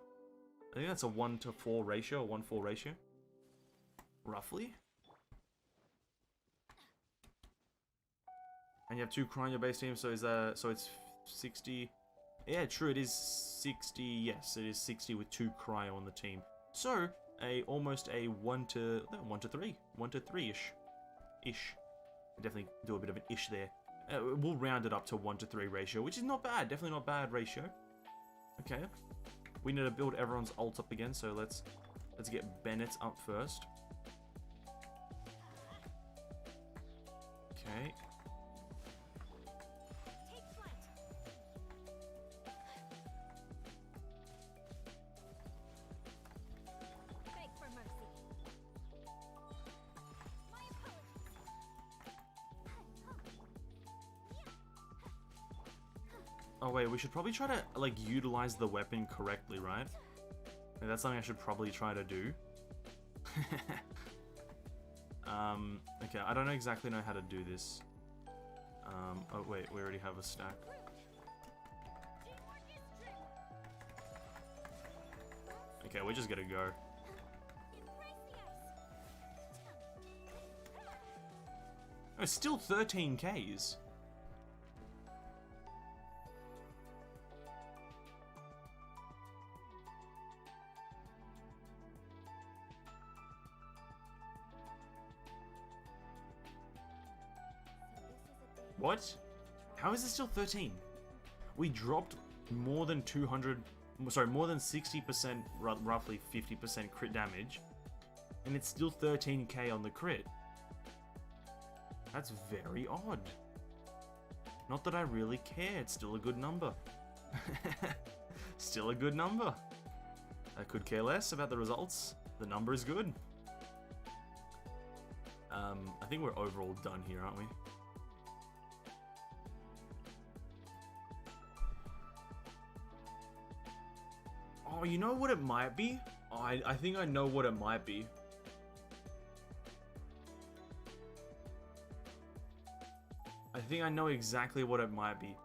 I think that's a 1 to 4 ratio, a 1-4 ratio. Roughly. And you have 2 cry on your base team, so is that, so it's 60. Yeah, true, it is 60. Yes, it is 60 with 2 cryo on the team. So almost a 1 to 3 ish. Definitely do a bit of an ish there. We'll round it up to 1 to 3 ratio, which is not bad. Definitely not bad ratio. Okay, we need to build everyone's ult up again. So let's get Bennett's up first. Okay. Oh wait, we should probably try to like utilize the weapon correctly, right? That's something I should probably try to do. Okay, I don't exactly know how to do this. Oh wait, we already have a stack. Okay, we're just gonna go. Oh, it's still 13 Ks. What? How is it still 13? We dropped more than 200, sorry, more than 60%, roughly 50% crit damage, and it's still 13k on the crit. That's very odd. Not that I really care, it's still a good number. Still a good number. I could care less about the results. The number is good. I think we're overall done here, aren't we? Oh, you know what it might be? Oh, I think I know what it might be. I think I know exactly what it might be.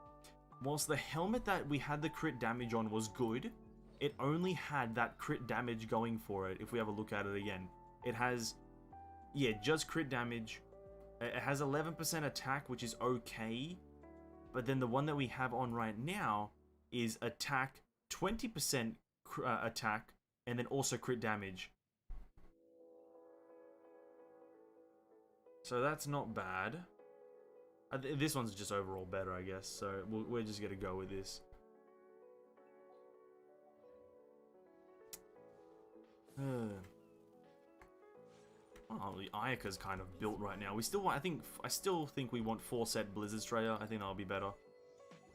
Whilst the helmet that we had the crit damage on was good, it only had that crit damage going for it. If we have a look at it again, it has, yeah, just crit damage. It has 11% attack, which is okay. But then the one that we have on right now is attack, 20% attack, and then also crit damage. So that's not bad. This one's just overall better, I guess. So we're just gonna go with this. Oh, the Ayaka's kind of built right now. We still want, I still think we want 4-set Blizzard Strayer. I think that'll be better,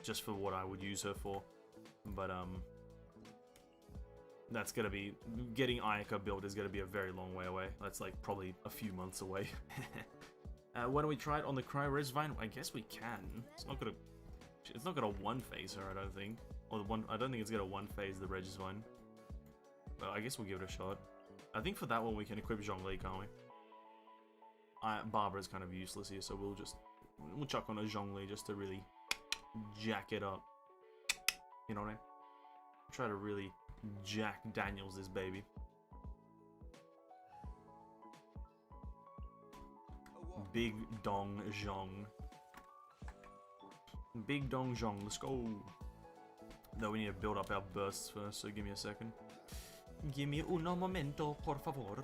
just for what I would use her for. But that's gonna be, getting Ayaka built is gonna be a very long way away. That's like probably a few months away. Why don't we try it on the Cryo-Res Vine? I guess we can. It's not gonna one phase her, I don't think. Or I don't think it's gonna one phase the Regis Vine. But I guess we'll give it a shot. I think for that one we can equip Zhongli, can't we? Barbara's kind of useless here, so we'll chuck on a Zhongli just to really jack it up. You know what I mean? Try to really Jack Daniels this baby. Big Dong Zhong. Big Dong Zhong, let's go. Though we need to build up our bursts first, so give me a second. Give me uno momento, por favor.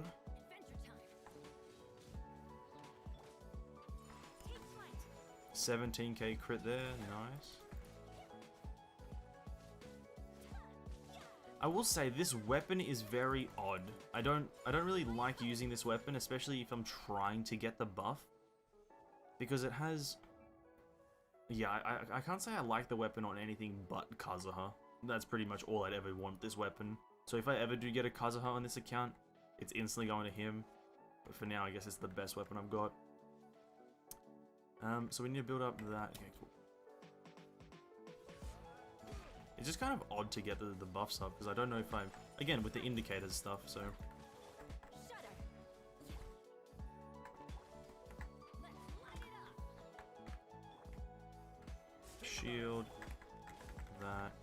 17k crit there, nice. I will say this weapon is very odd. I don't really like using this weapon, especially if I'm trying to get the buff. Because it has... Yeah, I can't say I like the weapon on anything but Kazuha. That's pretty much all I'd ever want this weapon. So if I ever do get a Kazuha on this account, it's instantly going to him. But for now, I guess it's the best weapon I've got. So we need to build up that. Okay, cool. It's just kind of odd to get the buffs up, because I don't know if I'm... Again, with the indicators stuff, so... Shield. That.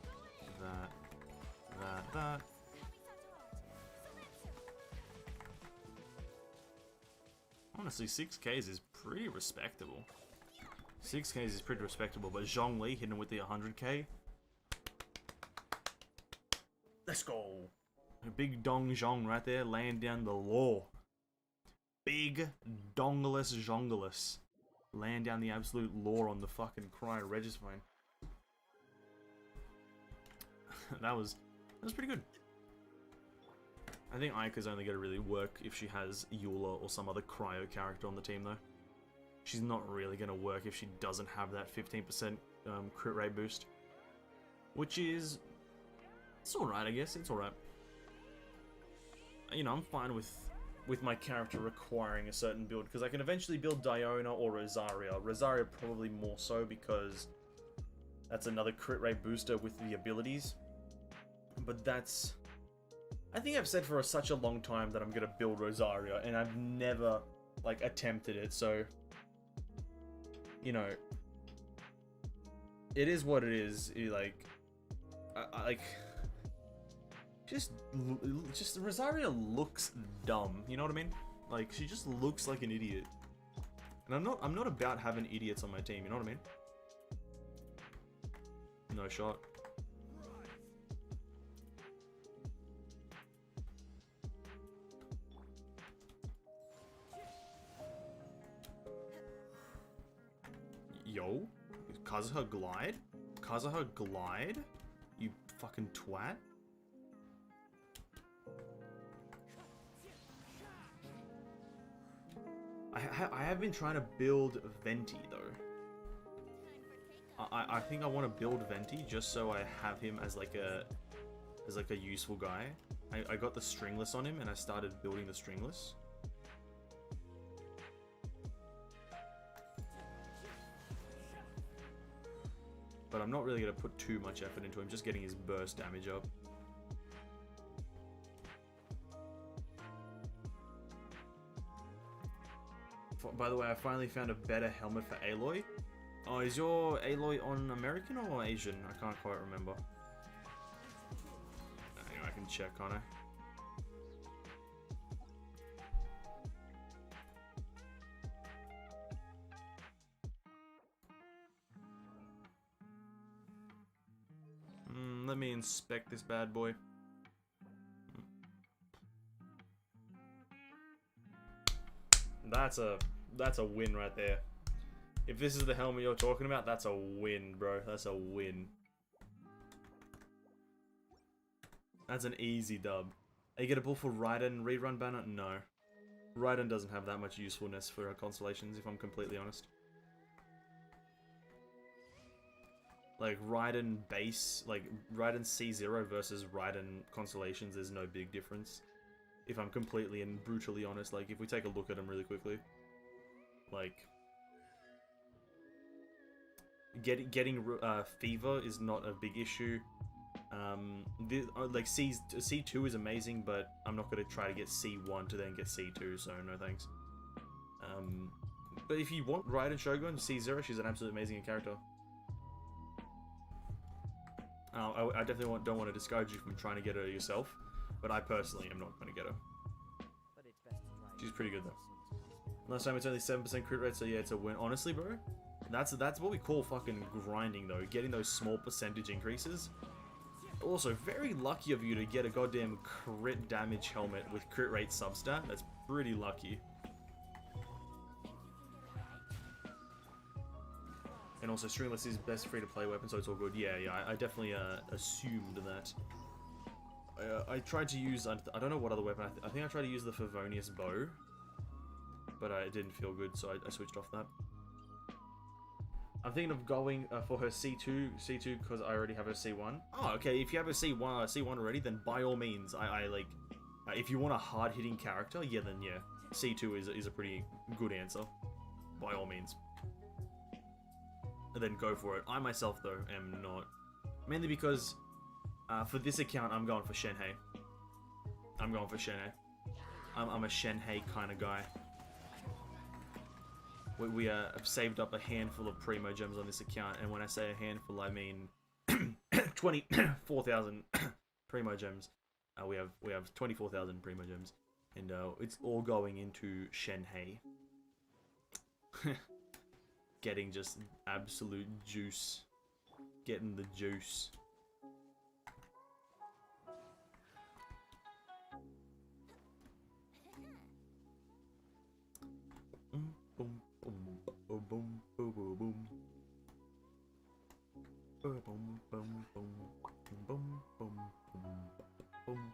Honestly, 6Ks is pretty respectable. 6Ks is pretty respectable, but Zhongli hitting him with the 100k. Let's go. A big Dong Zhong right there, laying down the law. Big Dongless Zhongless. Laying down the absolute law on the fucking Cry Registine. that was pretty good. I think Aika's only going to really work if she has Eula or some other cryo character on the team, though. She's not really going to work if she doesn't have that 15% crit rate boost. Which is... It's alright, I guess. It's alright. You know, I'm fine with my character requiring a certain build, because I can eventually build Diona or Rosaria. Rosaria probably more so, because that's another crit rate booster with the abilities. But that's... I think I've said for such a long time that I'm gonna build Rosaria, and I've never, like, attempted it, so... You know... It is what it is, like... like... Just Rosaria looks dumb, you know what I mean? Like, she just looks like an idiot. And I'm not about having idiots on my team, you know what I mean? No shot. Yo, Kazuha glide? Kazuha glide? You fucking twat. I have been trying to build Venti though. I think I want to build Venti just so I have him as like a useful guy. I got the stringless on him and I started building the stringless. But I'm not really going to put too much effort into him, just getting his burst damage up. By the way, I finally found a better helmet for Aloy. Oh, is your Aloy on American or Asian? I can't quite remember. Anyway, I can check, can't I? Let me inspect this bad boy. That's a win right there. If this is the helmet you're talking about, that's a win, bro. That's a win. That's an easy dub. Are you gonna pull for Raiden rerun banner? No. Raiden doesn't have that much usefulness for constellations, if I'm completely honest. Like, Raiden base, like, Raiden C0 versus Raiden constellations, there's no big difference. If I'm completely and brutally honest, like, if we take a look at them really quickly. Like, getting Fever is not a big issue. Like, C2 is amazing, but I'm not going to try to get C1 to then get C2, so no thanks. But if you want Raiden Shogun, C0, she's an absolutely amazing character. I definitely don't want to discourage you from trying to get her yourself, but I personally am not going to get her. She's pretty good though. Last time it's only 7% crit rate, so yeah, it's a win. Honestly, bro, that's what we call fucking grinding though. Getting those small percentage increases. Also, very lucky of you to get a goddamn crit damage helmet with crit rate substat. That's pretty lucky. And also, stringless is best free-to-play weapon, so it's all good. Yeah, I definitely assumed that. I tried to use, I don't know what other weapon, I think I tried to use the Favonius bow, but it didn't feel good, so I switched off that. I'm thinking of going for her C2 because I already have her C1. Oh, okay, if you have a C1 already, then by all means, I like, if you want a hard-hitting character, yeah, then yeah, C2 is a pretty good answer, by all means. And then go for it. I myself, though, am not. Mainly because, for this account, I'm going for Shenhei. I'm going for Shenhei. I'm a Shenhei kind of guy. We have saved up a handful of Primo Gems on this account, and when I say a handful, I mean 24,000 Primo Gems. We have 24,000 Primo Gems, and it's all going into Shenhei. Getting just absolute juice. Getting the juice. Boom, boom, boom, boom, boom, boom, boom. Boom, boom, boom, boom, boom, boom, boom, boom, boom,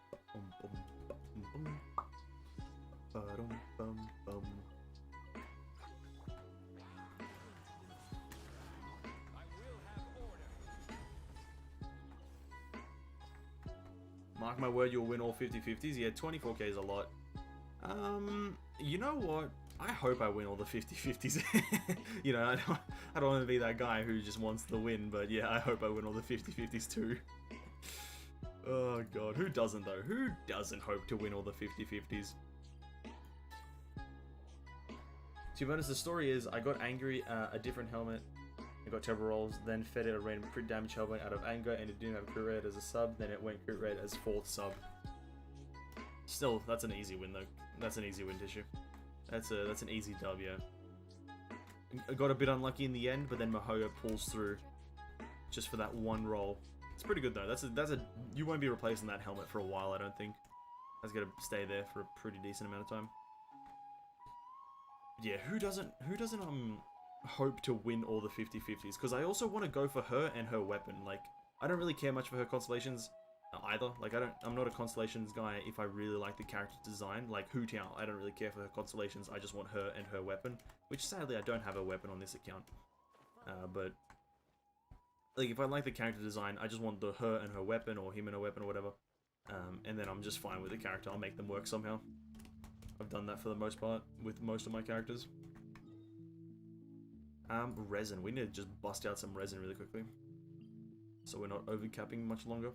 boom, boom, boom. Mark my word, you'll win all 50-50s. Yeah, 24k is a lot. You know what? I hope I win all the 50-50s. You know, I don't want to be that guy who just wants the win, but yeah, I hope I win all the 50-50s too. Oh god, who doesn't though? Who doesn't hope to win all the 50-50s? To be honest, the story is I got angry at a different helmet. I got turbo rolls, then fed it a random crit damage helmet out of anger, and it didn't have crit rate as a sub, then it went crit rate as 4th sub. Still, that's an easy win though. That's an easy win, Tissue. That's an easy dub, yeah. I got a bit unlucky in the end, but then Mihoyo pulls through just for that one roll. It's pretty good though. That's a you won't be replacing that helmet for a while, I don't think. That's gonna stay there for a pretty decent amount of time. Yeah, who doesn't hope to win all the 50-50s? Because I also want to go for her and her weapon. Like, I don't really care much for her constellations either. Like, I'm not a constellations guy if I really like the character design. Like Hu Tiao, I don't really care for her constellations. I just want her and her weapon, which sadly I don't have a weapon on this account. But like, if I like the character design, I just want her and her weapon, or him and her weapon, or whatever. And then I'm just fine with the character. I'll make them work somehow. I've done that for the most part with most of my characters. Resin. We need to just bust out some resin really quickly, so we're not overcapping much longer.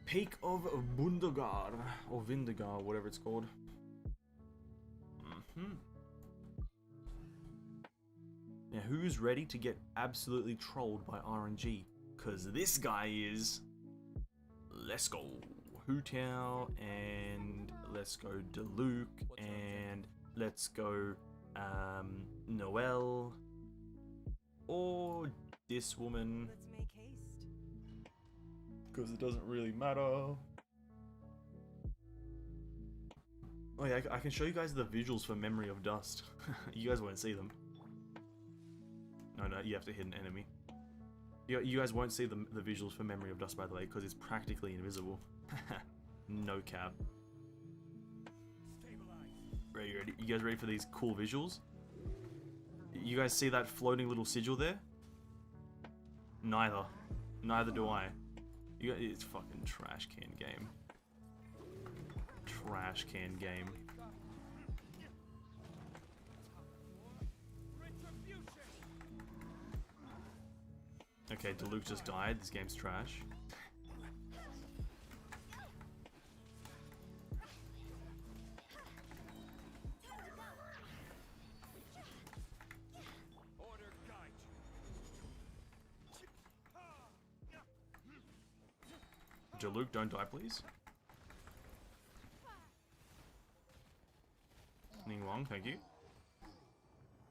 Peak of Bundagar, or Vindagar, whatever it's called. Now, who's ready to get absolutely trolled by RNG? Because this guy is... Let's go Hu Tiao, and let's go Diluc, and let's go Noelle, or this woman. Let's make haste. Because it doesn't really matter. Oh yeah, I can show you guys the visuals for Memory of Dust. You guys won't see them. No, you have to hit an enemy. You guys won't see the visuals for Memory of Dust, by the way, because it's practically invisible. No cap. Ready? You guys ready for these cool visuals? You guys see that floating little sigil there? Neither. Neither do I. It's fucking trash can game. Trash can game. Okay, Diluc just died. This game's trash. Diluc, don't die, please. Ning Wong, thank you.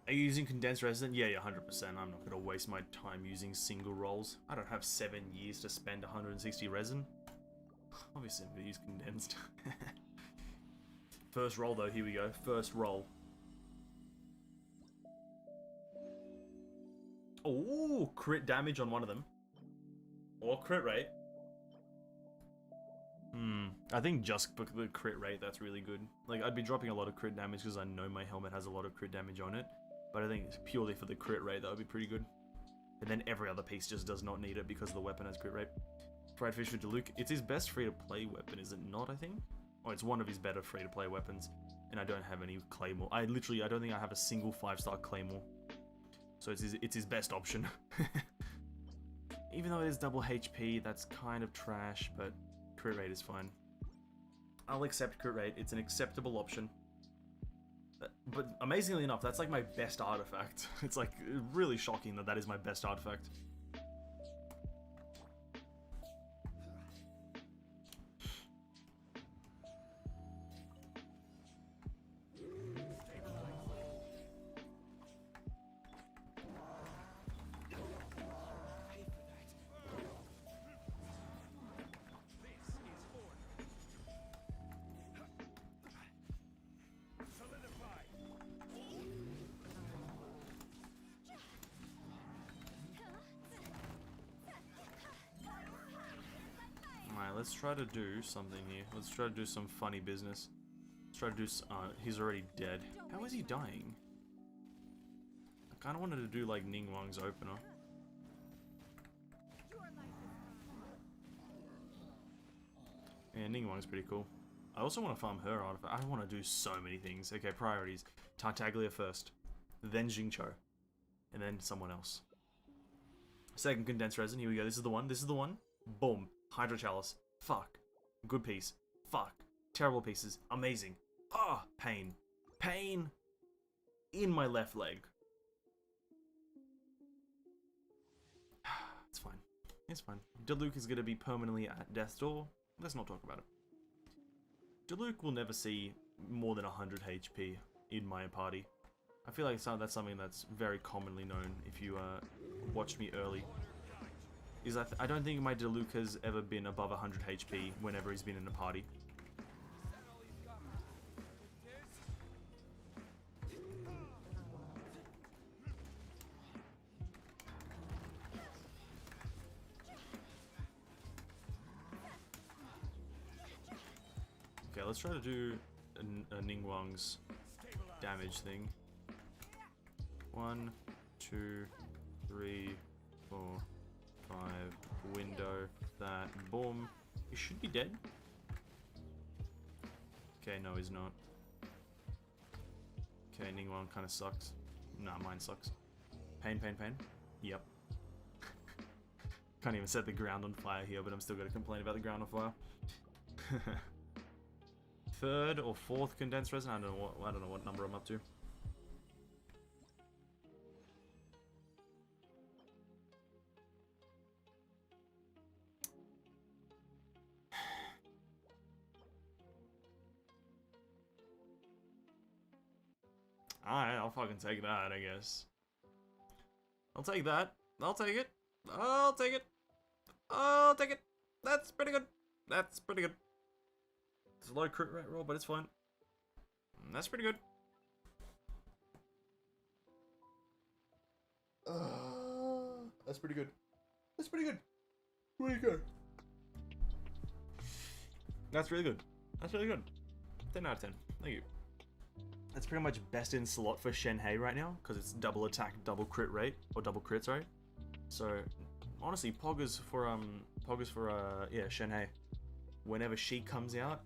Are you using condensed resin? Yeah, 100%. I'm not going to waste my time using single rolls. I don't have 7 years to spend 160 resin. Obviously, I'm gonna use condensed. First roll though, here we go. First roll. Oh, crit damage on one of them. Or crit rate. I think just for the crit rate, that's really good. Like, I'd be dropping a lot of crit damage because I know my helmet has a lot of crit damage on it. But I think it's purely for the crit rate, that would be pretty good. And then every other piece just does not need it because the weapon has crit rate. Fried fish with Diluc. It's his best free-to-play weapon, is it not, I think? Or it's one of his better free-to-play weapons. And I don't have any Claymore. I don't think I have a single 5-star Claymore. So it's his best option. Even though it is double HP, that's kind of trash, but crit rate is fine. I'll accept crit rate. It's an acceptable option. But amazingly enough, that's like my best artifact. It's like really shocking that that is my best artifact. Let's try to do something here. Let's try to do some funny business. Let's try to do... he's already dead. How is he dying? I kind of wanted to do, like, Ningguang's opener. Yeah, Ningguang's pretty cool. I also want to farm her artifact. I want to do so many things. Okay, priorities. Tartaglia first. Then Jingcho. And then someone else. Second condensed resin. Here we go. This is the one. This is the one. Boom. Hydro Chalice. Fuck. Good piece. Fuck. Terrible pieces. Amazing. Ah, pain. Pain in my left leg. It's fine. It's fine. Diluc is going to be permanently at death's door. Let's not talk about it. Diluc will never see more than 100 HP in my party. I feel like that's something that's very commonly known if you watched me early. I don't think my Diluc has ever been above 100 HP whenever he's been in a party. Okay, let's try to do a Ningguang's damage thing. 1, 2, 3, 4, 5, window, that, boom. He should be dead. Okay, no, he's not. Okay, Ningguang kind of sucks. Nah, mine sucks. Pain, pain, pain. Yep. Can't even set the ground on fire here, but I'm still gonna complain about the ground on fire. Third or fourth condensed resin? I don't know what number I'm up to. Alright, I'll fucking take that, I guess. I'll take that. I'll take it. I'll take it. I'll take it. That's pretty good. That's pretty good. It's a low crit rate roll, but it's fine. That's pretty good. That's pretty good. That's pretty good. Pretty good. That's really good. That's really good. 10 out of 10. Thank you. That's pretty much best in slot for Shenhe right now, because it's double attack, double crit rate, or double crit, sorry. So, honestly, Poggers for yeah, Shenhe. Whenever she comes out,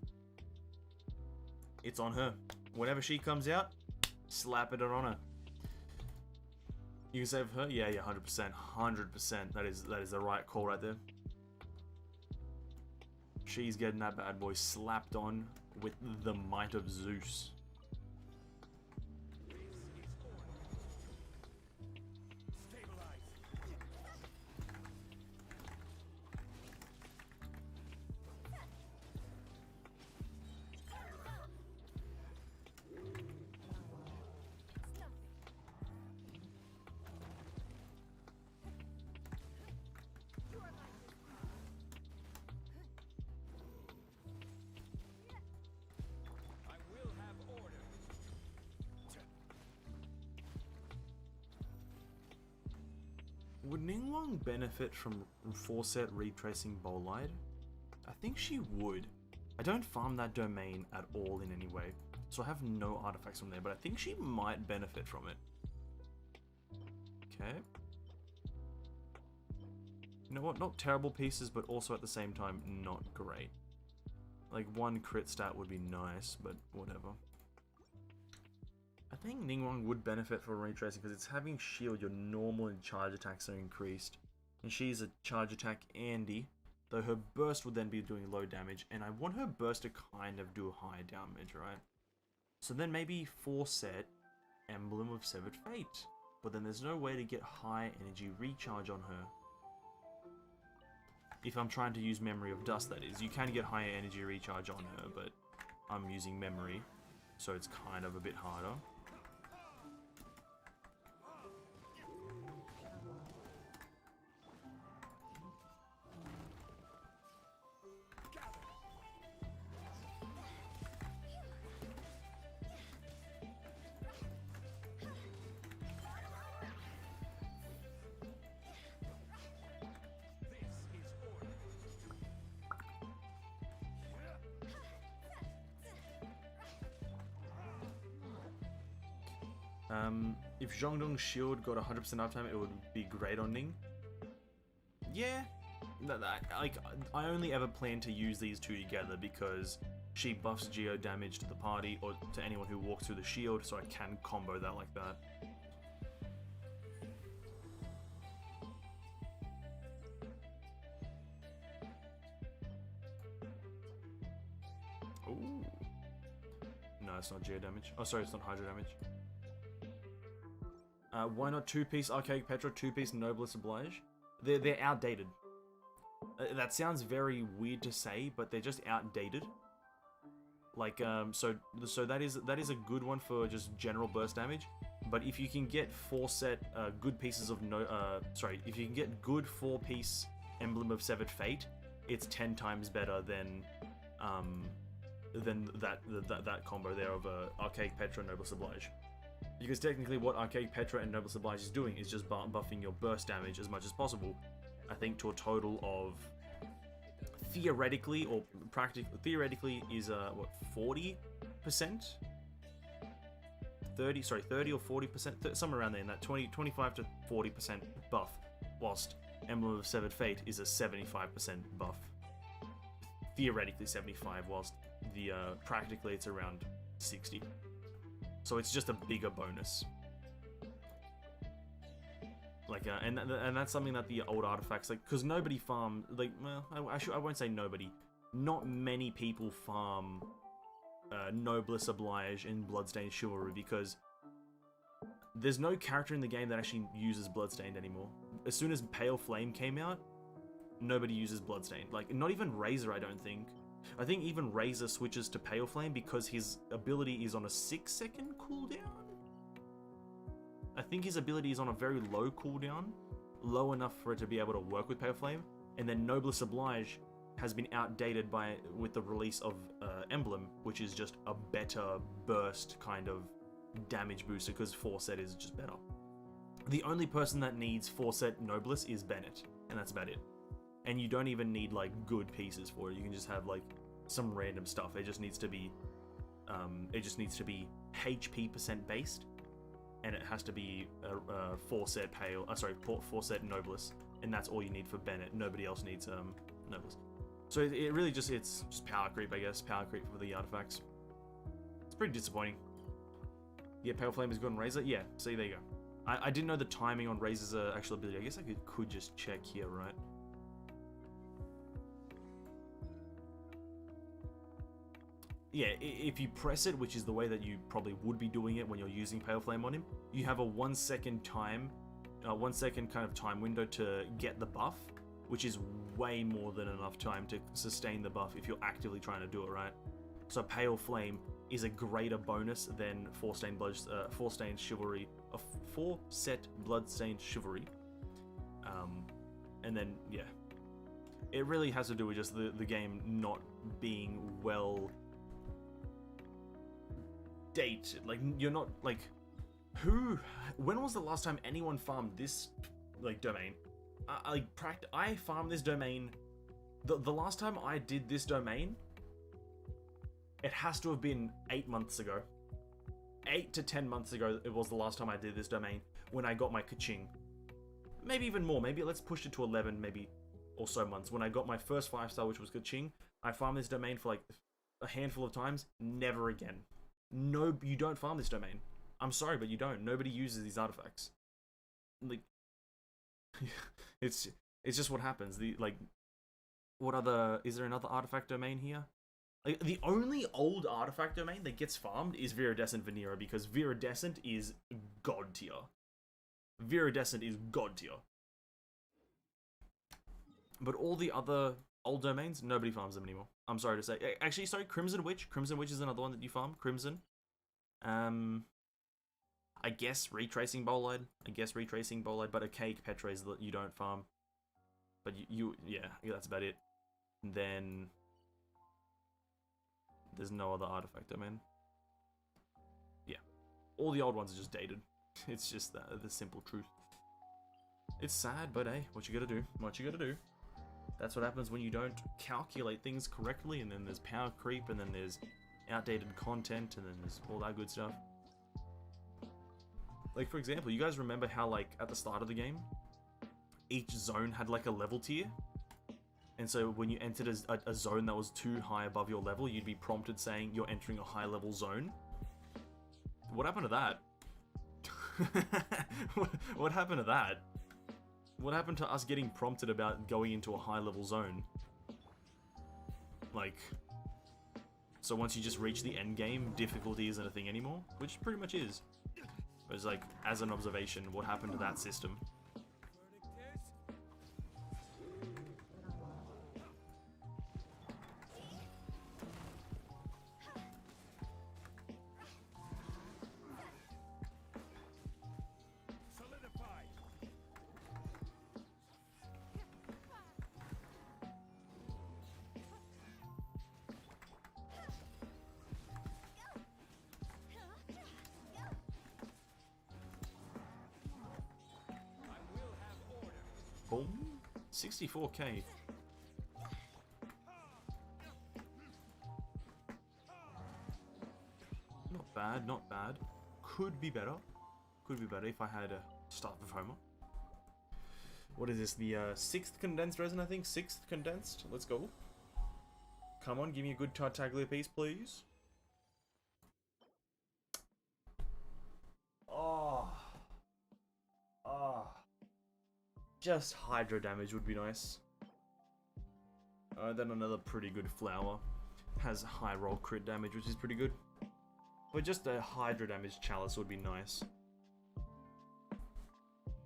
it's on her. Whenever she comes out, slap it on her. You can save her? Yeah, 100%. 100%. That is the right call right there. She's getting that bad boy slapped on with the might of Zeus. Would Ningguang benefit from 4-set retracing Bolide? I think she would. I don't farm that domain at all in any way, so I have no artifacts from there, but I think she might benefit from it. Okay. You know what? Not terrible pieces, but also at the same time, not great. Like, one crit stat would be nice, but whatever. I think Ningguang would benefit from retracing because it's having shield, your normal and charge attacks are increased. And she's a charge attack Andy, though her burst would then be doing low damage, and I want her burst to kind of do high damage, right? So then maybe 4-set Emblem of Severed Fate. But then there's no way to get high energy recharge on her. If I'm trying to use Memory of Dust, that is. You can get higher energy recharge on her, but I'm using Memory, so it's kind of a bit harder. If Zhongdong's shield got 100% uptime, it would be great on Ning. Yeah, like I only ever plan to use these two together because she buffs geo damage to the party or to anyone who walks through the shield, so I can combo that like that. Ooh. No, it's not geo damage. Oh, sorry, it's not hydro damage. Why not 2-piece Archaic Petra, 2-piece Noblesse Oblige? They're outdated. That sounds very weird to say, but they're just outdated. Like, so that is a good one for just general burst damage. But if you can get 4-set good pieces of if you can get good 4-piece Emblem of Severed Fate, it's 10 times better than that combo there of Archaic Petra and Noblesse Oblige. Because technically what Archaic Petra and Noblesse Oblige is doing is just buffing your burst damage as much as possible. I think to a total of, theoretically, or theoretically is, what, 40%? 30 or 40%, somewhere around there, in that 25 to 40% buff, whilst Emblem of Severed Fate is a 75% buff. Theoretically 75, whilst the practically it's around 60. So it's just a bigger bonus. Like, and that's something that the old artifacts, like, because nobody farm, like, well, I won't say nobody. Not many people farm Noblesse Oblige and Bloodstained Chivalry because there's no character in the game that actually uses Bloodstained anymore. As soon as Pale Flame came out, nobody uses Bloodstained. Like, not even Razor, I don't think. I think even Razor switches to Pale Flame because his ability is on a 6-second cooldown. I think his ability is on a very low cooldown, low enough for it to be able to work with Pale Flame, and then Noblesse Oblige has been outdated with the release of Emblem, which is just a better burst kind of damage booster because 4-set is just better. The only person that needs 4-set Noblesse is Bennett, and that's about it. And you don't even need like good pieces for it. You can just have like some random stuff. It just needs to be HP percent based, and it has to be 4-set Pale. 4-set Noblesse, and that's all you need for Bennett. Nobody else needs Noblesse. So it really it's just power creep, I guess. Power creep for the artifacts. It's pretty disappointing. Yeah, Pale Flame is good on Razor. Yeah, see, there you go. I didn't know the timing on Razor's actual ability. I guess I could just check here, right? Yeah, if you press it, which is the way that you probably would be doing it when you're using Pale Flame on him, you have a 1 second time, 1 second kind of time window to get the buff, which is way more than enough time to sustain the buff if you're actively trying to do it, right? So Pale Flame is a greater bonus than 4-stained Chivalry, a 4-set Bloodstained Chivalry. And then, yeah. It really has to do with just the game not being well dated. Like, you're not, like, when was the last time anyone farmed this like domain. I farmed this domain. The last time I did this domain, it has to have been 8 months ago. 8 to 10 months ago, it was the last time I did this domain when I got my Kaching. Maybe even more. Maybe let's push it to 11, maybe or so months. When I got my first 5-star, which was Kaching, I farmed this domain for like a handful of times. Never again. No, you don't farm this domain. I'm sorry, but you don't. Nobody uses these artifacts. Like, it's just what happens. What other? Is there another artifact domain here? Like, the only old artifact domain that gets farmed is Viridescent Vanera, because Viridescent is god tier. Viridescent is god tier. But all the other old domains, nobody farms them anymore. I'm sorry to say. Actually, sorry, Crimson Witch. Crimson Witch is another one that you farm. Crimson. I guess Retracing Bolide. But a Cake Petra is that you don't farm. But yeah, that's about it. And then there's no other artifact domain. Yeah. All the old ones are just dated. It's just the simple truth. It's sad, but hey, what you gotta do? What you gotta do? That's what happens when you don't calculate things correctly, and then there's power creep, and then there's outdated content, and then there's all that good stuff. Like, for example, you guys remember how, like, at the start of the game, each zone had, like, a level tier? And so when you entered a zone that was too high above your level, you'd be prompted saying you're entering a high-level zone. What happened to that? What happened to that? What happened to us getting prompted about going into a high-level zone? Like, so once you just reach the end game, difficulty isn't a thing anymore, which pretty much is. But it's like, as an observation, what happened to that system? Boom. 64k. Not bad, not bad. Could be better. Could be better if I had a Staff of Homer. What is this? The 6th condensed resin, I think? 6th condensed? Let's go. Come on, give me a good Tartaglia piece, please. Oh. Oh. Just Hydro damage would be nice. Then another pretty good flower. Has high roll crit damage, which is pretty good. But just a Hydro damage chalice would be nice.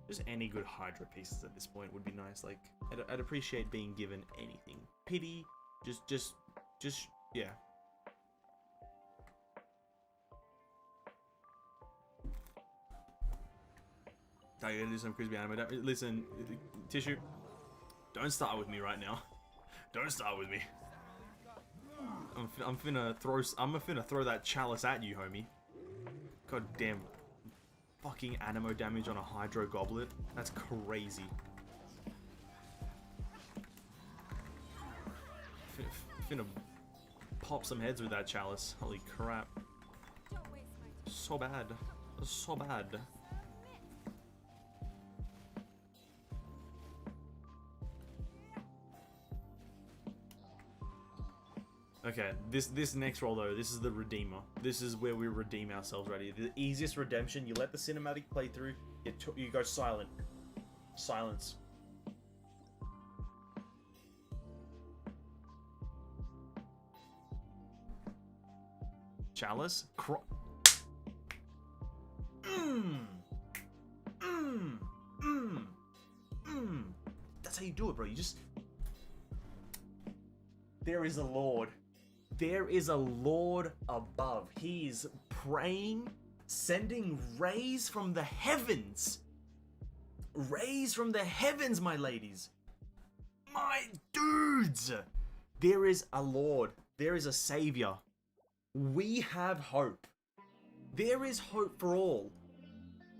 Just any good Hydro pieces at this point would be nice. Like, I'd appreciate being given anything. Pity, just, yeah. I gotta do some crispy anime. Listen, Tissue, don't start with me right now. Don't start with me. I'm finna throw that chalice at you, homie. God damn, fucking Animo damage on a Hydro Goblet. That's crazy. Finna pop some heads with that chalice. Holy crap. So bad. So bad. Okay, this next roll though, this is the Redeemer. This is where we redeem ourselves right here. The easiest redemption, you let the cinematic play through, you go silent. Silence. Chalice? That's how you do it, bro. You just... There is a Lord. There is a Lord above. He's praying, sending rays from the heavens. Rays from the heavens, my ladies. My dudes. There is a Lord. There is a Savior. We have hope. There is hope for all.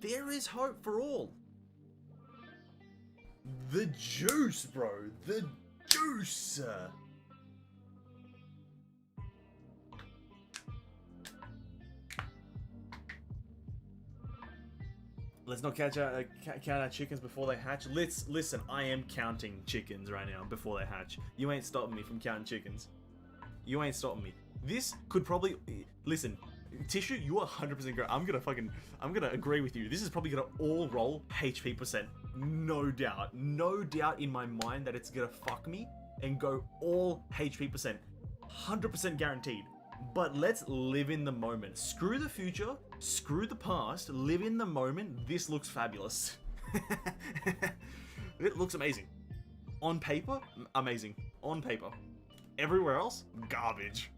There is hope for all. The juice, bro. The juice. Let's not count our chickens before they hatch. Listen, I am counting chickens right now before they hatch. You ain't stopping me from counting chickens. You ain't stopping me. This could probably... Listen, Tissue, you are 100% correct. I'm gonna agree with you. This is probably gonna all roll HP %. No doubt. No doubt in my mind that it's gonna fuck me and go all HP %. 100% guaranteed. But let's live in the moment. Screw the future, screw the past, live in the moment. This looks fabulous. It looks amazing. On paper, amazing. On paper. Everywhere else, garbage.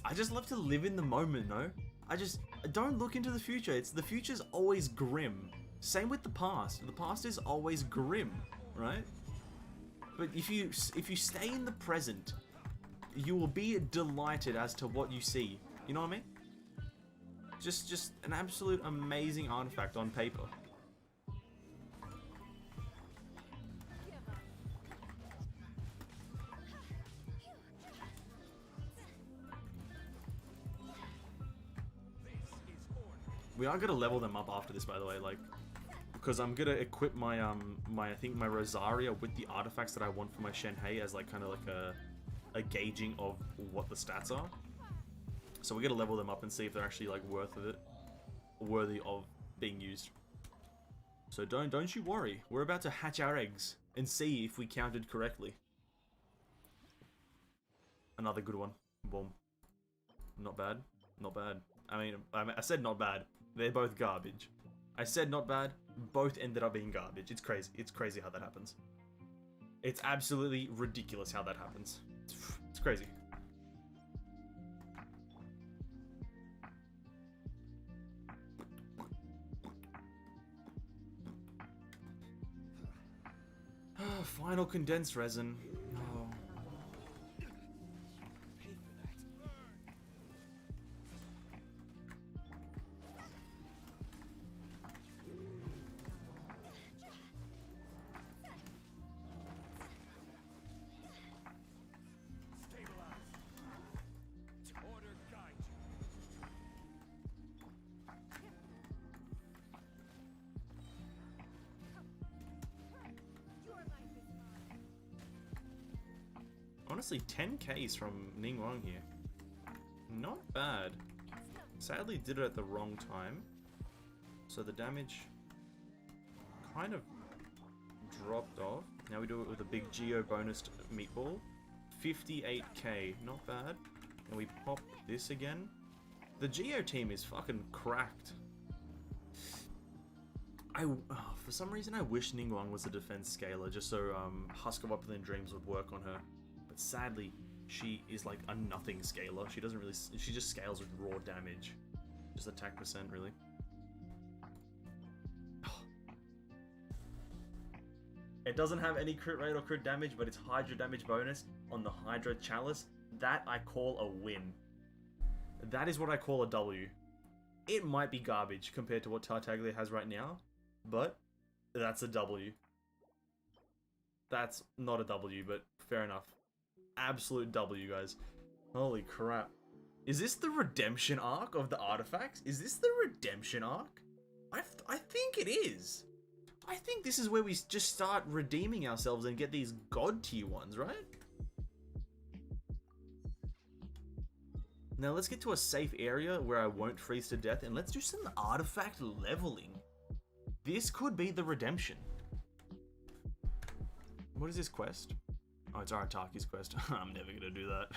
I just love to live in the moment, no? I don't look into the future. The future's always grim. Same with the past. The past is always grim, right? But if you stay in the present, you will be delighted as to what you see. You know what I mean? Just an absolute amazing artifact on paper. We are gonna level them up after this, by the way, like, because I'm gonna equip my I think my Rosaria with the artifacts that I want for my Shenhei as like kind of like a gauging of what the stats are. So we're gonna level them up and see if they're actually like worthy of being used. So don't you worry. We're about to hatch our eggs and see if we counted correctly. Another good one. Boom. Not bad. Not bad. I mean, I said not bad. They're both garbage. I said not bad. Both ended up being garbage. It's crazy. It's crazy how that happens. It's absolutely ridiculous how that happens. It's crazy. Final condensed resin. Oh. Honestly, 10Ks from Ningguang here. Not bad. Sadly did it at the wrong time. So the damage kind of dropped off. Now we do it with a big Geo bonus meatball. 58k, not bad. And we pop this again. The Geo team is fucking cracked. For some reason I wish Ningguang was a defense scaler just so Husk of Upland Dreams would work on her. But sadly, she is like a nothing scaler. She doesn't really, she just scales with raw damage. Just attack percent, really. It doesn't have any crit rate or crit damage, but it's Hydra damage bonus on the Hydra Chalice. That I call a win. That is what I call a W. It might be garbage compared to what Tartaglia has right now, but that's a W. That's not a W, but fair enough. Absolute W, guys. Holy crap. Is this the redemption arc of the artifacts? Is this the redemption arc? I think it is. I think this is where we just start redeeming ourselves and get these god tier ones, right? Now let's get to a safe area where I won't freeze to death and let's do some artifact leveling. This could be the redemption. What is this quest? Oh, it's Arataki's quest. I'm never gonna do that.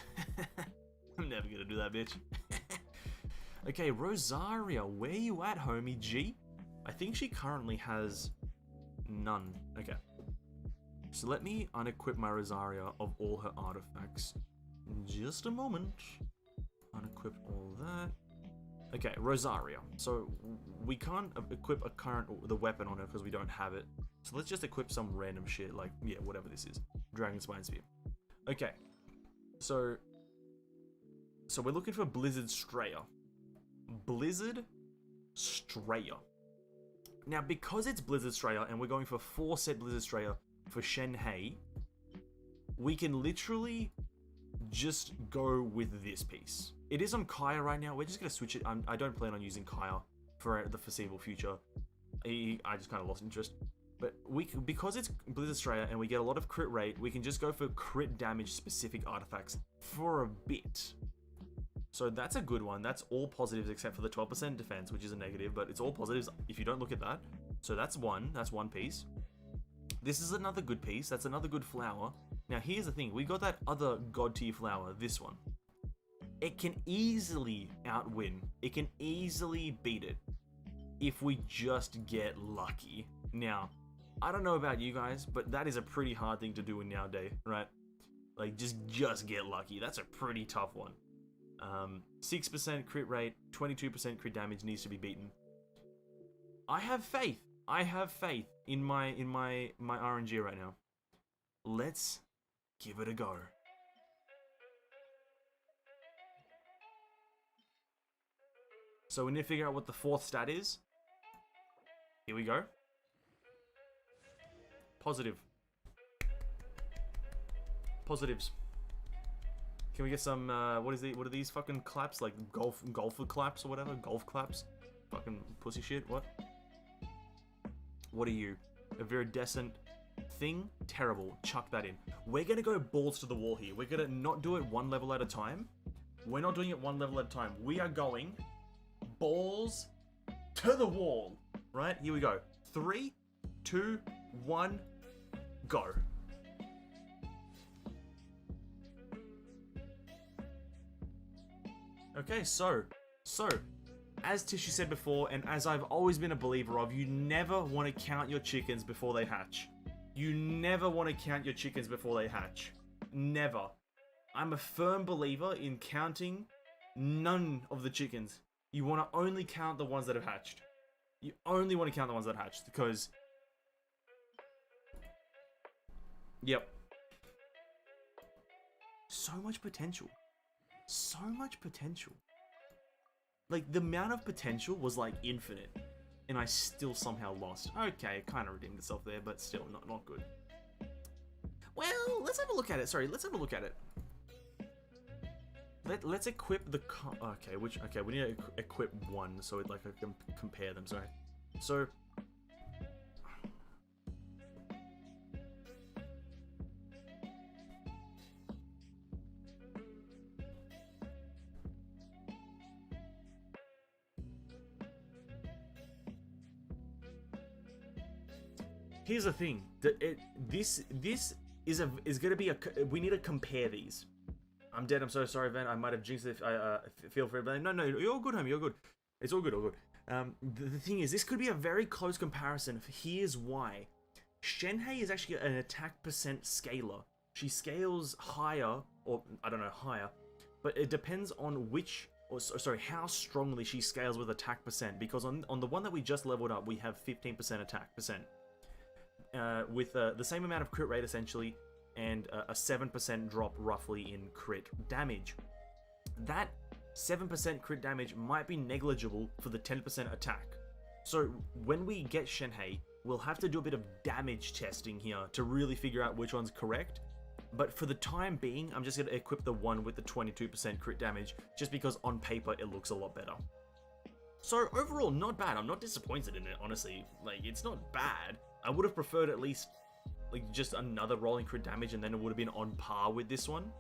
I'm never gonna do that, bitch. Okay, Rosaria, where you at, homie G? I think she currently has none. Okay. So let me unequip my Rosaria of all her artifacts. Just a moment. Unequip all that. Okay, Rosaria. So we can't equip the weapon on her because we don't have it. So let's just equip some random shit, like, yeah, whatever this is. Dragon Spine Spear. Okay. So we're looking for Blizzard Strayer. Blizzard Straya. Now, because it's Blizzard Straya and we're going for 4 set Blizzard Straya for Shenhei, we can literally just go with this piece. It is on Kaya right now. We're just going to switch it. I don't plan on using Kaya for the foreseeable future. I just kind of lost interest. But because it's Blizzard Straya and we get a lot of crit rate, we can just go for crit damage specific artifacts for a bit. So that's a good one. That's all positives except for the 12% defense, which is a negative, but it's all positives if you don't look at that. So that's one piece. This is another good piece. That's another good flower. Now here's the thing. We got that other god tier flower, this one. It can easily outwin. It can easily beat it if we just get lucky. Now, I don't know about you guys, but that is a pretty hard thing to do in nowadays, right? Like, just get lucky. That's a pretty tough one. 6% crit rate, 22% crit damage needs to be beaten. I have faith. I have faith in my RNG right now. Let's give it a go. So we need to figure out what the 4th stat is. Here we go. Positive. Positives. Can we get some, what are these fucking claps? Like golfer claps or whatever? Golf claps? Fucking pussy shit, what? What are you? A viridescent thing? Terrible. Chuck that in. We're gonna go balls to the wall here. We're gonna not do it 1 level at a time. We're not doing it 1 level at a time. We are going balls to the wall. Right? Here we go. 3, 2, 1, go. Okay, so, as Tishy said before, and as I've always been a believer of, you never want to count your chickens before they hatch. You never want to count your chickens before they hatch. Never. I'm a firm believer in counting none of the chickens. You want to only count the ones that have hatched. You only want to count the ones that hatched, because... Yep. So much potential. So much potential. Like, the amount of potential was, like, infinite. And I still somehow lost. Okay, it kind of redeemed itself there, but still not good. Well, let's have a look at it. Sorry, let's have a look at it. Let's equip the... Okay, we need to equip one, so it, like, I can compare them, sorry. So... Here's the thing. This is gonna be a... We need to compare these. I'm dead. I'm so sorry, Van. I might have jinxed it. Feel free, but no, you're all good, homie. You're good. It's all good. All good. The thing is, this could be a very close comparison. Here's why. Shenhei is actually an attack percent scaler. She scales higher, or I don't know, higher, but it depends on which, or sorry, how strongly she scales with attack percent. Because on the one that we just leveled up, we have 15% attack percent. With the same amount of crit rate essentially, and a 7% drop roughly in crit damage. That 7% crit damage might be negligible for the 10% attack. So when we get Shenhei, we'll have to do a bit of damage testing here to really figure out which one's correct. But for the time being, I'm just going to equip the one with the 22% crit damage, just because on paper it looks a lot better. So overall, not bad. I'm not disappointed in it, honestly. Like, it's not bad. I would have preferred at least, like, just another rolling crit damage, and then it would have been on par with this one.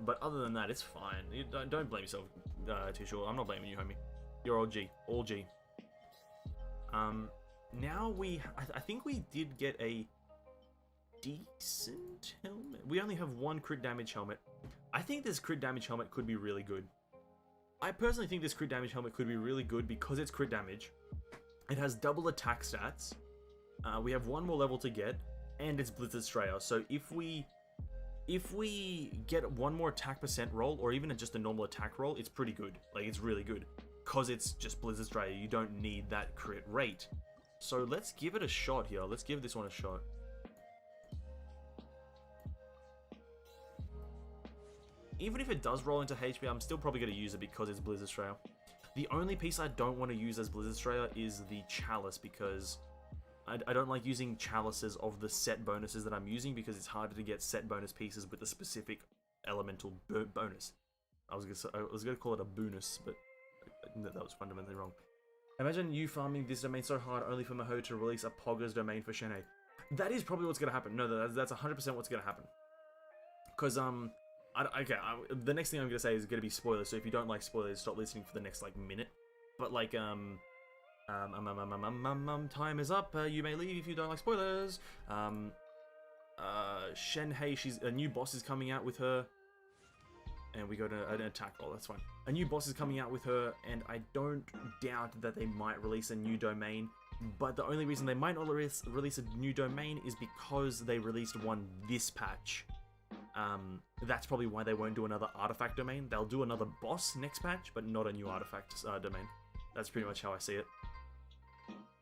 But other than that, it's fine. You don't blame yourself, Tishu. I'm not blaming you, homie. You're all G. All G. Now I think we did get a decent helmet. We only have one crit damage helmet. I think this crit damage helmet could be really good. I personally think this crit damage helmet could be really good because it's crit damage. It has double attack stats. We have one more level to get, and it's Blizzard Straya. So if we get one more attack percent roll, or even just a normal attack roll, it's pretty good. Like, it's really good. Because it's just Blizzard Straya, you don't need that crit rate. So let's give it a shot here. Let's give this one a shot. Even if it does roll into HP, I'm still probably going to use it because it's Blizzard Straya. The only piece I don't want to use as Blizzard Australia is the Chalice, because I don't like using chalices of the set bonuses that I'm using, because it's harder to get set bonus pieces with a specific elemental bonus. I was gonna call it a bonus, but that was fundamentally wrong. Imagine you farming this domain so hard only for Maho to release a Pogger's domain for Shene. That is probably what's gonna happen. No, that's 100% what's gonna happen. Because the next thing I'm gonna say is gonna be spoilers. So if you don't like spoilers, stop listening for the next like minute. But like time is up. You may leave if you don't like spoilers. Shenhei, she's a new boss is coming out with her, and we go to an attack. Oh, that's fine. A new boss is coming out with her, and I don't doubt that they might release a new domain. But the only reason they might not release a new domain is because they released one this patch. That's probably why they won't do another artifact domain. They'll do another boss next patch, but not a new artifact domain. That's pretty much how I see it.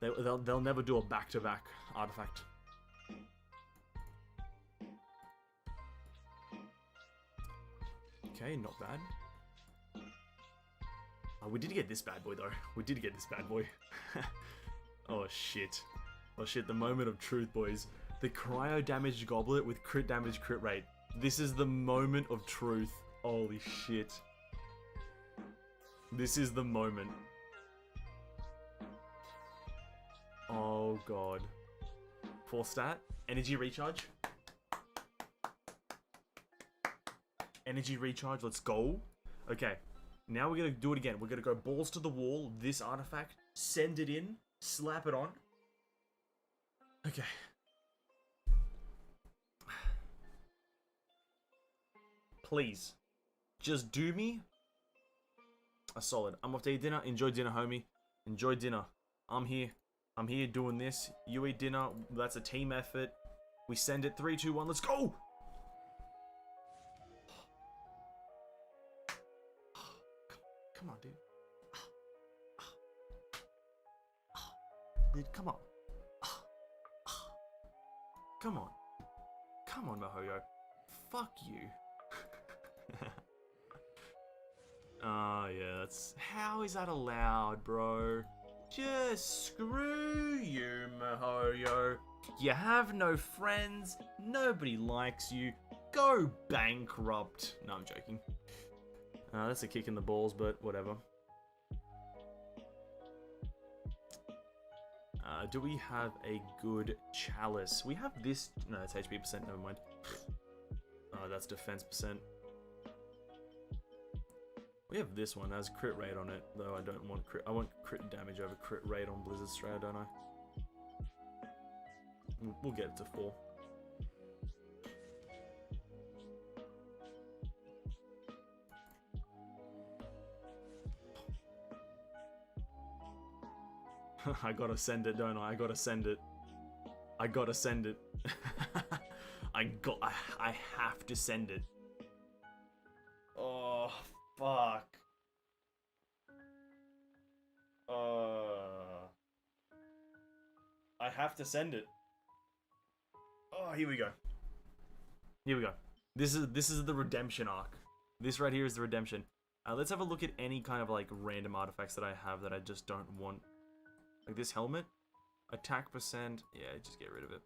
They'll never do a back-to-back artifact. Okay, not bad. We did get this bad boy though. We did get this bad boy. Oh shit. Oh shit, the moment of truth, boys. The cryo damaged goblet with crit damage crit rate. This is the moment of truth. Holy shit. This is the moment. Oh god. 4 stat. Energy recharge. Energy recharge. Let's go. Okay. Now we're going to do it again. We're going to go balls to the wall. This artifact. Send it in. Slap it on. Okay. Please. Just do me a solid. I'm off to eat dinner. Enjoy dinner, homie. Enjoy dinner. I'm here. I'm here doing this. You eat dinner. That's a team effort. We send it. 3, 2, 1. Let's go! Come on, dude. Dude, come on. Come on. Come on, Mahoyo. Fuck you. Oh, yeah, that's... How is that allowed, bro? Just screw you, Mahoyo. You have no friends. Nobody likes you. Go bankrupt. No, I'm joking. That's a kick in the balls, but whatever. Do we have a good chalice? We have this... No, it's HP percent, never mind. Oh, that's defense percent. We have this one, that has crit rate on it, though I don't want crit... I want crit damage over crit rate on Blizzard Strata, don't I? We'll get it to 4. I gotta send it, don't I? I gotta send it. I gotta send it. I have to send it. Oh, fuck. I have to send it. Oh, here we go. Here we go. This is the redemption arc. This right here is the redemption. Let's have a look at any kind of like random artifacts that I have that I just don't want. Like this helmet, attack percent, yeah, just get rid of it.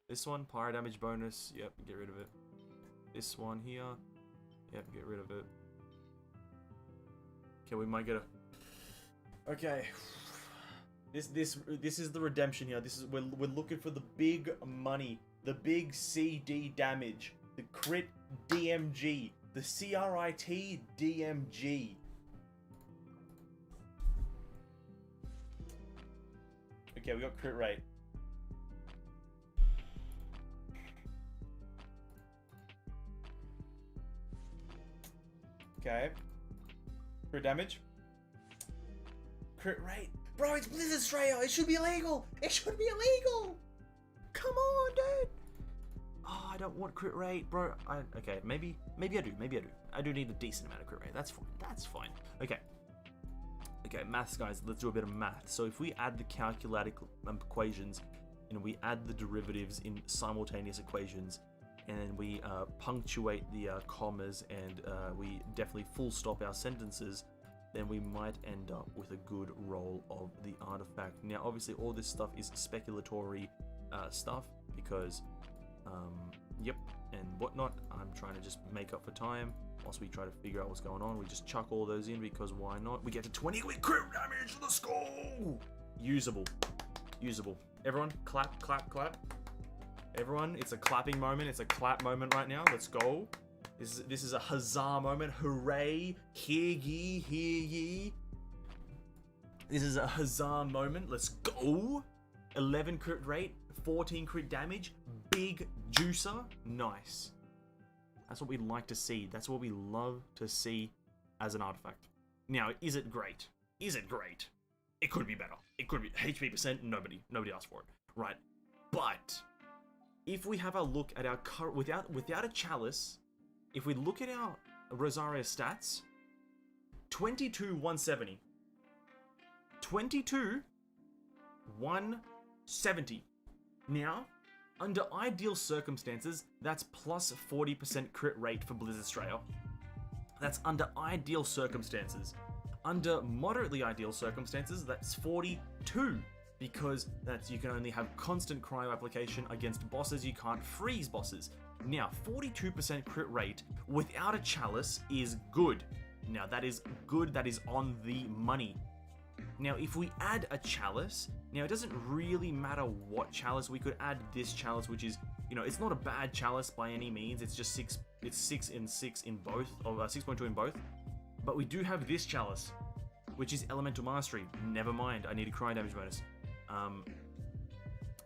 This one, pyro damage bonus, yep, get rid of it. This one here, yep, get rid of it. Okay, we might get a... Okay. This is the redemption here. This is we're looking for the big money, the big CD damage, the crit DMG, the CRIT DMG. Okay, we got crit rate. Okay. Crit damage. Crit rate. Bro, it's Blizzard Australia. It should be illegal. It should be illegal. Come on, dude. Oh, I don't want crit rate, bro. Okay, maybe I do. Maybe I do. I do need a decent amount of crit rate. That's fine. That's fine. Okay. Okay, maths, guys, let's do a bit of math. So if we add the calculated equations, and we add the derivatives in simultaneous equations, and then we punctuate the commas, and we definitely full stop our sentences, then we might end up with a good roll of the artifact. Now, obviously, all this stuff is speculatory stuff because, yep, and whatnot. I'm trying to just make up for time whilst we try to figure out what's going on. We just chuck all those in because why not? We get to 20 with crit damage. Let's go! Usable. Usable. Everyone, clap, clap, clap. Everyone, it's a clapping moment. It's a clap moment right now. Let's go. This is a huzzah moment. Hooray! Hear ye, hear ye. This is a huzzah moment. Let's go. 11 crit rate, 14 crit damage, big juicer. Nice. That's what we like to see. That's what we love to see as an artifact. Now, is it great? Is it great? It could be better. It could be HP percent. Nobody asked for it, right? But if we have a look at our current without a chalice, if we look at our Rosaria stats, 22 170, 22 170. Now, under ideal circumstances, that's plus 40% crit rate for Blizzard Australia. That's under ideal circumstances. Under moderately ideal circumstances, that's 42, because you can only have constant cryo application against bosses. You can't freeze bosses. Now, 42% crit rate without a chalice is good. Now, that is good. That is on the money. Now, if we add a chalice, now it doesn't really matter what chalice. We could add this chalice, which is, it's not a bad chalice by any means. It's just 6 and 6 in both, or 6.2 in both. But we do have this chalice, which is Elemental Mastery. Never mind, I need a cryo damage bonus.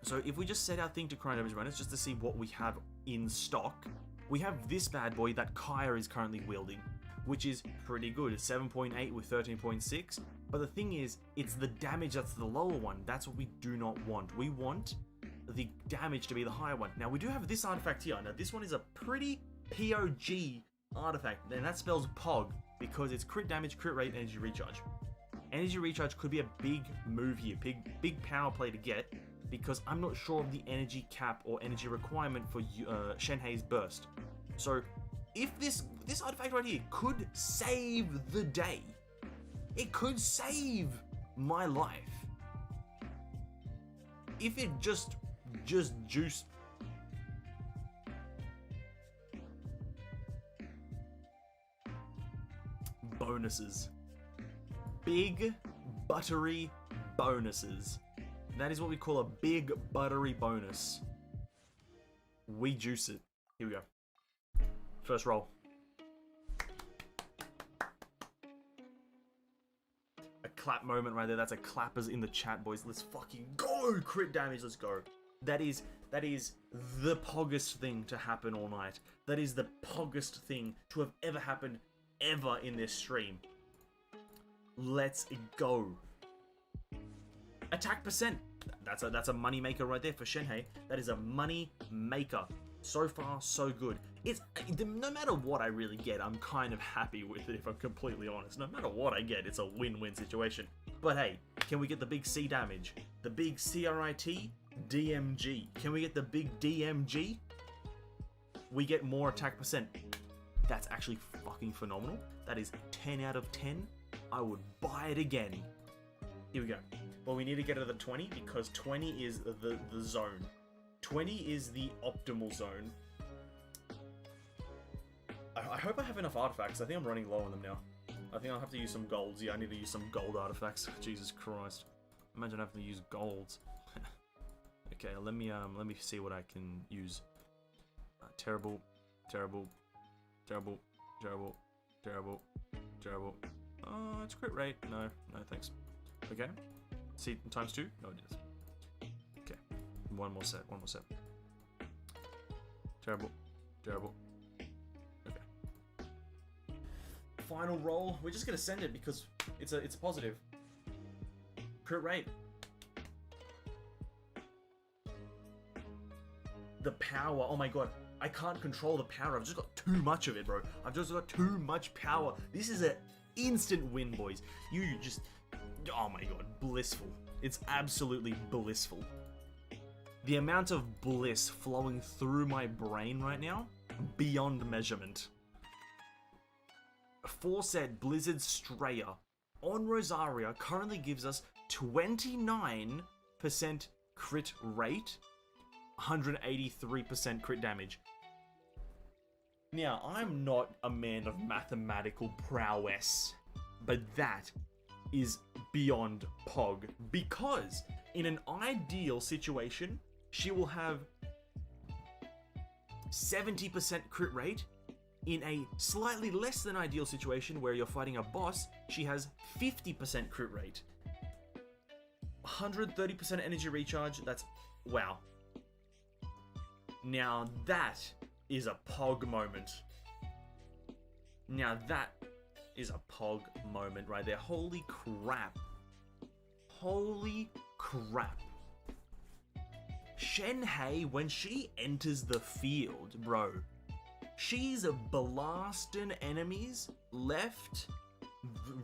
So if we just set our thing to cryo damage bonus, just to see what we have in stock, we have this bad boy that Kaya is currently wielding, which is pretty good. It's 7.8 with 13.6. But the thing is, it's the damage that's the lower one. That's what we do not want. We want the damage to be the higher one. Now, we do have this artifact here. Now, this one is a pretty POG artifact, and that spells POG because it's crit damage, crit rate, energy recharge. Energy recharge could be a big move here, big power play to get, because I'm not sure of the energy cap or energy requirement for Shenhei's burst. So, if this artifact right here could save the day, it could save my life. If it just juice. Bonuses. Big, buttery bonuses. That is what we call a big, buttery bonus. We juice it. Here we go. First roll. A clap moment right there. That's a clappers in the chat, boys. Let's fucking go! Crit damage, let's go. That is the poggest thing to happen all night. That is the poggest thing to have ever happened ever in this stream. Let's go. Attack percent. That's a money maker right there for Shenhei. That is a money maker. So far, so good. No matter what I really get, I'm kind of happy with it, if I'm completely honest. No matter what I get, it's a win-win situation. But hey, can we get the big C damage? The big CRIT DMG. Can we get the big DMG? We get more attack percent. That's actually fucking phenomenal. That is 10 out of 10. I would buy it again. Here we go. Well, we need to get to the 20 because 20 is the zone. 20 is the optimal zone. I hope I have enough artifacts. I think I'm running low on them now. I think I'll have to use some golds. Yeah, I need to use some gold artifacts. Jesus Christ. Imagine having to use golds. Okay, let me see what I can use. Terrible. It's crit rate. No, thanks. Okay. See, times 2? No, it is. Okay. One more set. Terrible. Okay. Final roll. We're just gonna send it because it's a positive. Crit rate. The power. Oh my god. I can't control the power. I've just got too much of it, bro. I've just got too much power. This is an instant win, boys. You just... Oh my god. Blissful. It's absolutely blissful. The amount of bliss flowing through my brain right now, beyond measurement. 4-set Blizzard Strayer on Rosaria currently gives us 29% crit rate, 183% crit damage. Now, I'm not a man of mathematical prowess, but that is beyond pog, because in an ideal situation, she will have 70% crit rate. In a slightly less than ideal situation where you're fighting a boss, she has 50% crit rate. 130% energy recharge, that's... wow. Now that is a pog moment. Now that is a pog moment right there. Holy crap. Holy crap. Shenhe, when she enters the field, bro, she's blasting enemies left,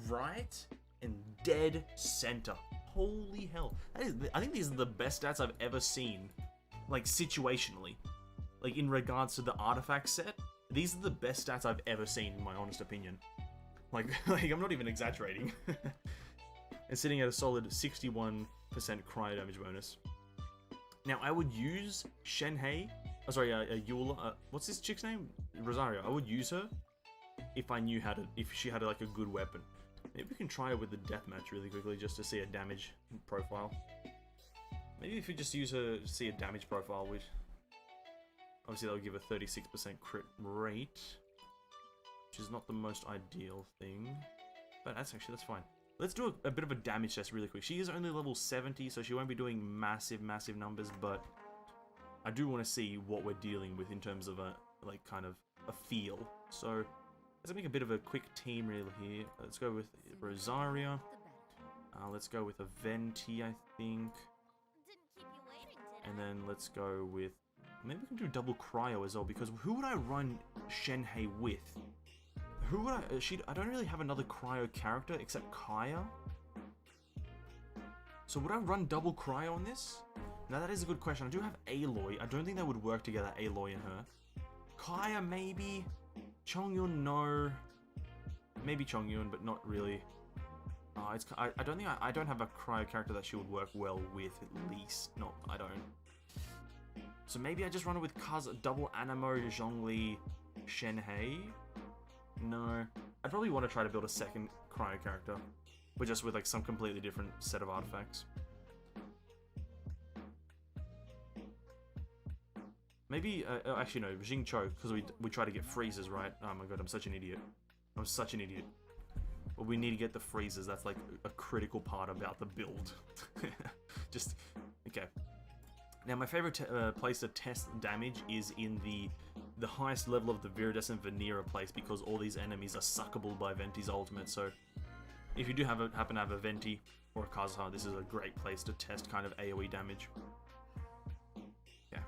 right, and dead center. Holy hell. I think these are the best stats I've ever seen, like, situationally. Like, in regards to the artifact set, these are the best stats I've ever seen, in my honest opinion. Like I'm not even exaggerating. And sitting at a solid 61% cryo damage bonus. Now, I would use Shenhe, Eula, what's this chick's name? Rosario. I would use her if I knew how to, if she had like a good weapon. Maybe we can try it with the deathmatch really quickly just to see a damage profile. Maybe if we just use her to see a damage profile, we'd... obviously that would give a 36% crit rate, which is not the most ideal thing, but that's fine. Let's do a bit of a damage test really quick. She is only level 70, so she won't be doing massive numbers, but I do want to see what we're dealing with in terms of a, like, kind of a feel. So let's make a bit of a quick team reel here. Let's go with Rosaria. Let's go with a Venti, I think. And then let's go with... maybe we can do double cryo as well, because who would I run Shenhe with? Who would I don't really have another cryo character except Kaya. So would I run double cryo on this? Now that is a good question. I do have Aloy. I don't think they would work together, Aloy and her. Kaya maybe. Chongyun no. Maybe Chongyun, but not really. I don't think I don't have a cryo character that she would work well with, at least. No, I don't. So maybe I just run it with double Anemo, Zhongli, Shenhe. No. I'd probably want to try to build a second cryo character, but just with like some completely different set of artifacts. Maybe, actually no, Jing Cho, because we try to get freezes, right? Oh my god, I'm such an idiot. I'm such an idiot. Well, we need to get the freezes, that's like a critical part about the build. Just, okay. Now, my favorite place to test damage is in the highest level of the Viridescent Vanera place, because all these enemies are suckable by Venti's ultimate. So, if you do happen to have a Venti or a Kazuha, this is a great place to test kind of AoE damage. Yeah,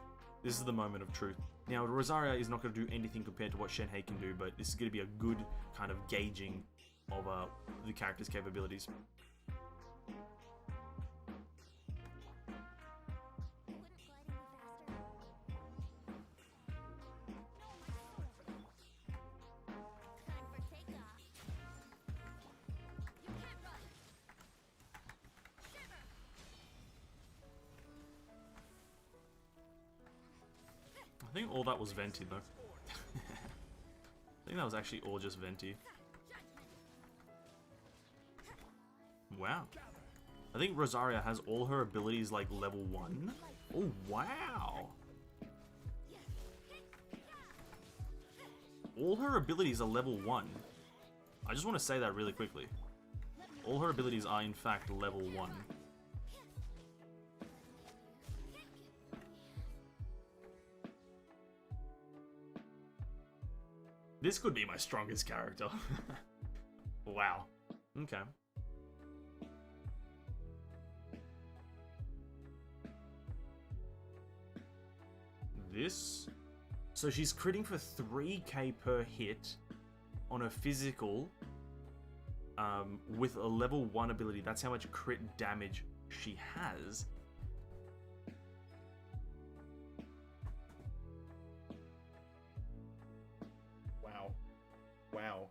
this is the moment of truth. Now, Rosaria is not going to do anything compared to what Shenhe can do, but this is going to be a good kind of gauging of the character's capabilities. I think all that was Venti though. I think that was actually all just Venti. Wow. I think Rosaria has all her abilities like level 1. Oh, wow. All her abilities are level 1. I just want to say that really quickly. All her abilities are in fact level 1. This could be my strongest character. Wow. Okay. This... so she's critting for 3k per hit on a physical with a level 1 ability. That's how much crit damage she has. Wow.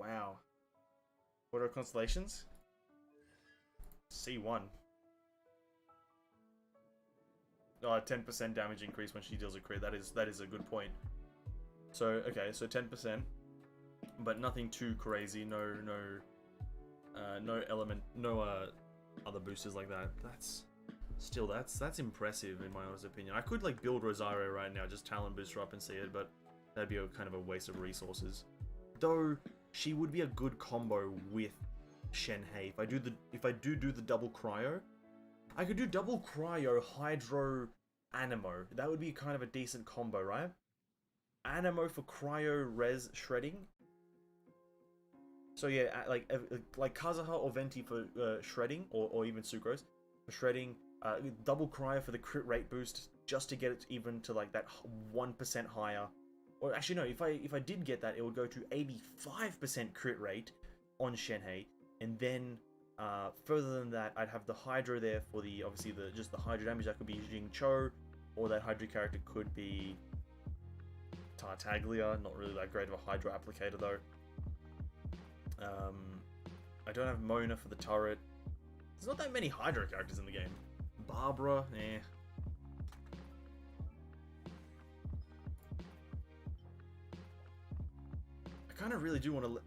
Wow. What are constellations? C1. Oh, 10% damage increase when she deals a crit. That is a good point. So, okay, so 10%. But nothing too crazy. No element, no other boosters like that. That's impressive in my honest opinion. I could like build Rosario right now, just talent boost her up and see it, but that'd be a kind of a waste of resources. Though she would be a good combo with Shenhei. If I do the double cryo, I could do double cryo, hydro, animo. That would be kind of a decent combo, right? Animo for cryo res shredding. So yeah, like Kazuha or Venti for shredding, or even Sucrose for shredding. Double cryo for the crit rate boost, just to get it even to like that 1% higher. Or actually no, if I did get that, it would go to 85% crit rate on Shenhei, and then further than that, I'd have the Hydro there for the obviously just the Hydro damage. That could be Jingcho, or that Hydro character could be Tartaglia. Not really that great of a Hydro applicator though. I don't have Mona for the turret. There's not that many Hydro characters in the game. Barbara, eh. I kind of really do want to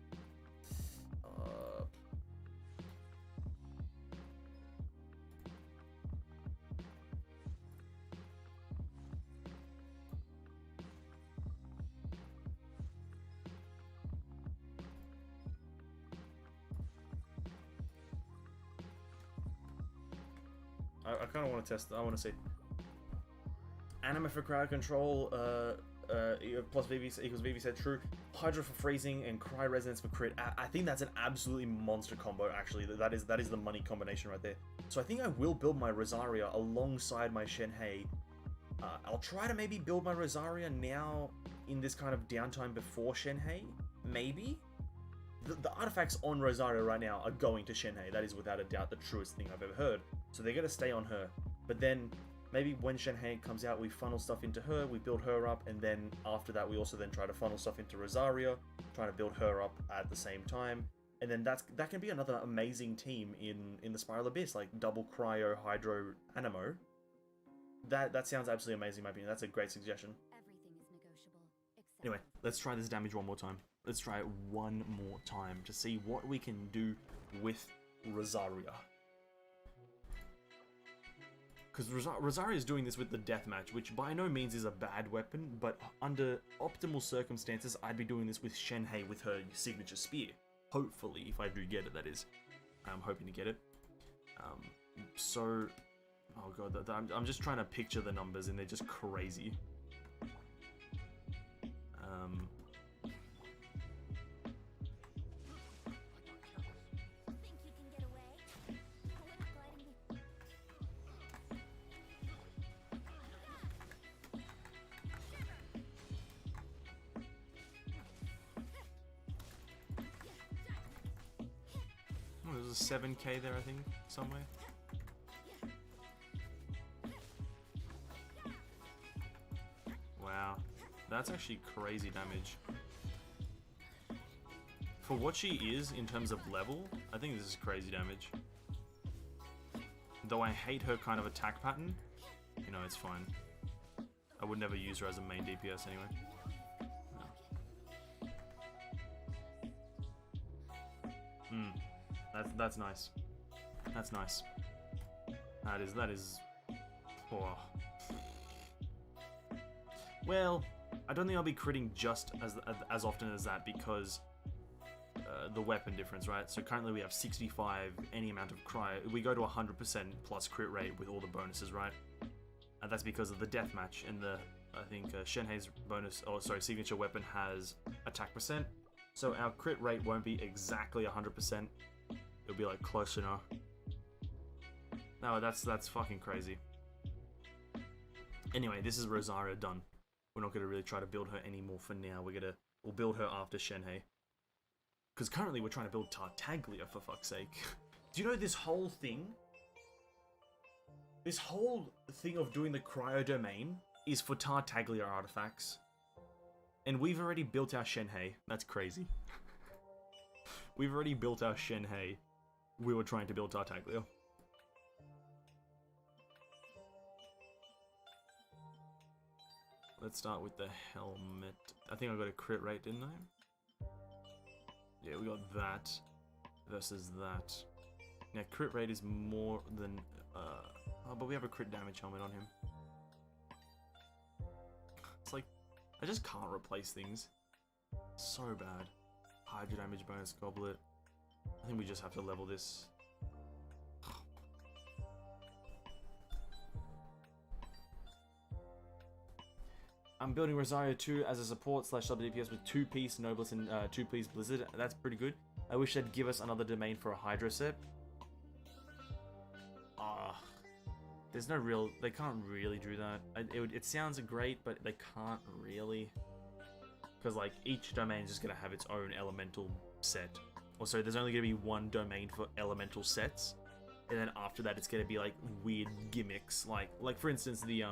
I kind of want to test. I want to see anima for crowd control. Plus VV equals VV said true. Hydra for freezing and Cry Resonance for crit. I think that's an absolutely monster combo. Actually, that is the money combination right there. So I think I will build my Rosaria alongside my Shenhei. I'll try to maybe build my Rosaria now in this kind of downtime before Shenhei. Maybe. The artifacts on Rosario right now are going to Shenhei. That is without a doubt the truest thing I've ever heard. So they're going to stay on her. But then, maybe when Shenhei comes out, we funnel stuff into her, we build her up, and then after that we also then try to funnel stuff into Rosario, trying to build her up at the same time. And then that can be another amazing team in the Spiral Abyss, like double Cryo, Hydro, Animo. That sounds absolutely amazing in my opinion. That's a great suggestion. Everything is negotiable. Except Anyway, let's try this damage one more time. Let's try it one more time to see what we can do with Rosaria. Because Rosaria is doing this with the Deathmatch, which by no means is a bad weapon, but under optimal circumstances, I'd be doing this with Shenhei with her signature spear. Hopefully, if I do get it, that is. I'm hoping to get it. So, oh god, I'm just trying to picture the numbers, and they're just crazy. think you can get away? I wouldn't gliding be. Oh, there's a 7k there, I think, somewhere. Wow, that's actually crazy damage. For what she is in terms of level, I think this is crazy damage. Though I hate her kind of attack pattern, you know, it's fine. I would never use her as a main DPS anyway. That's nice. That's nice. That is. Oh. Well, I don't think I'll be critting just as often as that because the weapon difference, right? So currently we have 65, any amount of cryo. We go to 100% plus crit rate with all the bonuses, right? And that's because of the deathmatch and I think Shenhei's bonus, signature weapon has attack percent. So our crit rate won't be exactly 100%. It'll be like close enough. No, that's fucking crazy. Anyway, this is Rosario done. We're not gonna really try to build her anymore for now. We'll build her after Shenhei. Because currently we're trying to build Tartaglia, for fuck's sake. Do you know this whole thing? This whole thing of doing the cryo domain is for Tartaglia artifacts. And we've already built our Shenhei. That's crazy. We've already built our Shenhei. We were trying to build Tartaglia. Let's start with the helmet. I think I got a crit rate, didn't I? Yeah, we got that versus that. Now, crit rate is more than... oh, but we have a crit damage helmet on him. It's like, I just can't replace things. So bad. Hydro damage bonus goblet. I think we just have to level this. I'm building Rosario 2 as a support / sub DPS with 2-piece Noblesse and 2-piece Blizzard. That's pretty good. I wish they'd give us another domain for a Hydro set. There's no real... They can't really do that. It sounds great, but they can't really. Because, like, each domain is just going to have its own elemental set. Also, there's only going to be one domain for elemental sets. And then after that, it's going to be, like, weird gimmicks. Like for instance, the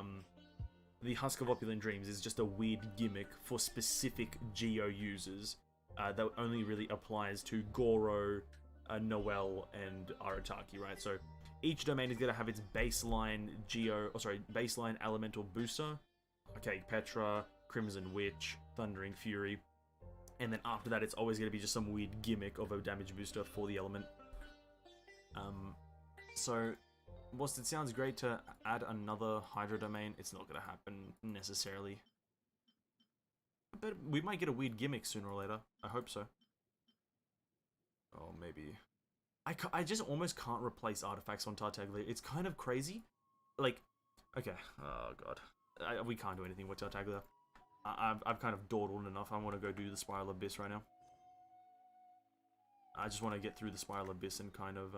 Husk of Opulent Dreams is just a weird gimmick for specific Geo users that only really applies to Goro, Noel, and Arataki, right? So each domain is going to have its baseline baseline elemental booster. Okay, Petra, Crimson Witch, Thundering Fury. And then after that, it's always going to be just some weird gimmick of a damage booster for the element. So... whilst it sounds great to add another Hydro domain, it's not going to happen necessarily. But we might get a weird gimmick sooner or later. I hope so. Oh, maybe. I just almost can't replace artifacts on Tartaglia. It's kind of crazy. Like, okay. Oh, God. We can't do anything with Tartaglia. I've kind of dawdled enough. I want to go do the Spiral Abyss right now. I just want to get through the Spiral Abyss and kind of,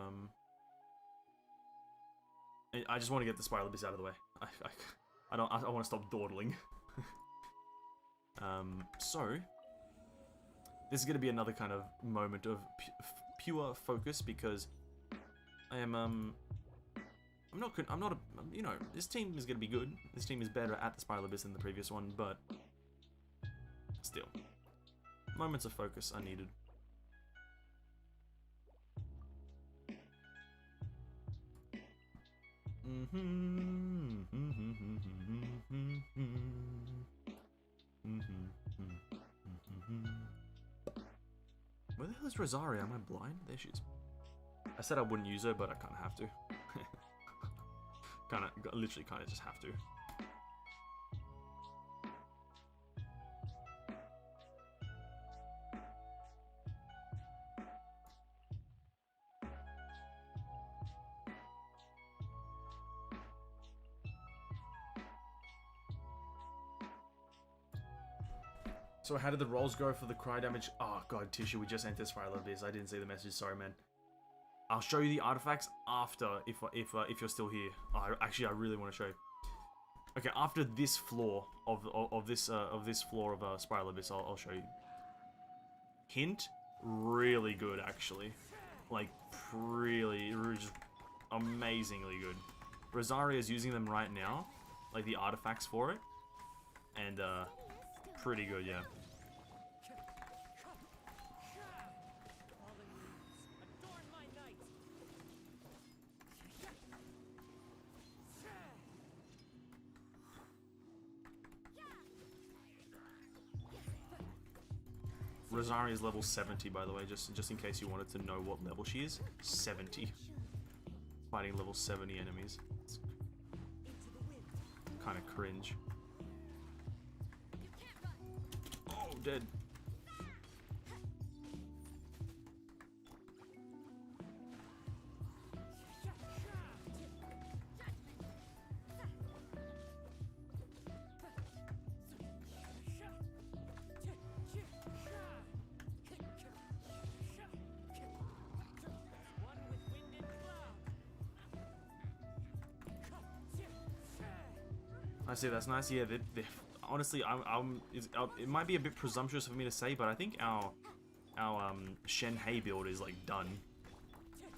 I just want to get the Spiral Abyss out of the way. I want to stop dawdling. So this is going to be another kind of moment of pure focus because I am I'm not you know, this team is going to be good. This team is better at the Spiral Abyss than the previous one, but still, moments of focus are needed. Where the hell is Rosaria? Am I blind? There she is. I said I wouldn't use her, but I kind of have to. Literally kind of just have to. So how did the rolls go for the cry damage? Oh god, Tissue, we just entered Spiral Abyss. I didn't see the message. Sorry, man. I'll show you the artifacts after, if you're still here. Oh, actually, I really want to show you. Okay, after this floor of this floor of Spiral Abyss, I'll show you. Hint, really good actually, like really just amazingly good. Rosaria is using them right now, like the artifacts for it, and pretty good, yeah. Rosaria is level 70, by the way, just in case you wanted to know what level she is. 70. Fighting level 70 enemies. It's kind of cringe. Oh, dead. I see, that's nice. Yeah, honestly, it might be a bit presumptuous for me to say, but I think our Shenhei build is like done.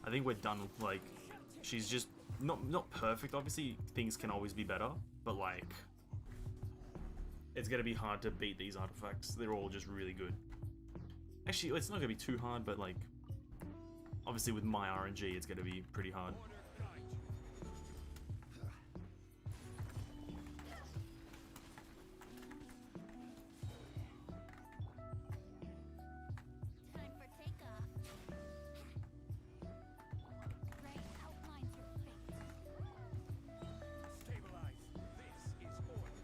I think we're done. Like, she's just not perfect. Obviously, things can always be better, but like, it's gonna be hard to beat these artifacts. They're all just really good. Actually, it's not gonna be too hard, but like, Obviously, with my RNG, it's going to be pretty hard. Time for takeoff. Rain outlines your fate. Stabilize. This is order.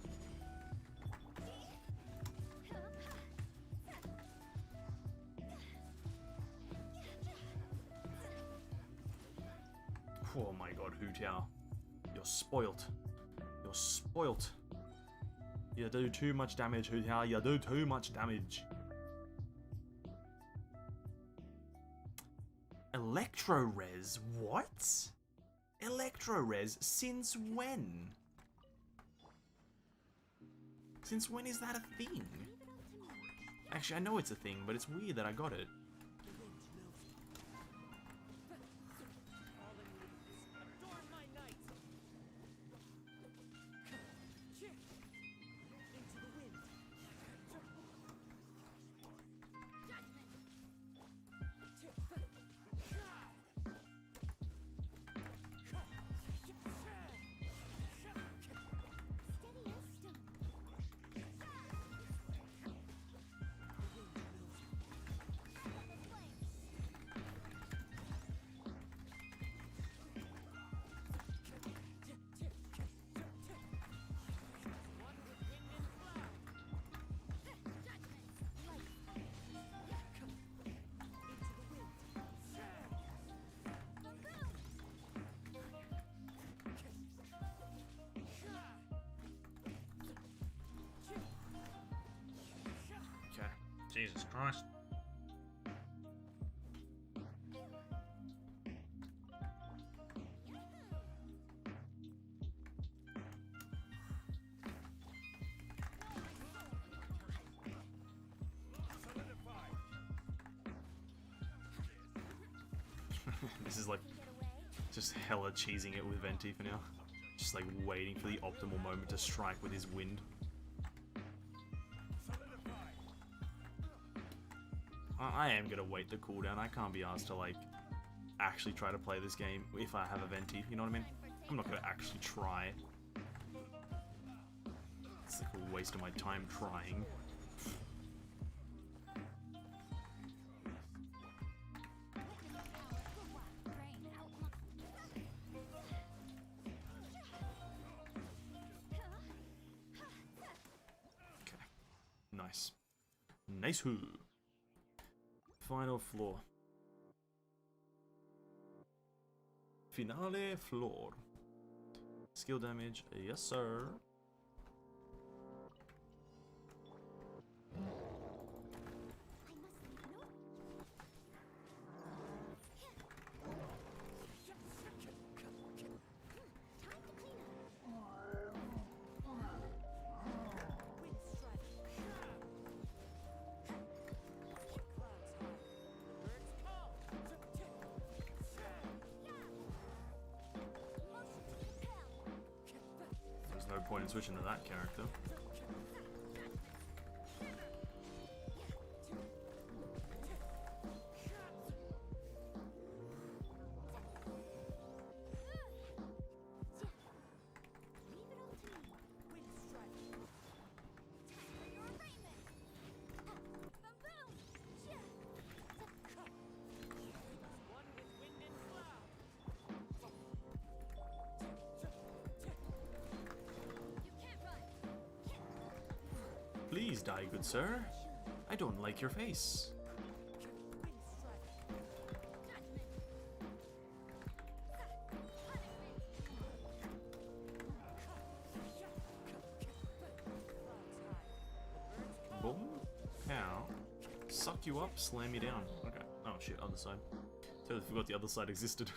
Oh my god, Hu Tao. You're spoilt. You're spoilt. You do too much damage, Hu Tao. You do too much damage. Electro Res? What? Electro Res? Since when? Since when is that a thing? Actually, I know it's a thing, but it's weird that I got it. Adorn my night. Into the wind. Steady as stone. Okay. Jesus Christ. This is like just hella cheesing it with Venti for now. Just like waiting for the optimal moment to strike with his wind. I am gonna wait the cooldown. I can't be asked to like actually try to play this game if I have a Venti, you know what I mean? I'm not gonna actually try. It's like a waste of my time trying. Okay. Nice. Nice who. Final floor. Finale floor. Skill damage, yes sir. There's no point in switching to that character. Please die, good sir. I don't like your face. Boom. Pow. Suck you up, slam you down. Okay. Oh shit, other side. Totally forgot the other side existed.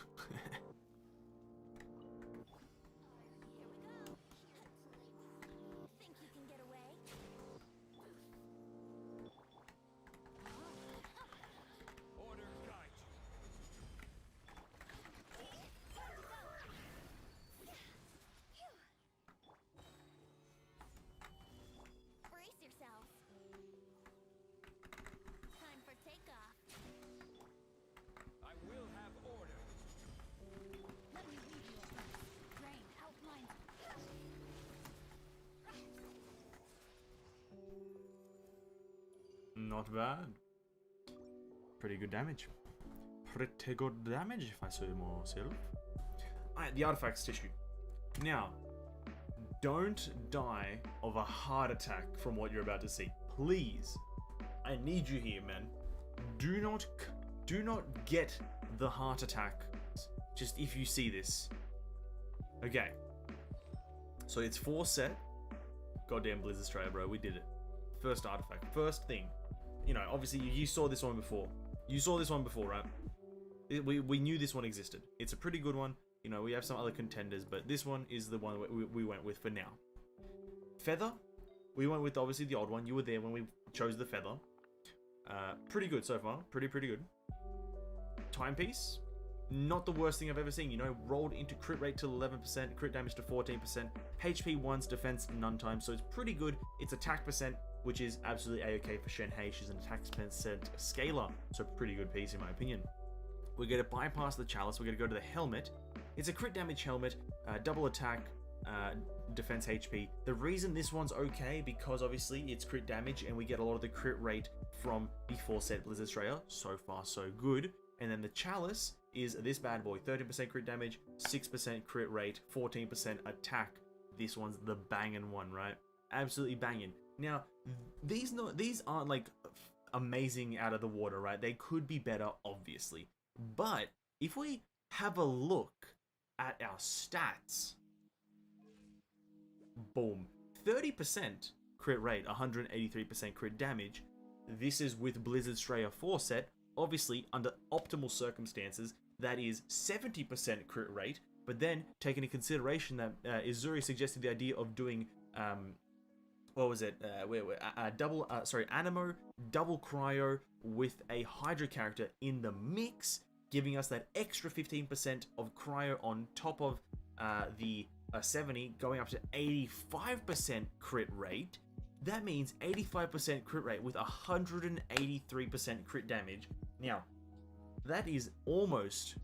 Brace yourself. Time for takeoff. I will have Not bad. Pretty good damage. Pretty good damage, if I say more myself. Alright, the artifacts tissue. Now, don't die of a heart attack from what you're about to see. Please. I need you here, man. Do not get the heart attack just if you see this. Okay. So it's 4 set. Goddamn Blizzard Australia, bro. We did it. First artifact. First thing. You know, obviously you saw this one before. You saw this one before, right? We knew this one existed. It's a pretty good one. You know, we have some other contenders, but this one is the one we went with for now. Feather. We went with obviously the old one. You were there when we chose the feather. Pretty good so far. Pretty good. Timepiece. Not the worst thing I've ever seen. You know, rolled into crit rate to 11%, crit damage to 14%, HP once, defense none times. So it's pretty good. It's attack percent, which is absolutely a-okay for Shenhei. She's an attack percent scaler, so pretty good piece in my opinion. We're going to bypass the chalice. We're going to go to the helmet. It's a crit damage helmet, double attack, defense HP. The reason this one's okay, because obviously it's crit damage and we get a lot of the crit rate from the 4 set Blizzard Australia. So far, so good. And then the chalice is this bad boy. 13% crit damage, 6% crit rate, 14% attack. This one's the banging one, right? Absolutely banging. Now, these aren't like amazing out of the water, right? They could be better, obviously. But if we have a look at our stats, boom, 30% crit rate, 183% crit damage. This is with Blizzard Australia 4 set. Obviously, under optimal circumstances, that is 70% crit rate. But then, take into consideration that Izuri suggested the idea of doing, what was it? Anemo, double cryo with a Hydra character in the mix, giving us that extra 15% of cryo on top of the 70, going up to 85% crit rate. That means 85% crit rate with 183% crit damage. Now, that is almost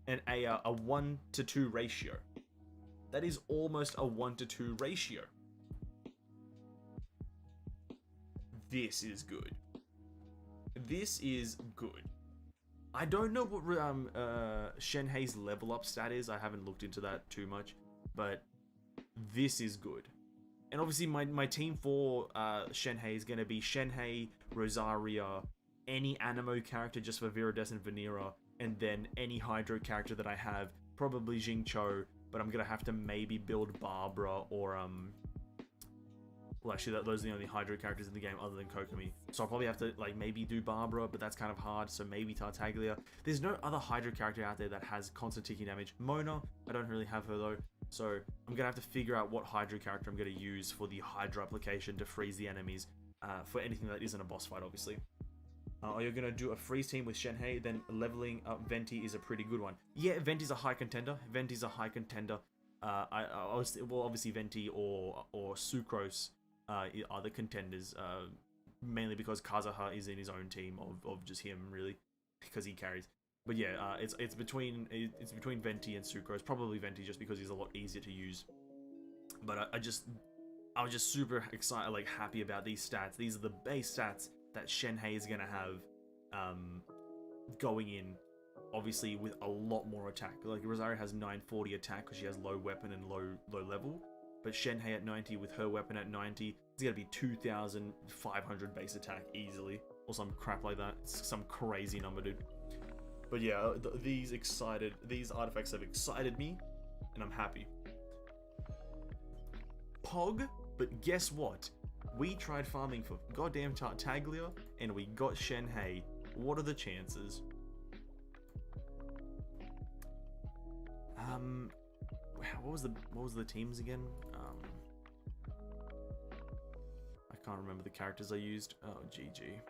a 1 to 2 ratio. That is almost a 1 to 2 ratio. This is good. This is good. I don't know what Shenhei's level up stat is. I haven't looked into that too much, but this is good. And obviously my team for Shenhei is going to be Shenhei, Rosaria, any Anemo character just for Viridescent Vanera, and then any Hydro character that I have, probably Jingcho, but I'm going to have to maybe build Barbara or well, actually, those are the only Hydro characters in the game other than Kokomi. So I'll probably have to, like, maybe do Barbara, but that's kind of hard, so maybe Tartaglia. There's no other Hydro character out there that has constant ticking damage. Mona, I don't really have her, though. So I'm going to have to figure out what Hydro character I'm going to use for the Hydra application to freeze the enemies for anything that isn't a boss fight, obviously. You're going to do a freeze team with Shenhei, then leveling up Venti is a pretty good one. Yeah, Venti's a high contender. Well, obviously Venti or Sucrose are the contenders, mainly because Kazuha is in his own team of just him, really, because he carries. But yeah, it's between Venti and Sucrose, probably Venti just because he's a lot easier to use. But I was just super excited, like happy about these stats. These are the base stats that Shenhei is gonna have going in, obviously with a lot more attack. Like Rosario has 940 attack because she has low weapon and low level. But Shenhei at 90 with her weapon at 90, it's gonna be 2,500 base attack easily, or some crap like that. It's some crazy number, dude. But yeah, these artifacts have excited me, and I'm happy. Pog, but guess what? We tried farming for goddamn Tartaglia, and we got Shenhei. What are the chances? What was the teams again? I can't remember the characters I used. Oh, GG.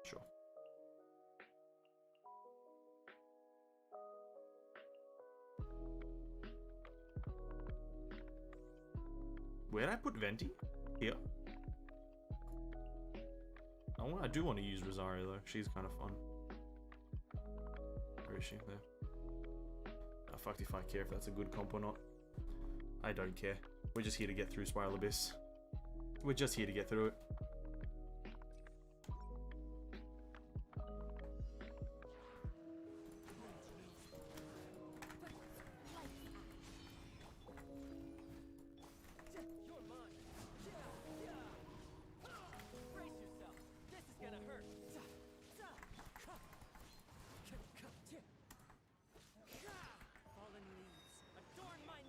Sure. Where did I put Venti? Here. I do want to use Rosario though. She's kind of fun. Where is she? There. Oh, fucked if I care if that's a good comp or not. I don't care. We're just here to get through Spiral Abyss. We're just here to get through it. You're mine. Brace yourself. This is gonna hurt. Fallen leaves adorn my.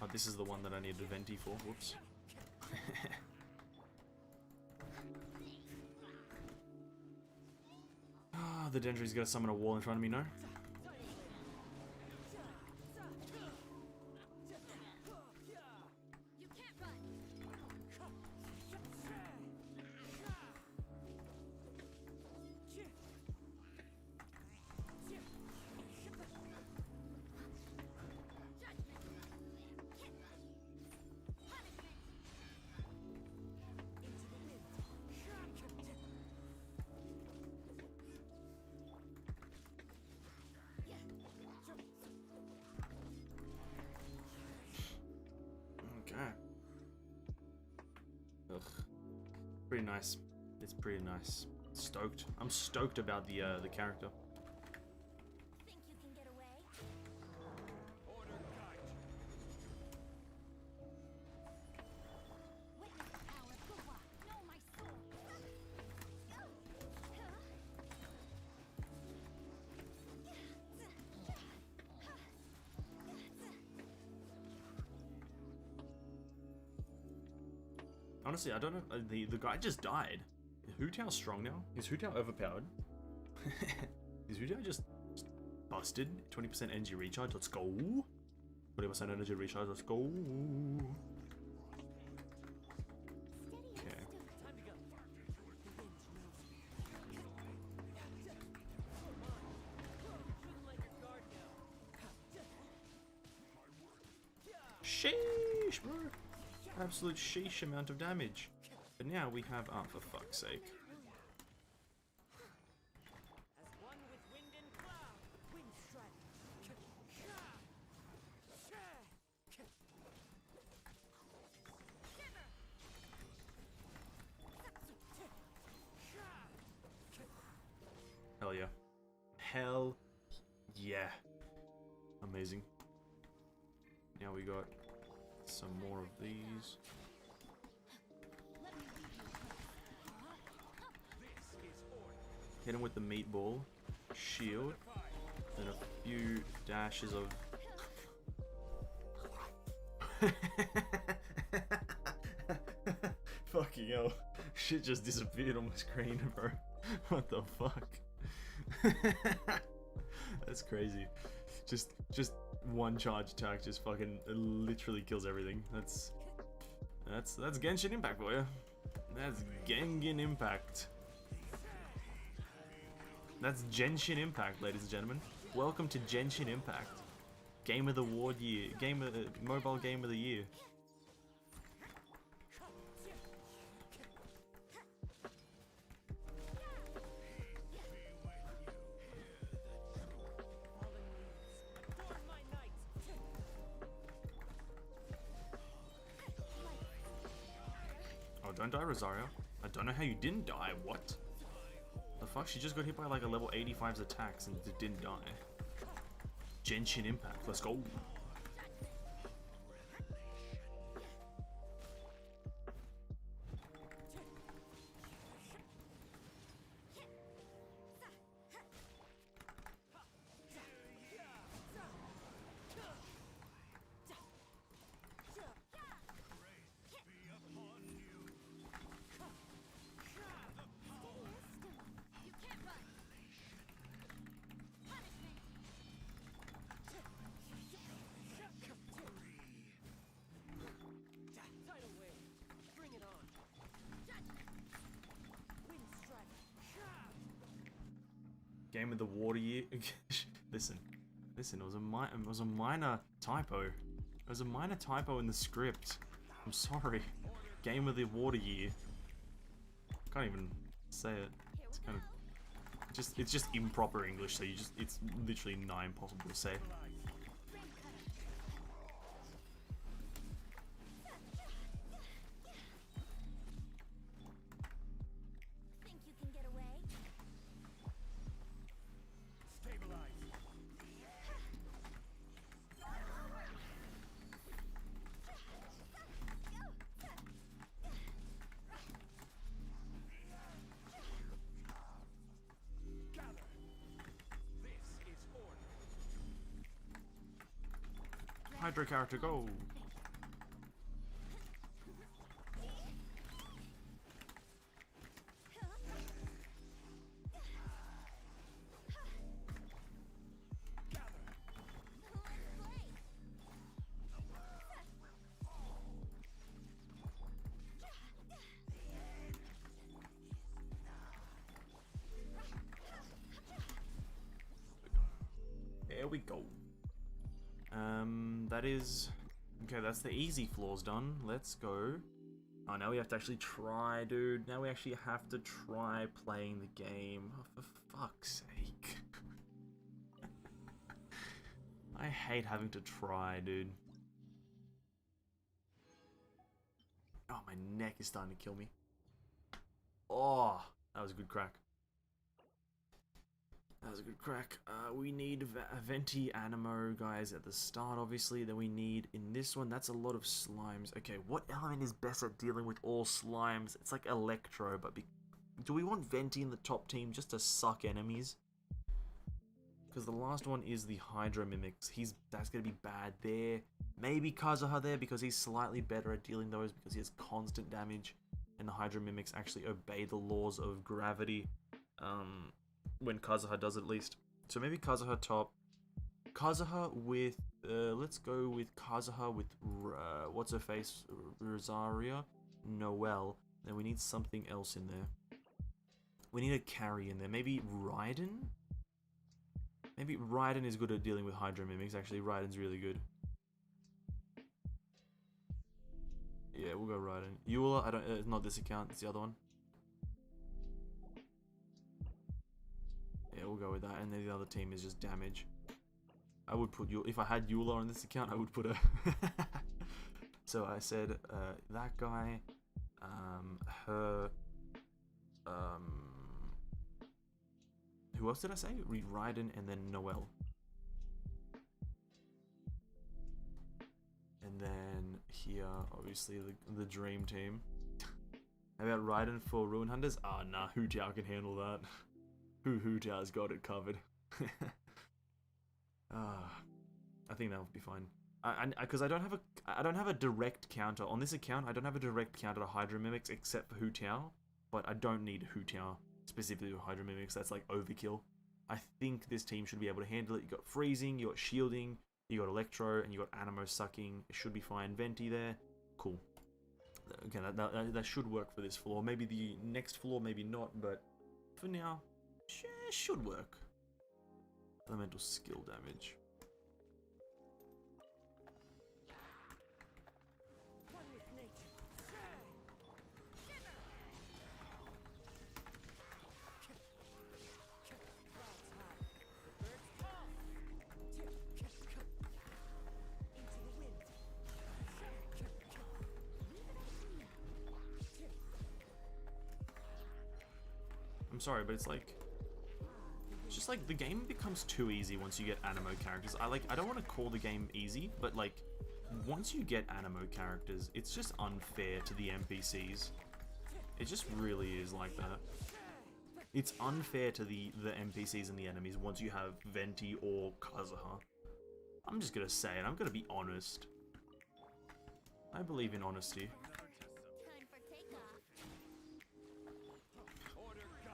Oh, this is the one that I needed Venti for. Whoops. Ah, the Dendry's gonna summon a wall in front of me, no? You can't run. Okay. Ugh. Pretty nice. It's pretty nice. Stoked. I'm stoked about the character. Think you can get away? Order kite. Witness the power of Gua. Know my soul. Honestly, I don't know. The guy just died. Is Hu Tao strong now? Is Hu Tao overpowered? Is Hu Tao just busted? 20% energy recharge. Let's go. 20% energy recharge. Let's go. Okay. Time to go. Shouldn't let your guard down. Sheesh, bro. Absolute sheesh amount of damage. But now we have, oh, for fuck's sake. As one with wind and cloud, wind strike. Hell yeah. Hell yeah. Amazing. Now we got some more of these. Hit him with the meatball, shield, and a few dashes of. Fucking hell. Shit just disappeared on my screen, bro. What the fuck? That's crazy. Just one charge attack just fucking literally kills everything. That's Genshin Impact for you. That's Genshin Impact. That's Genshin Impact, ladies and gentlemen. Welcome to Genshin Impact. Game of the Award year. Mobile Game of the Year. Adorn my night. Oh, don't die, Rosario. I don't know how you didn't die. What? The fuck? She just got hit by like a level 85's attacks and didn't die. Genshin Impact. Let's go. You can't run. Punishment. Tidal wave. Bring it on. Judgment. Wind strike. Game of the Water Year. Listen, it was a minor typo. It was a minor typo in the script. I'm sorry. Game of the Water Year. Can't even say it. Here It's we kind go. of it's just improper English, so it's literally nigh impossible to say. Think you can get away? Hydra character, go! There we go. That is... Okay, that's the easy floors done. Let's go. Oh, now we have to actually try, dude. Now we actually have to try playing the game. Oh, for fuck's sake. I hate having to try, dude. Oh, my neck is starting to kill me. Oh, that was a good crack. That was a good crack. We need Venti Animo, guys, at the start, obviously. Then we need, in this one, that's a lot of slimes. Okay, what element is best at dealing with all slimes? It's like Electro, but do we want Venti in the top team just to suck enemies? Because the last one is the Hydro Mimics. That's going to be bad there. Maybe Kazuha there, because he's slightly better at dealing those, because he has constant damage. And the Hydro Mimics actually obey the laws of gravity. When Kazuha does at least. So maybe Kazuha top. Kazuha with, let's go with Kazuha with, what's her face? Rosaria? Noelle. Then we need something else in there. We need a carry in there. Maybe Raiden? Maybe Raiden is good at dealing with Hydro Mimics. Actually, Raiden's really good. Yeah, we'll go Raiden. Eula, I don't, not this account, it's the other one. Yeah, we'll go with that, and then the other team is just damage. I would put if I had Eula on this account, I would put her. So I said that guy, her, who else did I say? Raiden and then Noelle. And then here, obviously the dream team. How about Raiden for Ruin Hunters? Ah, nah, Hu Tao can handle that. Hu Tao's got it covered. I think that would be fine. Because I don't have a direct counter on this account. I don't have a direct counter to Hydro Mimics except for Hu Tao, but I don't need Hu Tao specifically with Hydro Mimics. That's like overkill. I think this team should be able to handle it. You got freezing, you got shielding, you got electro, and you got animo sucking. It should be fine. Venti there, cool. Okay, that should work for this floor. Maybe the next floor, maybe not, but for now. Should work. Elemental skill damage. One with nature. I'm sorry, but it's just like the game becomes too easy once you get animo characters. I don't want to call the game easy, but like once you get animo characters, it's just unfair to the NPCs. It just really is like that. It's unfair to the NPCs and the enemies once you have Venti or Kazuha. I'm just gonna say it, I'm gonna be honest. I believe in honesty. Time for takeoff.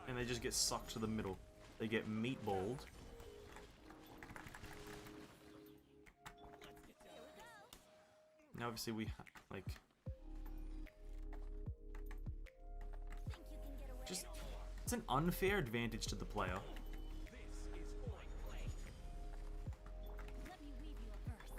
And they just get sucked to the middle. They get meatballed. Now obviously we like... Think you can get away? Just... It's an unfair advantage to the player. Let me weave you a verse.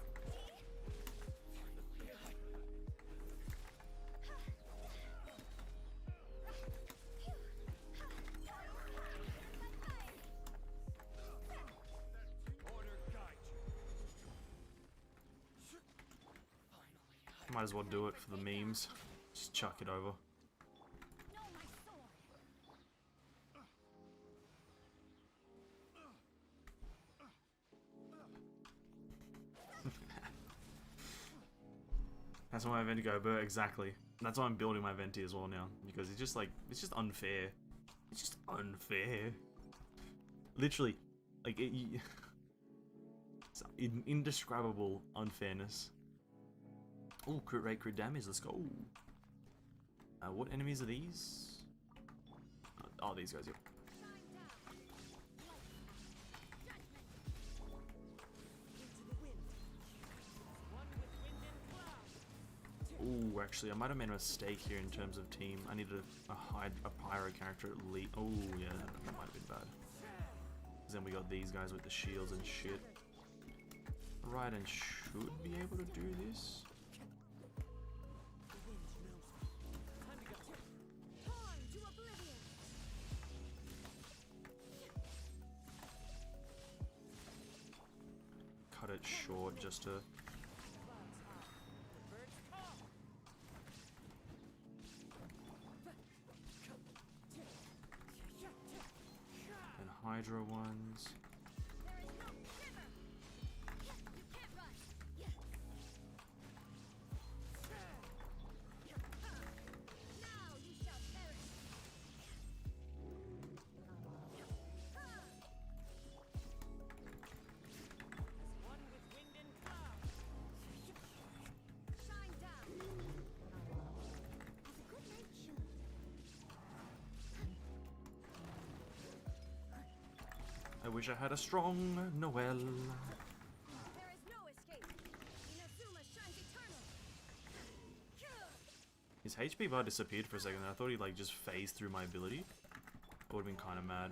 Might as well do it for the memes. Just chuck it over. No, my sword. That's why my Venti go, but exactly. That's why I'm building my Venti as well now. Because it's just like, it's just unfair. It's just unfair. Literally, like, it's indescribable unfairness. Oh, crit rate, crit damage, let's go. What enemies are these? Oh, these guys, yep. Oh, actually, I might have made a mistake here in terms of team. I needed a pyro character at least. Oh, yeah, that might have been bad. Because then we got these guys with the shields and shit. Raiden should be able to do this. Cut it short just to... and Hydra ones. I wish I had a strong Noel. There is no escape. Inazuma shines eternal. His HP bar disappeared for a second. I thought he like just phased through my ability. I would have been kind of mad.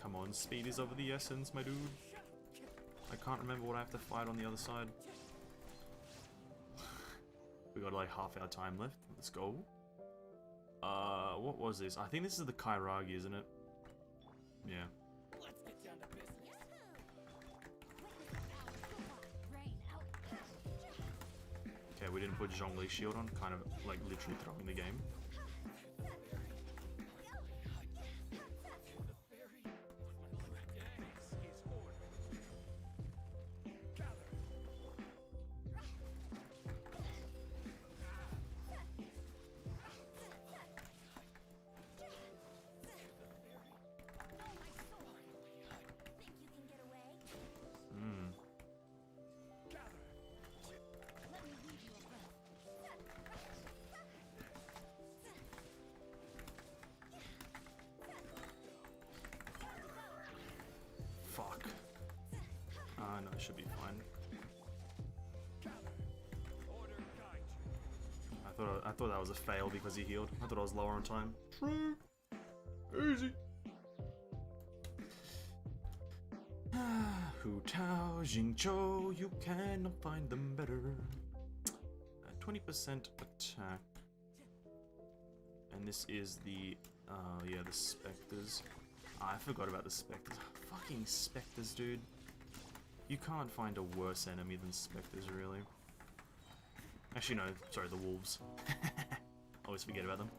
Come on, speed is of the essence, my dude. I can't remember what I have to fight on the other side. We got like half our time left. Let's go. What was this? I think this is the Kairagi, isn't it? Yeah. Let's get down to business. Okay, we didn't put Zhongli's shield on, kind of like literally throwing the game. Fuck. No, it should be fine. I thought that was a fail because he healed. I thought I was lower on time. True. Easy. Hu Tao, Jingzhou, you cannot find them better. 20% attack. And this is the, yeah, the Spectres. I forgot about the Spectres. Fucking Spectres, dude. You can't find a worse enemy than Spectres, really. Actually, no. Sorry, the Wolves. Always forget about them.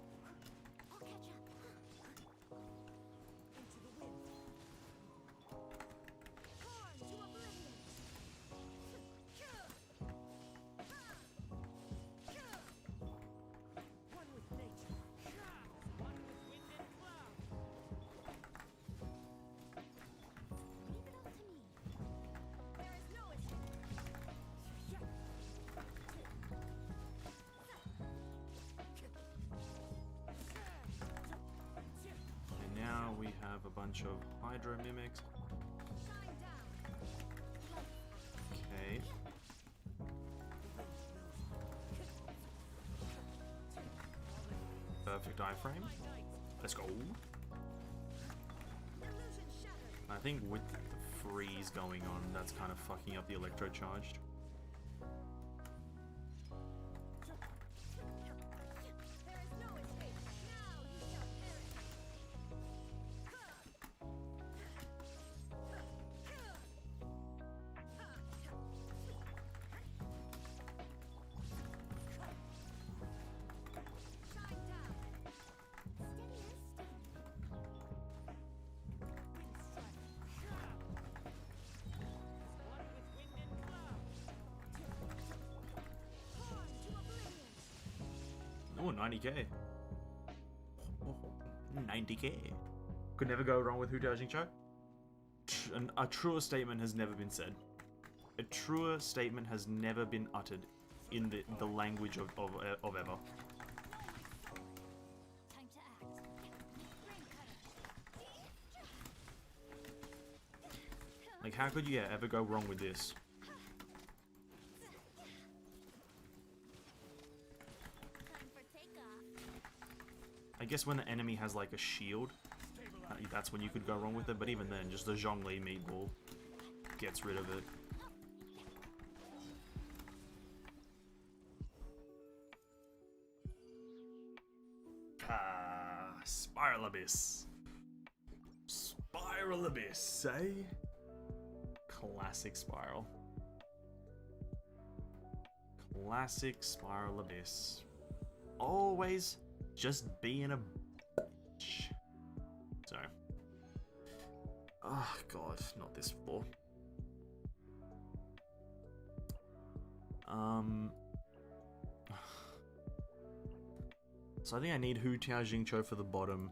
We have a bunch of Hydro Mimics. Okay. Perfect iframe. Let's go. I think with the freeze going on, that's kind of fucking up the electro charged. Oh, 90k. 90k. Could never go wrong with Hu Tao Jingcho. A truer statement has never been said. A truer statement has never been uttered in the language of ever. Time to act. Brain cutter. Like, how could you ever go wrong with this? Time for takeoff. I guess when the enemy has like a shield, that's when you could go wrong with it. But even then, just the Zhongli meatball gets rid of it. Ah, Spiral Abyss. Spiral Abyss, eh? Classic Spiral. Classic Spiral Abyss. Always just being a bitch. So. Oh god, not this floor. So I think I need Hu Tao Jingcho for the bottom.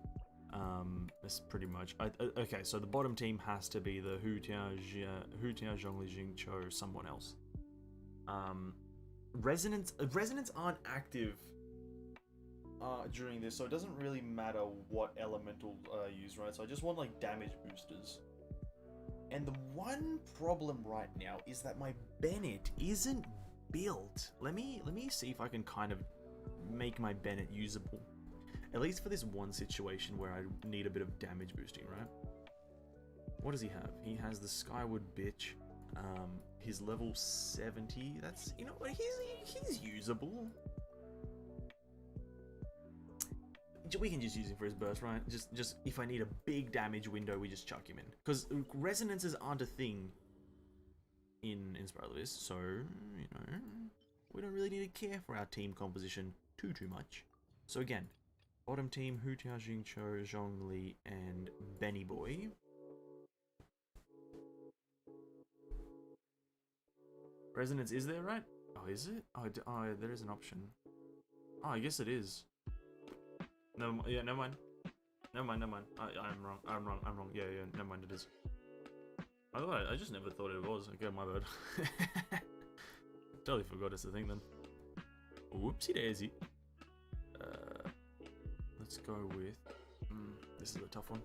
That's pretty much. Okay, so the bottom team has to be the Hu Tao Zhongli Jingcho, someone else. Resonance aren't active during this, so it doesn't really matter what elemental I use, right? So I just want like damage boosters. And the one problem right now is that my Bennett isn't built. Let me see if I can kind of make my Bennett usable. At least for this one situation where I need a bit of damage boosting, right? What does he have? He has the Skyward Bitch. He's level 70. That's, you know what, he's usable. We can just use him for his burst, right? Just if I need a big damage window, we just chuck him in. Because resonances aren't a thing in Spiral Abyss, so, you know, we don't really need to care for our team composition too much. So again, bottom team, Hu Tao Jingcho, Zhongli, and Benny Boy. Resonance is there, right? Oh, is it? Oh, there is an option. Oh, I guess it is. No, yeah, never mind. Never mind. I'm wrong. Yeah, never mind, it is. I just never thought it was. Okay, my bad. Totally forgot it's a thing then. Whoopsie daisy. Let's go with... this is a tough one.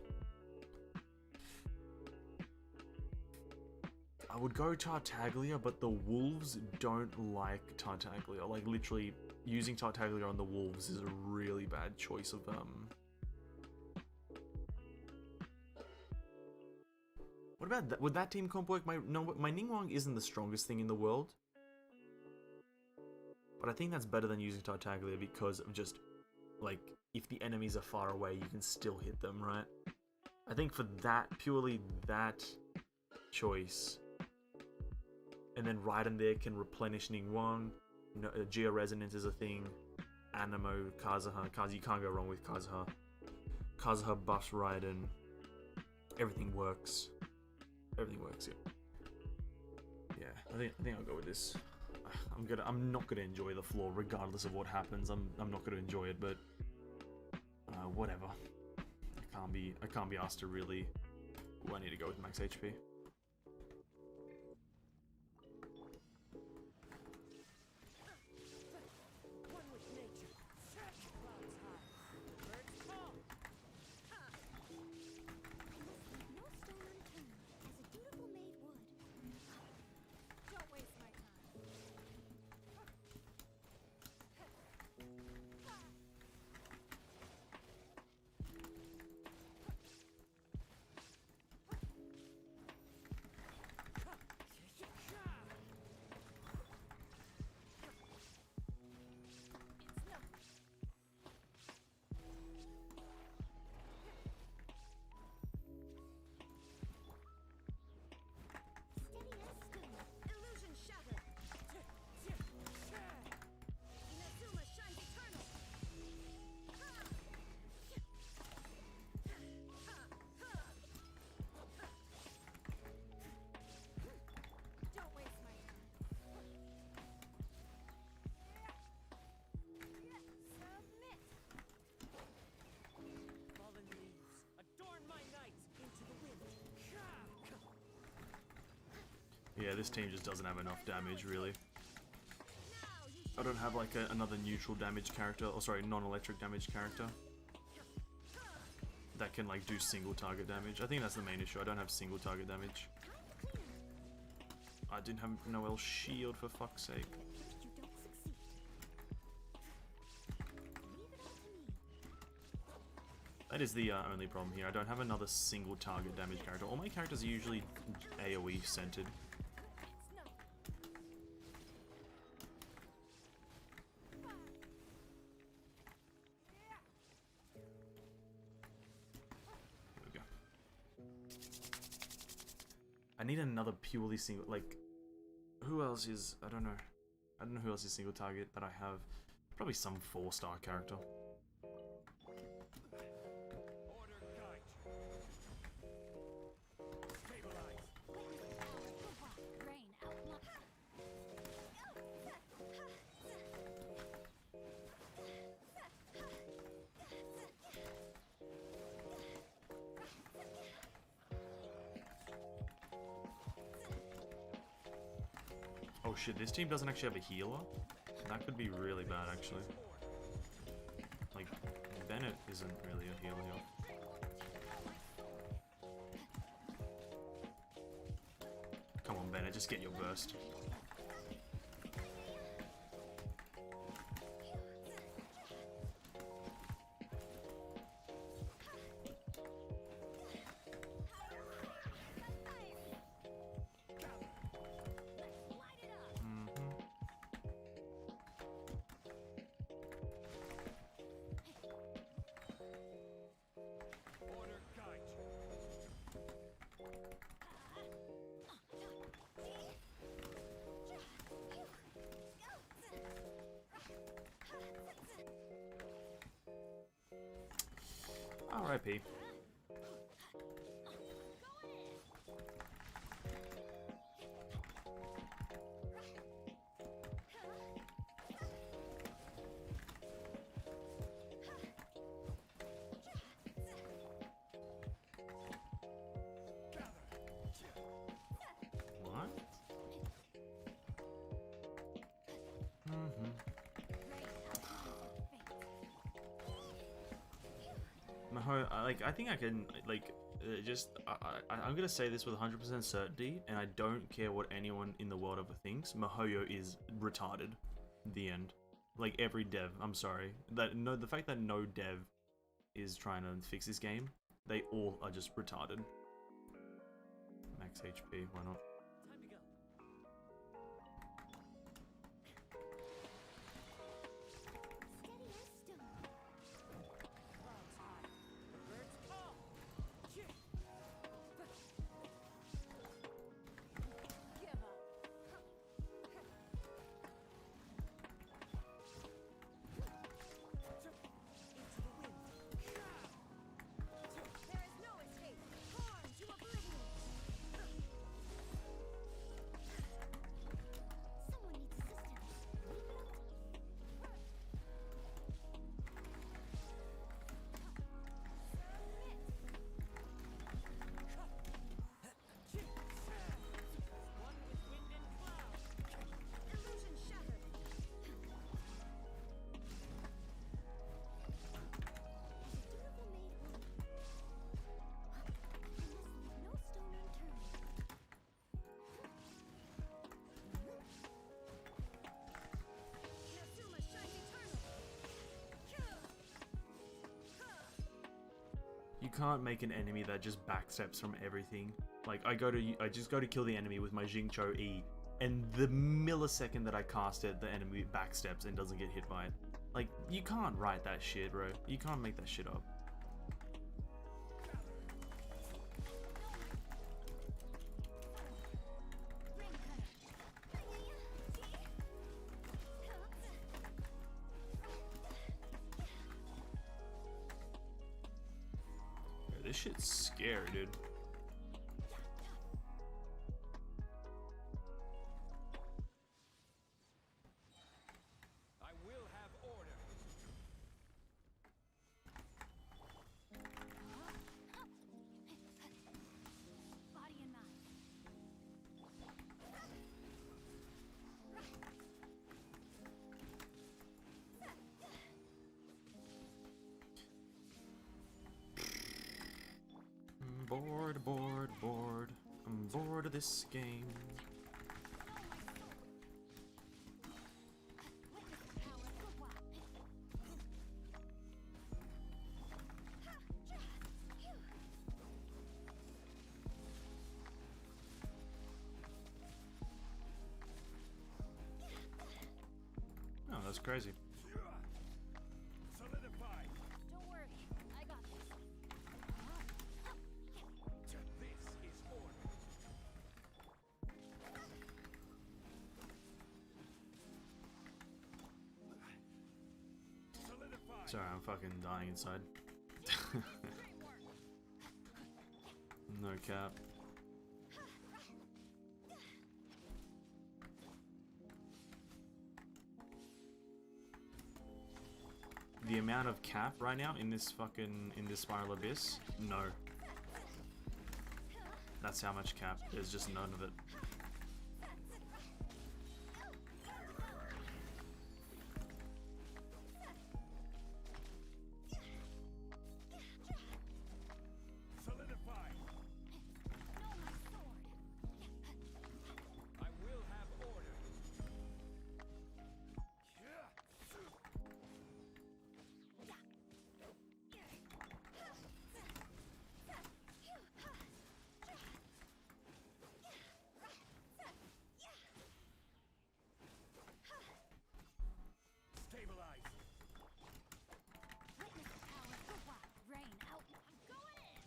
I would go Tartaglia, but the Wolves don't like Tartaglia. Like, literally, using Tartaglia on the Wolves is a really bad choice of, What about that? Would that team comp work? My Ningguang isn't the strongest thing in the world. But I think that's better than using Tartaglia because of just, like, if the enemies are far away, you can still hit them, right? I think for that, purely that choice. And then Raiden there can replenish Ningguang. No, Geo Resonance is a thing. Anemo, Kazuha. You can't go wrong with Kazuha. Kazuha buffs Raiden. Everything works. Everything works, yeah. Yeah, I think I'll go with this. I'm not gonna enjoy the floor regardless of what happens. I'm not gonna enjoy it, but whatever. I can't be asked to really. Ooh, I need to go with max HP. One with nature. Clouds high. Birds call. No stone unturned, as a dutiful maid would. Don't waste my time. Yeah, this team just doesn't have enough damage, really. I don't have like another neutral damage character, or sorry, non-electric damage character that can like do single target damage. I think that's the main issue. I don't have single target damage. I didn't have Noel's shield, for fuck's sake. You don't succeed. Leave it all to me. That is the only problem here. I don't have another single target damage character. All my characters are usually AoE centered. It's no. There we go. I need another purely single, like, who else is, I don't know who else is single target that I have. Probably some 4-star character. Order guide you. Stabilize. Rain outlaw. Oh shit, this team doesn't actually have a healer? That could be really bad, actually. Like, Bennett isn't really a healer here. Come on, Bennett, just get your burst. Order guide you. R.I.P. What? Maho, I think I can, like, I'm gonna say this with 100% certainty, and I don't care what anyone in the world ever thinks. Mahoyo is retarded. The end. Like, every dev, I'm sorry. The fact that no dev is trying to fix this game, they all are just retarded. Max HP, why not? Time to go. Steady as stone. Clouds high. The birds call. Kick. Give up. Into the wind. There is no escape. Torn to oblivion. Someone needs assistance. Leave it up to One with wind and cloud. illusion shattered. Dutiful maid woman. I must leave no stone unturned. Inazuma shines eternal. You can't make an enemy that just backsteps from everything. Like, I just go to kill the enemy with my Jingcho E, and the millisecond that I cast it, the enemy backsteps and doesn't get hit by it. Like, you can't write that shit, bro. You can't make that shit up. Ring This shit's scary, dude. I will have order. Body and mind. bored, bored, bored. I'm bored of this game. Oh, that's crazy. Solidify. Don't worry, I got this. This is order. Solidify. Sorry, I'm fucking dying inside. No cap. The amount of cap right now in this Spiral Abyss? No. That's how much cap. There's just none of it. Solidify. I will have order. Stabilize. Witness the power of the wild. Rain out. I'm going in.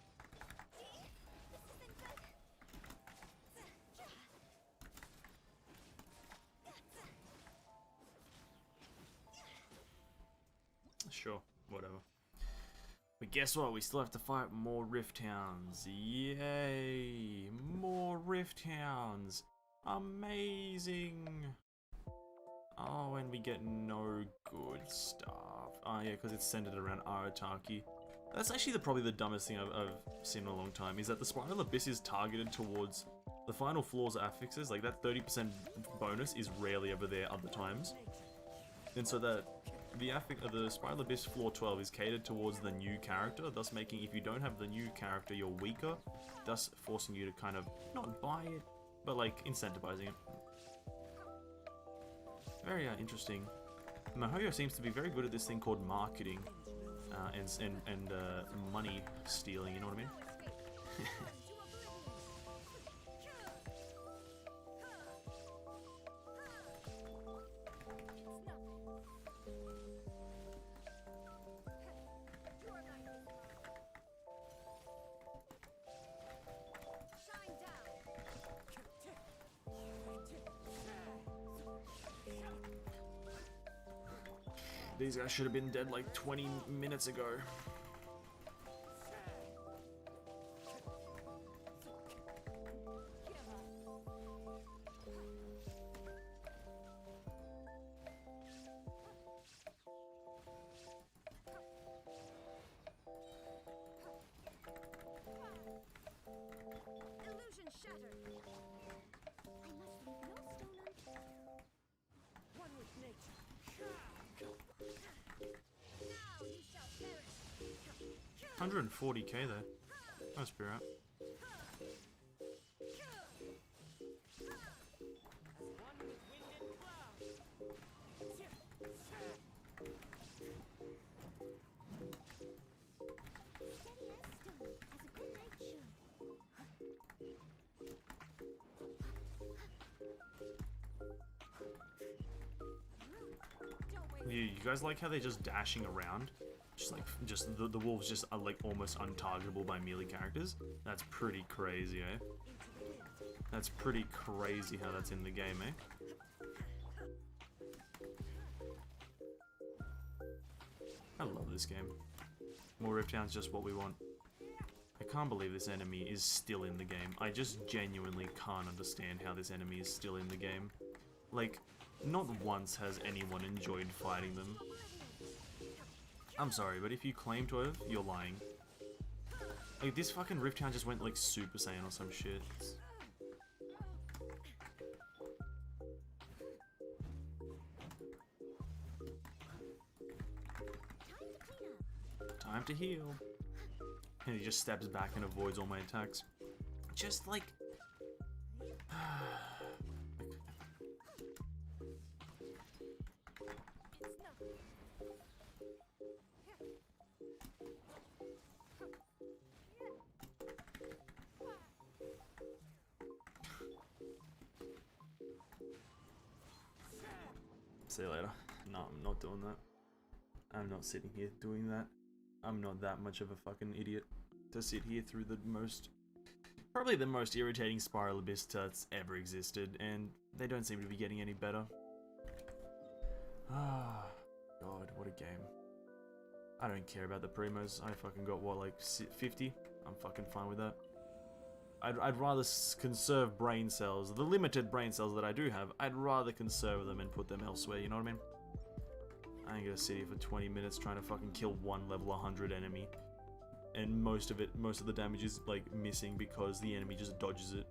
See? This isn't good. Sure, whatever. But guess what? We still have to fight more Rift Hounds. Yay! More Rift Hounds! Amazing! Oh, and we get no good stuff. Oh yeah, because it's centered around Arataki. That's actually probably the dumbest thing I've seen in a long time, is that the Spiral Abyss is targeted towards the final floors affixes. Like, that 30% bonus is rarely ever there other times. And so that the Spiral Abyss floor 12 is catered towards the new character, thus making, if you don't have the new character, you're weaker, thus forcing you to kind of not buy it, but like incentivizing it. Very interesting. Mihoyo seems to be very good at this thing called marketing and money stealing. You know what I mean? These guys should have been dead like 20 minutes ago. Illusion shattered. I must leave no stone unturned. One with nature. Now you shall perish. 140k there. That's pretty right. One with wind and cloud. Steady as stone, as a good knight should. Don't wait. You guys like how they're just dashing around? Just the wolves just are like almost untargetable by melee characters? That's pretty crazy, eh? That's pretty crazy how that's in the game, eh? I love this game. More Rift Hounds, just what we want. I can't believe this enemy is still in the game. I just genuinely can't understand how this enemy is still in the game. Like, not once has anyone enjoyed fighting them. I'm sorry, but if you claim to have, you're lying. Like, this fucking Rift Hound just went like Super Saiyan or some shit. Time to clean up. Time to heal. And he just steps back and avoids all my attacks. just like... It's nothing. See you later. No, I'm not doing that. I'm not sitting here doing that. I'm not that much of a fucking idiot to sit here through the most... Probably the most irritating Spiral Abyss that's ever existed, and they don't seem to be getting any better. Ah, God, what a game. I don't care about the primos. I fucking got, what, like 50? I'm fucking fine with that. I'd rather conserve brain cells. The limited brain cells that I do have, I'd rather conserve them and put them elsewhere, you know what I mean? I ain't gonna sit here for 20 minutes trying to fucking kill one level 100 enemy. And most of the damage is, like, missing because the enemy just dodges it.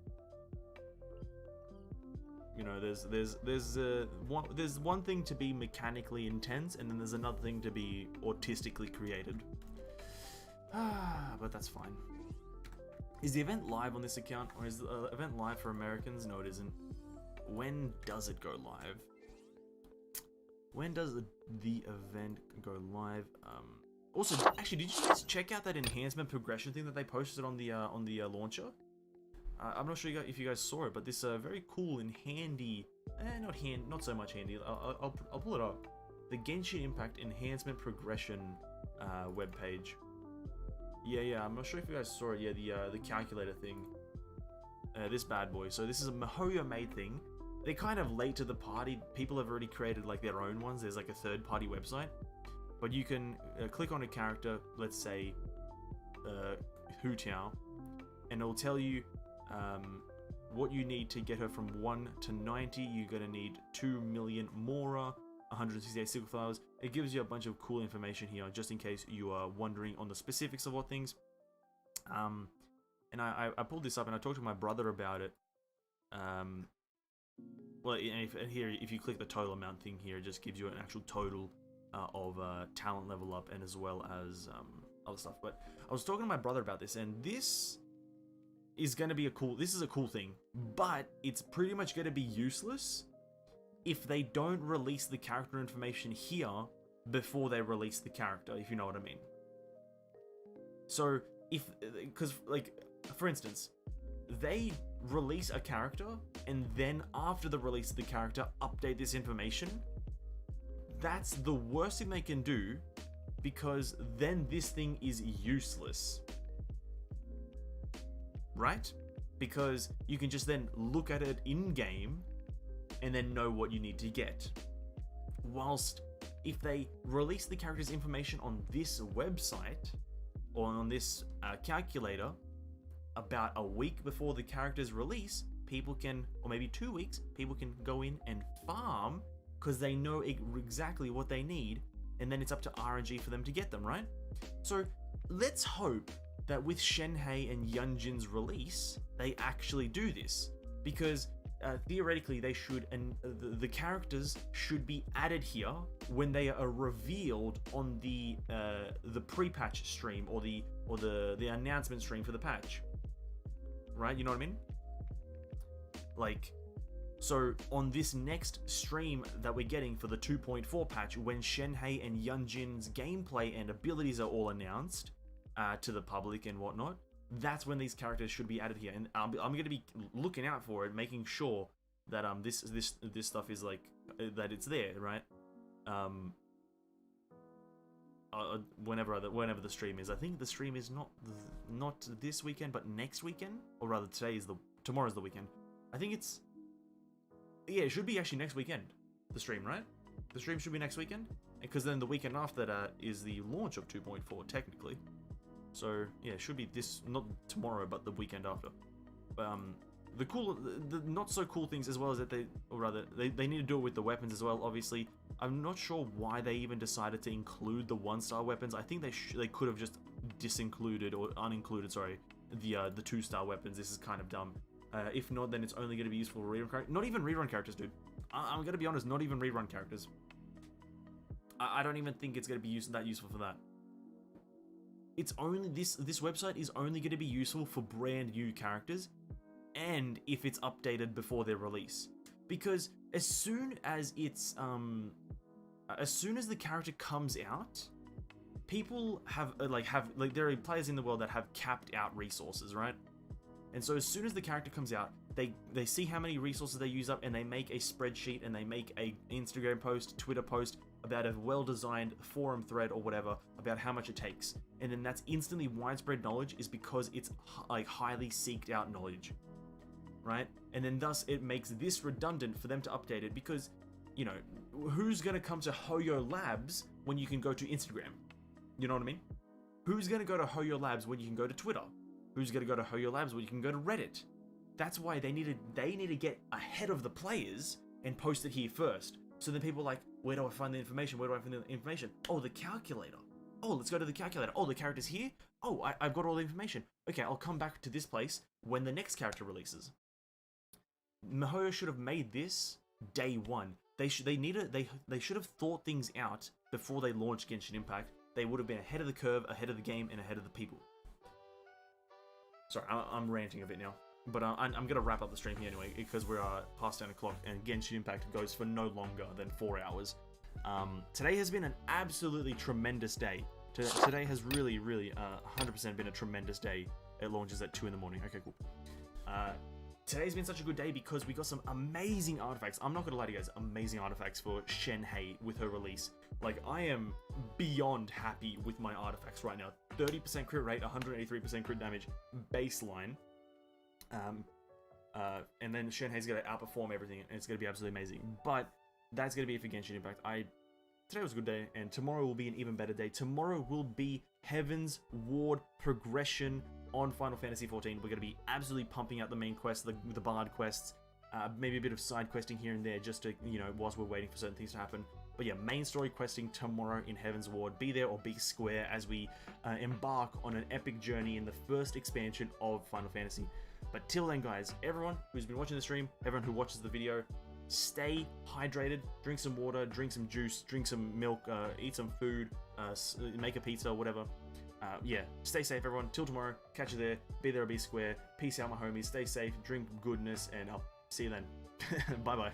You know, there's one thing to be mechanically intense, and then there's another thing to be autistically created. But that's fine. Is the event live on this account, or is the event live for Americans? No, it isn't. When does it go live? When does the event go live? Also, actually, did you guys check out that enhancement progression thing that they posted on the launcher? I'm not sure if you guys saw it, but this very cool and handy, not so much handy. I'll pull it up. The Genshin Impact enhancement progression webpage. Yeah. I'm not sure if you guys saw it. Yeah, the calculator thing. This bad boy. So this is a MiHoYo made thing. They're kind of late to the party. People have already created like their own ones. There's like a third-party website. But you can click on a character, let's say Hu Tiao, and it'll tell you what you need to get her from 1 to 90. You're going to need 2 million Mora, 168 Sickle Flowers. It gives you a bunch of cool information here, just in case you are wondering on the specifics of what things. And I pulled this up and I talked to my brother about it. Well, and here, if you click the total amount thing here, it just gives you an actual total of talent level up, and as well as other stuff. But I was talking to my brother about this, and this is going to be this is a cool thing, but it's pretty much going to be useless if they don't release the character information here before they release the character, if you know what I mean. So because like, for instance, they release a character and then after the release of the character update this information, that's the worst thing they can do, because then this thing is useless, right? Because you can just then look at it in game and then know what you need to get. Whilst if they release the character's information on this website or on this calculator about a week before the character's release, people can, or maybe 2 weeks, people can go in and farm because they know exactly what they need, and then it's up to RNG for them to get them, right? So let's hope that with Shenhei and Yunjin's release, they actually do this, because theoretically they should, and the characters should be added here when they are revealed on the pre-patch stream or the announcement stream for the patch, right? You know what I mean? Like, so on this next stream that we're getting for the 2.4 patch, when Shenhei and Yunjin's gameplay and abilities are all announced to the public and whatnot, that's when these characters should be added here. And I'm going to be looking out for it, making sure that this stuff is like that it's there, right? Whenever the stream is. I think the stream is not this weekend, but next weekend, or rather tomorrow's the weekend. I think it's, yeah, it should be actually next weekend, the stream, right? The stream should be next weekend, because then the weekend after that is the launch of 2.4 technically. So yeah, it should be this, not tomorrow, but the weekend after. The not so cool things as well is that they need to do it with the weapons as well. Obviously, I'm not sure why they even decided to include the 1-star weapons. I think they could have just disincluded or unincluded, sorry, the 2-star weapons. This is kind of dumb. If not, then it's only going to be useful for rerun characters. Not even rerun characters, dude. I'm going to be honest, not even rerun characters. I don't even think it's going to be that useful for that. it's only this website is only going to be useful for brand new characters, and if it's updated before their release. Because as soon as the character comes out, people have there are players in the world that have capped out resources, right? And so as soon as the character comes out, they see how many resources they use up, and they make a spreadsheet, and they make a Instagram post, Twitter post about a well-designed forum thread or whatever about how much it takes. And then that's instantly widespread knowledge, is because it's like highly seeked out knowledge, right? And then thus it makes this redundant for them to update it, because, you know, who's gonna come to Hoyo Labs when you can go to Instagram? You know what I mean? Who's gonna go to Hoyo Labs when you can go to Twitter? Who's gonna go to Hoyo Labs when you can go to Reddit? That's why they need to get ahead of the players and post it here first. So then people are like, where do I find the information? Where do I find the information? Oh, the calculator. Oh, let's go to the calculator. Oh, the character's here? Oh, I've got all the information. Okay, I'll come back to this place when the next character releases. MiHoYo should have made this day one. They should have thought things out before they launched Genshin Impact. They would have been ahead of the curve, ahead of the game, and ahead of the people. Sorry, I'm ranting a bit now. But I'm going to wrap up the stream here anyway, because we're past 10 o'clock, and Genshin Impact goes for no longer than 4 hours. Today has been an absolutely tremendous day. Today has really, 100% been a tremendous day. It launches at 2 in the morning. Okay, cool. Today's been such a good day because we got some amazing artifacts. I'm not going to lie to you guys, amazing artifacts for Shenhe with her release. Like, I am beyond happy with my artifacts right now. 30% crit rate, 183% crit damage, baseline. And then Shenhe's going to outperform everything, and it's going to be absolutely amazing. But that's going to be it for Genshin Impact. Today was a good day, and tomorrow will be an even better day. Tomorrow will be Heaven's Ward progression on Final Fantasy XIV. We're going to be absolutely pumping out the main quests, the Bard quests, maybe a bit of side questing here and there, just to, you know, whilst we're waiting for certain things to happen. But yeah, main story questing tomorrow in Heaven's Ward. Be there or be square as we embark on an epic journey in the first expansion of Final Fantasy. But till then, guys, everyone who's been watching the stream, everyone who watches the video, stay hydrated, drink some water, drink some juice, drink some milk, eat some food, make a pizza, whatever. Yeah, stay safe, everyone. Till tomorrow, catch you there. Be there or be square. Peace out, my homies. Stay safe, drink goodness, and I'll see you then. Bye-bye.